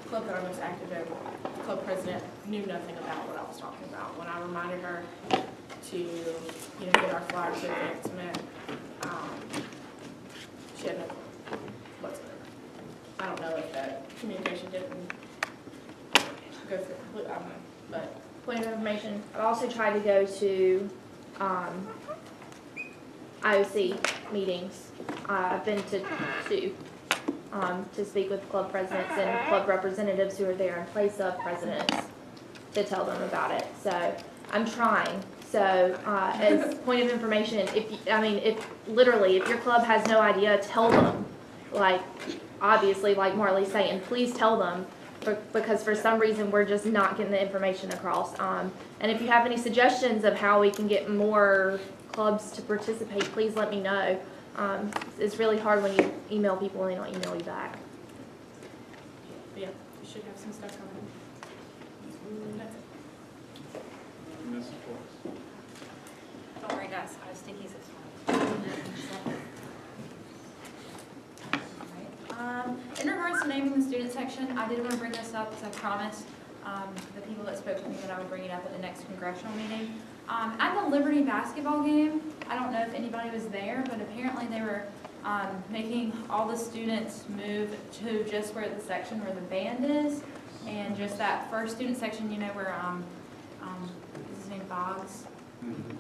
club that I'm most active in, the club president knew nothing about what I was talking about. When I reminded her to, get our flyer to advancement, she had no clue whatsoever. I don't know if that communication didn't go through completely, I don't know, but. Point of information, I've also tried to go to IOC meetings. I've been to 2 to speak with club presidents and club representatives who are there in place of presidents to tell them about it. So I'm trying. So as point of information, if your club has no idea, tell them. Like, obviously, like Marley's saying, please tell them, because for some reason we're just not getting the information across. And if you have any suggestions of how we can get more clubs to participate, please let me know. It's really hard when you email people and they don't email you back. But yeah, you should have some stuff coming. That's it. Ms. Forrest. Don't worry, guys. I was thinking this one. naming the student section, I did want to bring this up because I promised the people that spoke to me that I would bring it up at the next congressional meeting. At the Liberty basketball game, I don't know if anybody was there, but apparently they were making all the students move to just where the section where the band is, and just that first student section, you know, where is his name Boggs?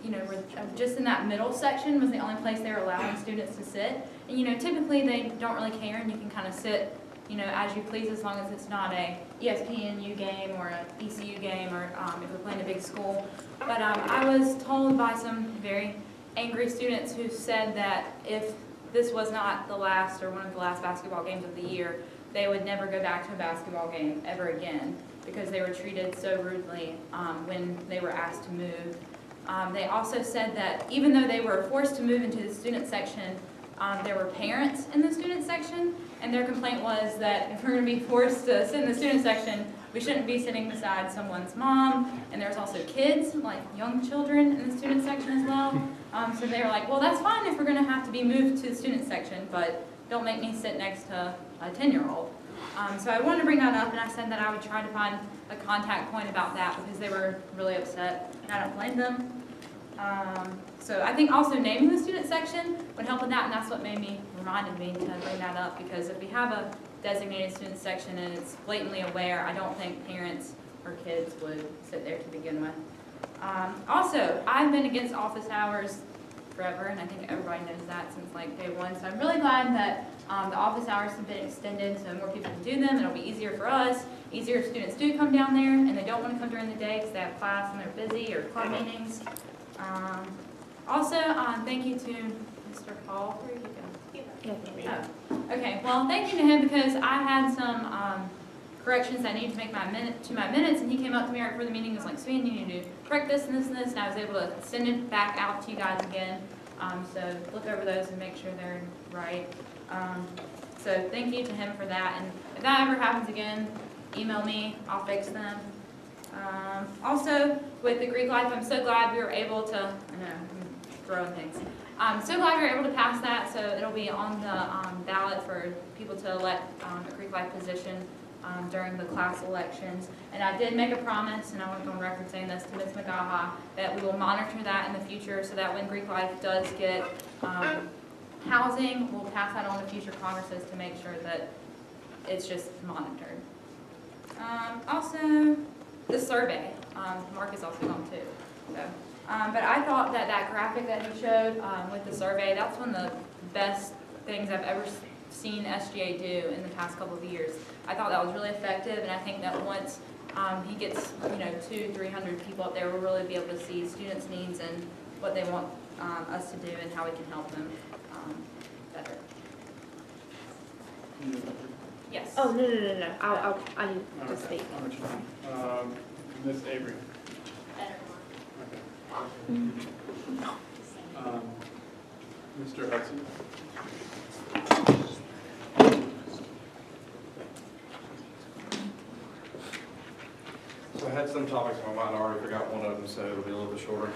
You know, where, just in that middle section was the only place they were allowing students to sit. And you know, typically they don't really care, and you can kind of sit, you know, as you please, as long as it's not a ESPNU game or an ECU game, or if we're playing a big school. But I was told by some very angry students who said that if this was not the last or one of the last basketball games of the year, they would never go back to a basketball game ever again because they were treated so rudely when they were asked to move. They also said that even though they were forced to move into the student section, there were parents in the student section, and their complaint was that if we're going to be forced to sit in the student section, we shouldn't be sitting beside someone's mom. And there's also kids, like young children, in the student section as well. So they were like, well, that's fine if we're going to have to be moved to the student section, but don't make me sit next to a 10-year-old. So I wanted to bring that up, and I said that I would try to find a contact point about that because they were really upset, and I don't blame them. So I think also naming the student section would help with that, and that's what reminded me to bring that up, because if we have a designated student section and it's blatantly aware, I don't think parents or kids would sit there to begin with. Also, I've been against office hours forever, and I think everybody knows that since like day one, so I'm really glad that the office hours have been extended so more people can do them. It'll be easier for us, easier if students do come down there and they don't want to come during the day because they have class and they're busy or club meetings. Also, thank you to Mr. Hall. Where did he go? Oh, okay. Well, thank you to him because I had some corrections I needed to make my minutes, and he came up to me right before the meeting and was like, "Sweet, you need to correct this and this and this," and I was able to send it back out to you guys again. So look over those and make sure they're right. So thank you to him for that. And if that ever happens again, email me. I'll fix them. Also, with the Greek life, I'm so glad we were able to, I know, I'm throwing things. I'm so glad we were able to pass that, so it'll be on the ballot for people to elect a Greek life position during the class elections. And I did make a promise, and I went on record saying this to Ms. McGaha, that we will monitor that in the future so that when Greek life does get housing, we'll pass that on to future Congresses to make sure that it's just monitored. Also, the survey. Mark is also gone too. So, but I thought that that graphic that he showed with the survey, that's one of the best things I've ever seen SGA do in the past couple of years. I thought that was really effective, and I think that once he gets 200-300 people up there, we'll really be able to see students' needs and what they want us to do and how we can help them better. Yes. Oh, no. I need to speak. Ms. Avery. Mr. Hudson. So I had some topics on my mind, I already forgot one of them, so it'll be a little bit shorter.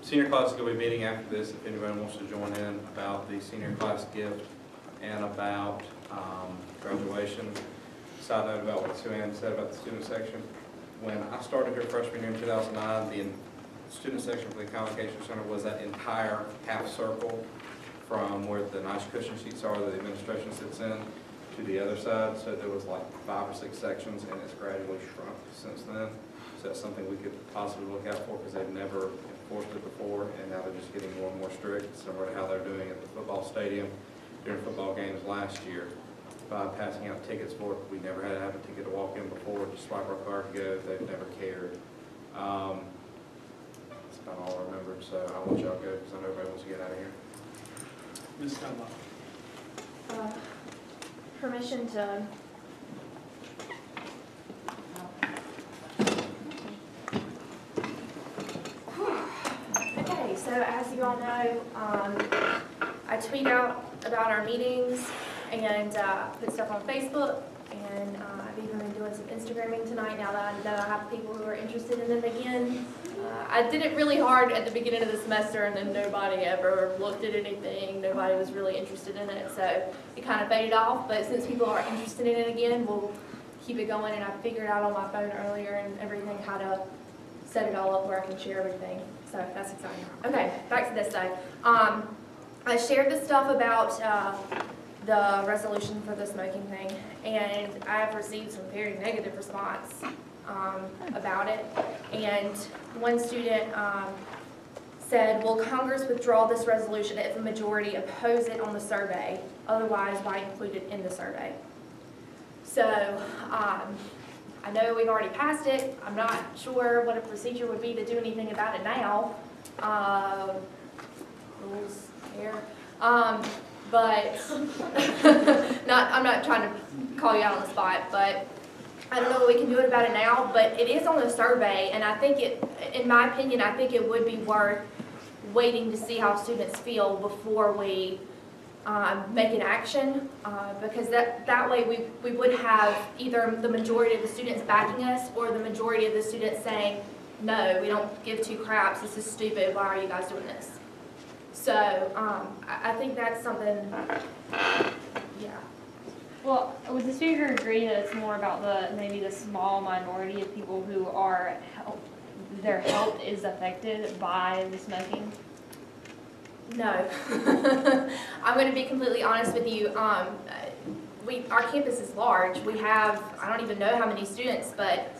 Senior class is going to be meeting after this, if anyone wants to join in, about the senior class gift and about graduation. Side note about what Sue-Ann said about the student section. When I started here freshman year in 2009, the student section for the Convocation Center was that entire half circle from where the nice cushion seats are that the administration sits in to the other side. So there was like 5 or 6 sections, and it's gradually shrunk since then. So that's something we could possibly look out for because they've never enforced it before, and now they're just getting more and more strict, similar to how they're doing at the football stadium during football games last year. By passing out tickets for it, we never had to have a ticket to walk in before, just swipe our card to go. They've never cared. That's about all I remember, so I'll let y'all go because I know everybody wants to get out of here. Ms. Conlon. Permission to okay, so as you all know, I tweet out about our meetings and put stuff on Facebook, and I've even been doing some Instagramming tonight now that I know I have people who are interested in them again. I did it really hard at the beginning of the semester, and then nobody ever looked at anything. Nobody was really interested in it, so it kind of faded off. But since people are interested in it again, we'll keep it going. And I figured out on my phone earlier and everything how to set it all up where I can share everything. So that's exciting. Okay, back to this though. I shared the stuff about the resolution for the smoking thing, and I've received some very negative response about it. And one student said, will Congress withdraw this resolution if a majority oppose it on the survey? Otherwise, why include it in the survey? So I know we've already passed it. I'm not sure what a procedure would be to do anything about it now. Rules here. But I'm not trying to call you out on the spot, but I don't know what we can do about it now, but it is on the survey, and I think in my opinion, I think it would be worth waiting to see how students feel before we make an action, because that way we would have either the majority of the students backing us or the majority of the students saying, no, we don't give two craps, this is stupid, why are you guys doing this? So I think that's something, yeah. Well, would the speaker agree that it's more about maybe the small minority of people who are their health is affected by the smoking? No. I'm going to be completely honest with you. Our campus is large. We have, I don't even know how many students, but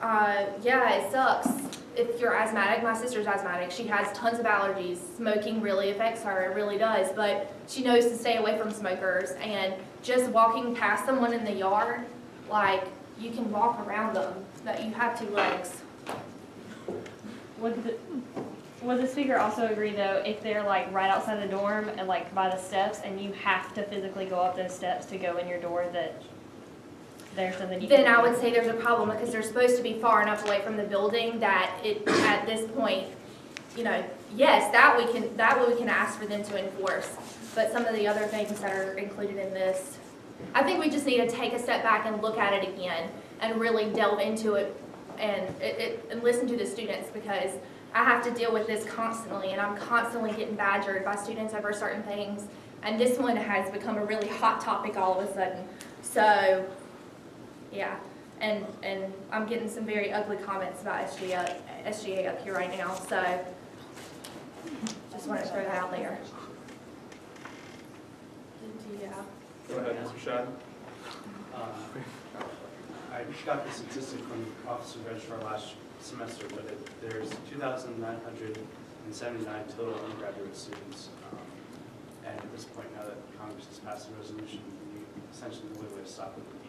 yeah, it sucks. If you're asthmatic, my sister's asthmatic. She has tons of allergies. Smoking really affects her, it really does. But she knows to stay away from smokers. And just walking past someone in the yard, like, you can walk around them, that you have two legs. Would the speaker also agree, though, if they're like right outside the dorm and like by the steps and you have to physically go up those steps to go in your door, that there's something you Then I would say there's a problem, because they're supposed to be far enough away from the building that at this point, you know, yes, that way we can ask for them to enforce. But some of the other things that are included in this, I think we just need to take a step back and look at it again and really delve into it and listen to the students, because I have to deal with this constantly, and I'm constantly getting badgered by students over certain things. And this one has become a really hot topic all of a sudden. So, yeah, and I'm getting some very ugly comments about SGA up here right now. So, just want to throw that out there. Yeah. Go ahead, Mr. Shad. I got the statistic from the Office of Registrar last semester, but there's 2,979 total undergraduate students. And at this point, now that Congress has passed a resolution, we essentially the only way to stop it would be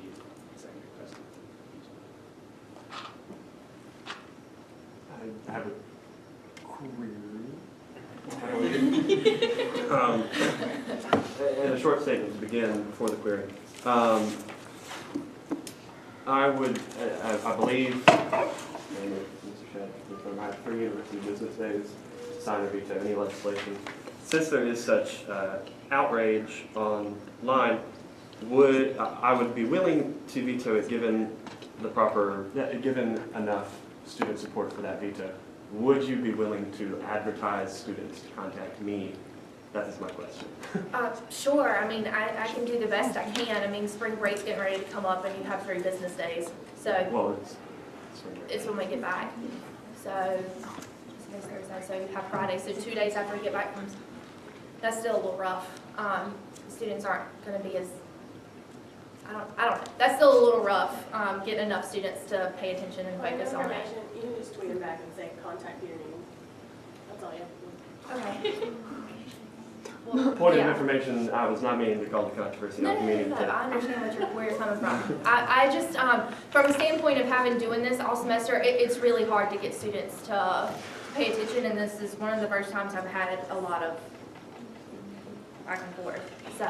executive president. I have a query. And a short statement to begin before the query. I believe, and Mr. Shedd, I have 3 university business days to sign or veto any legislation. Since there is such outrage online, I would be willing to veto it given enough student support for that veto. Would you be willing to advertise students to contact me? That is my question. Sure. I mean, I can do the best I can. I mean, spring break's getting ready to come up, and you have 3 business days. So well, it's when we get back. So today's Thursday. So you have Friday. So 2 days after we get back from. That's still a little rough. Students aren't going to be as. I don't know. That's still a little rough. Getting enough students to pay attention and focus on it. You can just tweet it back and say contact your name. That's all you have to do. Okay. Point of information, I was not meaning to call the controversy. No, I understand where you're coming from. I just, from a standpoint of having doing this all semester, it's really hard to get students to pay attention, and this is one of the first times I've had a lot of back and forth. So.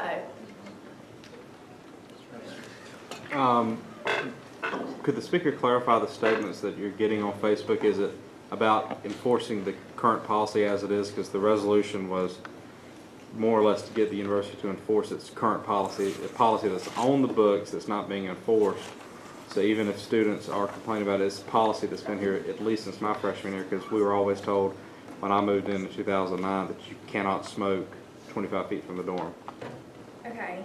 Could the speaker clarify the statements that you're getting on Facebook? Is it about enforcing the current policy as it is? Because the resolution was more or less to get the university to enforce its current policy, a policy that's on the books that's not being enforced. So even if students are complaining about it, it's policy that's been here at least since my freshman year, because we were always told when I moved in 2009 that you cannot smoke 25 feet from the dorm. Okay,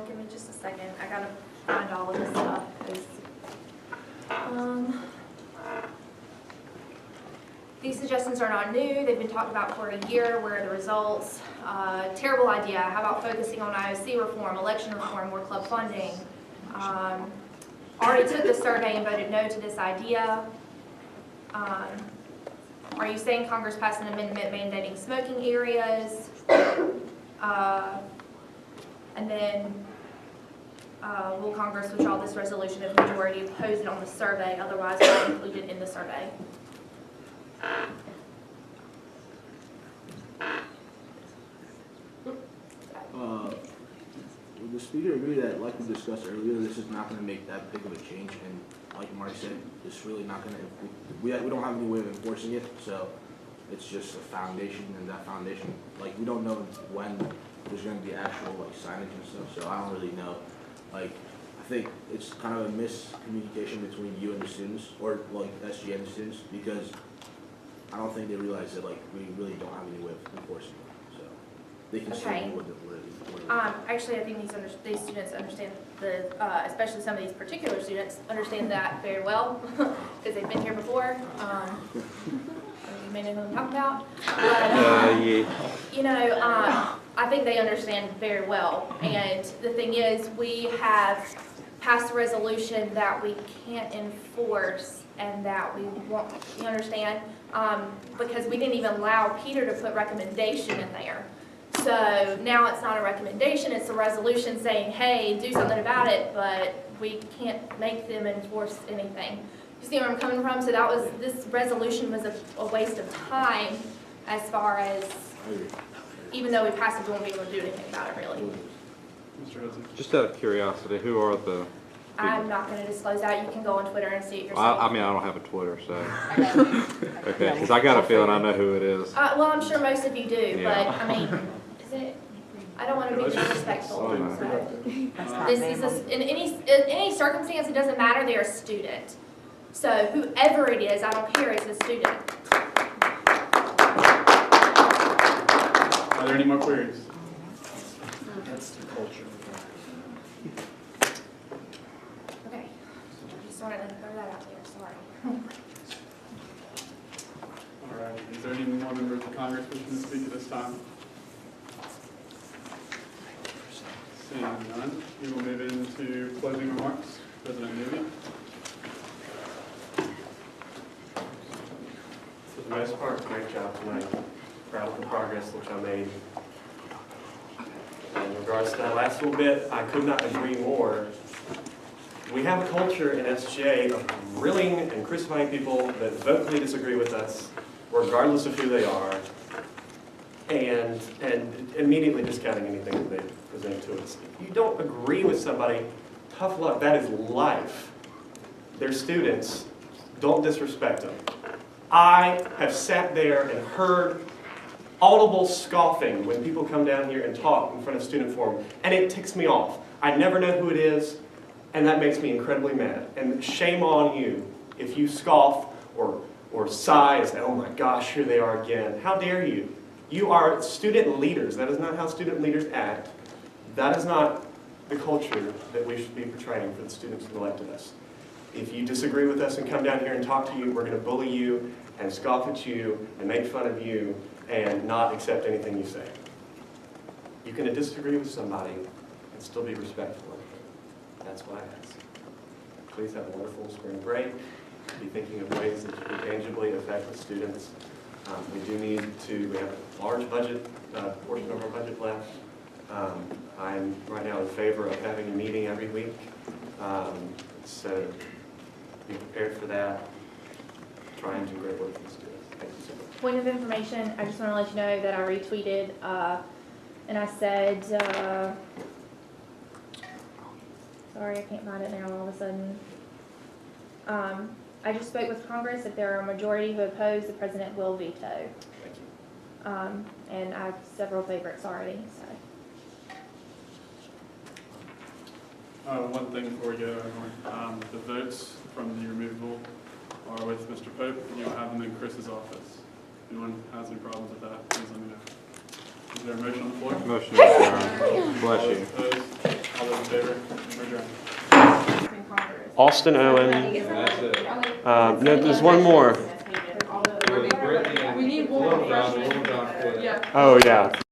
give me just a second. I gotta find all of this stuff, 'cause, these suggestions are not new. They've been talked about for a year. Where are the results? Terrible idea. How about focusing on IOC reform, election reform, more club funding? Already took the survey and voted no to this idea. Are you saying Congress passed an amendment mandating smoking areas? And then, will Congress withdraw this resolution if majority oppose it on the survey, otherwise not included in the survey? Would the speaker agree that, like we discussed earlier, this is not gonna make that big of a change, and like Mark said, it's really not gonna, we don't have any way of enforcing it, so it's just a foundation, and that foundation, like, we don't know when there's gonna be actual, like, signage and stuff, so I don't really know. Like, I think it's kind of a miscommunication between you and the students, or like SG and the students, because I don't think they realize that, like, we really don't have any way of enforcing it, so they can still do what they're. Actually, I think these students understand especially some of these particular students understand that very well, because they've been here before. You may know who I'm talking about. You know, I think they understand very well. And the thing is, we have passed a resolution that we can't enforce and that we won't, you understand? Because we didn't even allow Peter to put recommendation in there. So now it's not a recommendation, it's a resolution saying, hey, do something about it, but we can't make them enforce anything. You see where I'm coming from? So that was, this resolution was a waste of time as far as, even though we passed it, we won't be able to do anything about it, really. Just out of curiosity, who are the? I'm not going to disclose that. You can go on Twitter and see it yourself. I mean, I don't have a Twitter, so. Okay, because I got a feeling I know who it is. Well, I'm sure most of you do, Yeah. but I mean, is it? I don't want to be disrespectful. So. This is in any circumstance, it doesn't matter. They're a student. So whoever it is, I don't care. It's a student. Are there any more queries? That's the culture. Okay. Just wanted to throw that out there. Sorry. All right. Is there any more members of Congress wishing to speak at this time? Seeing none, we will move into closing remarks. President Newby. For the most part, great job tonight. Proud of the progress which I made. In regards to that last little bit, I could not agree more. We have a culture in SGA of grilling and crucifying people that vocally disagree with us, regardless of who they are, and immediately discounting anything that they present to us. If you don't agree with somebody, tough luck. That is life. They're students. Don't disrespect them. I have sat there and heard audible scoffing when people come down here and talk in front of student forum, and it ticks me off. I never know who it is, and that makes me incredibly mad. And shame on you if you scoff or sigh and say, oh my gosh, here they are again. How dare you? You are student leaders. That is not how student leaders act. That is not the culture that we should be portraying for the students who elected us. If you disagree with us and come down here and talk to you, we're going to bully you and scoff at you and make fun of you and not accept anything you say. You can disagree with somebody and still be respectful. That's what I ask. Please have a wonderful spring break. Be thinking of ways that you can tangibly affect the students. We do need to, we have a large budget, portion of our budget left. I'm right now in favor of having a meeting every week. So be prepared for that. Try and do great work for the students. Thank you so much. Point of information, I just want to let you know that I retweeted and I said, sorry, I can't find it now all of a sudden. I just spoke with Congress. If there are a majority who oppose, the president will veto. Thank you. And I have several favorites already. So. One thing before we go, everyone, the votes from the removal are with Mr. Pope, and you'll have them in Chris's office. If anyone has any problems with that, please let me know. Is there a motion on the floor? Motion to adjourn. Bless you. All those opposed? All those in favor? We're adjourned. Austin Owen. That's it. No, there's one more. Brittany and We need one. Little John, Little John quit. Oh, yeah.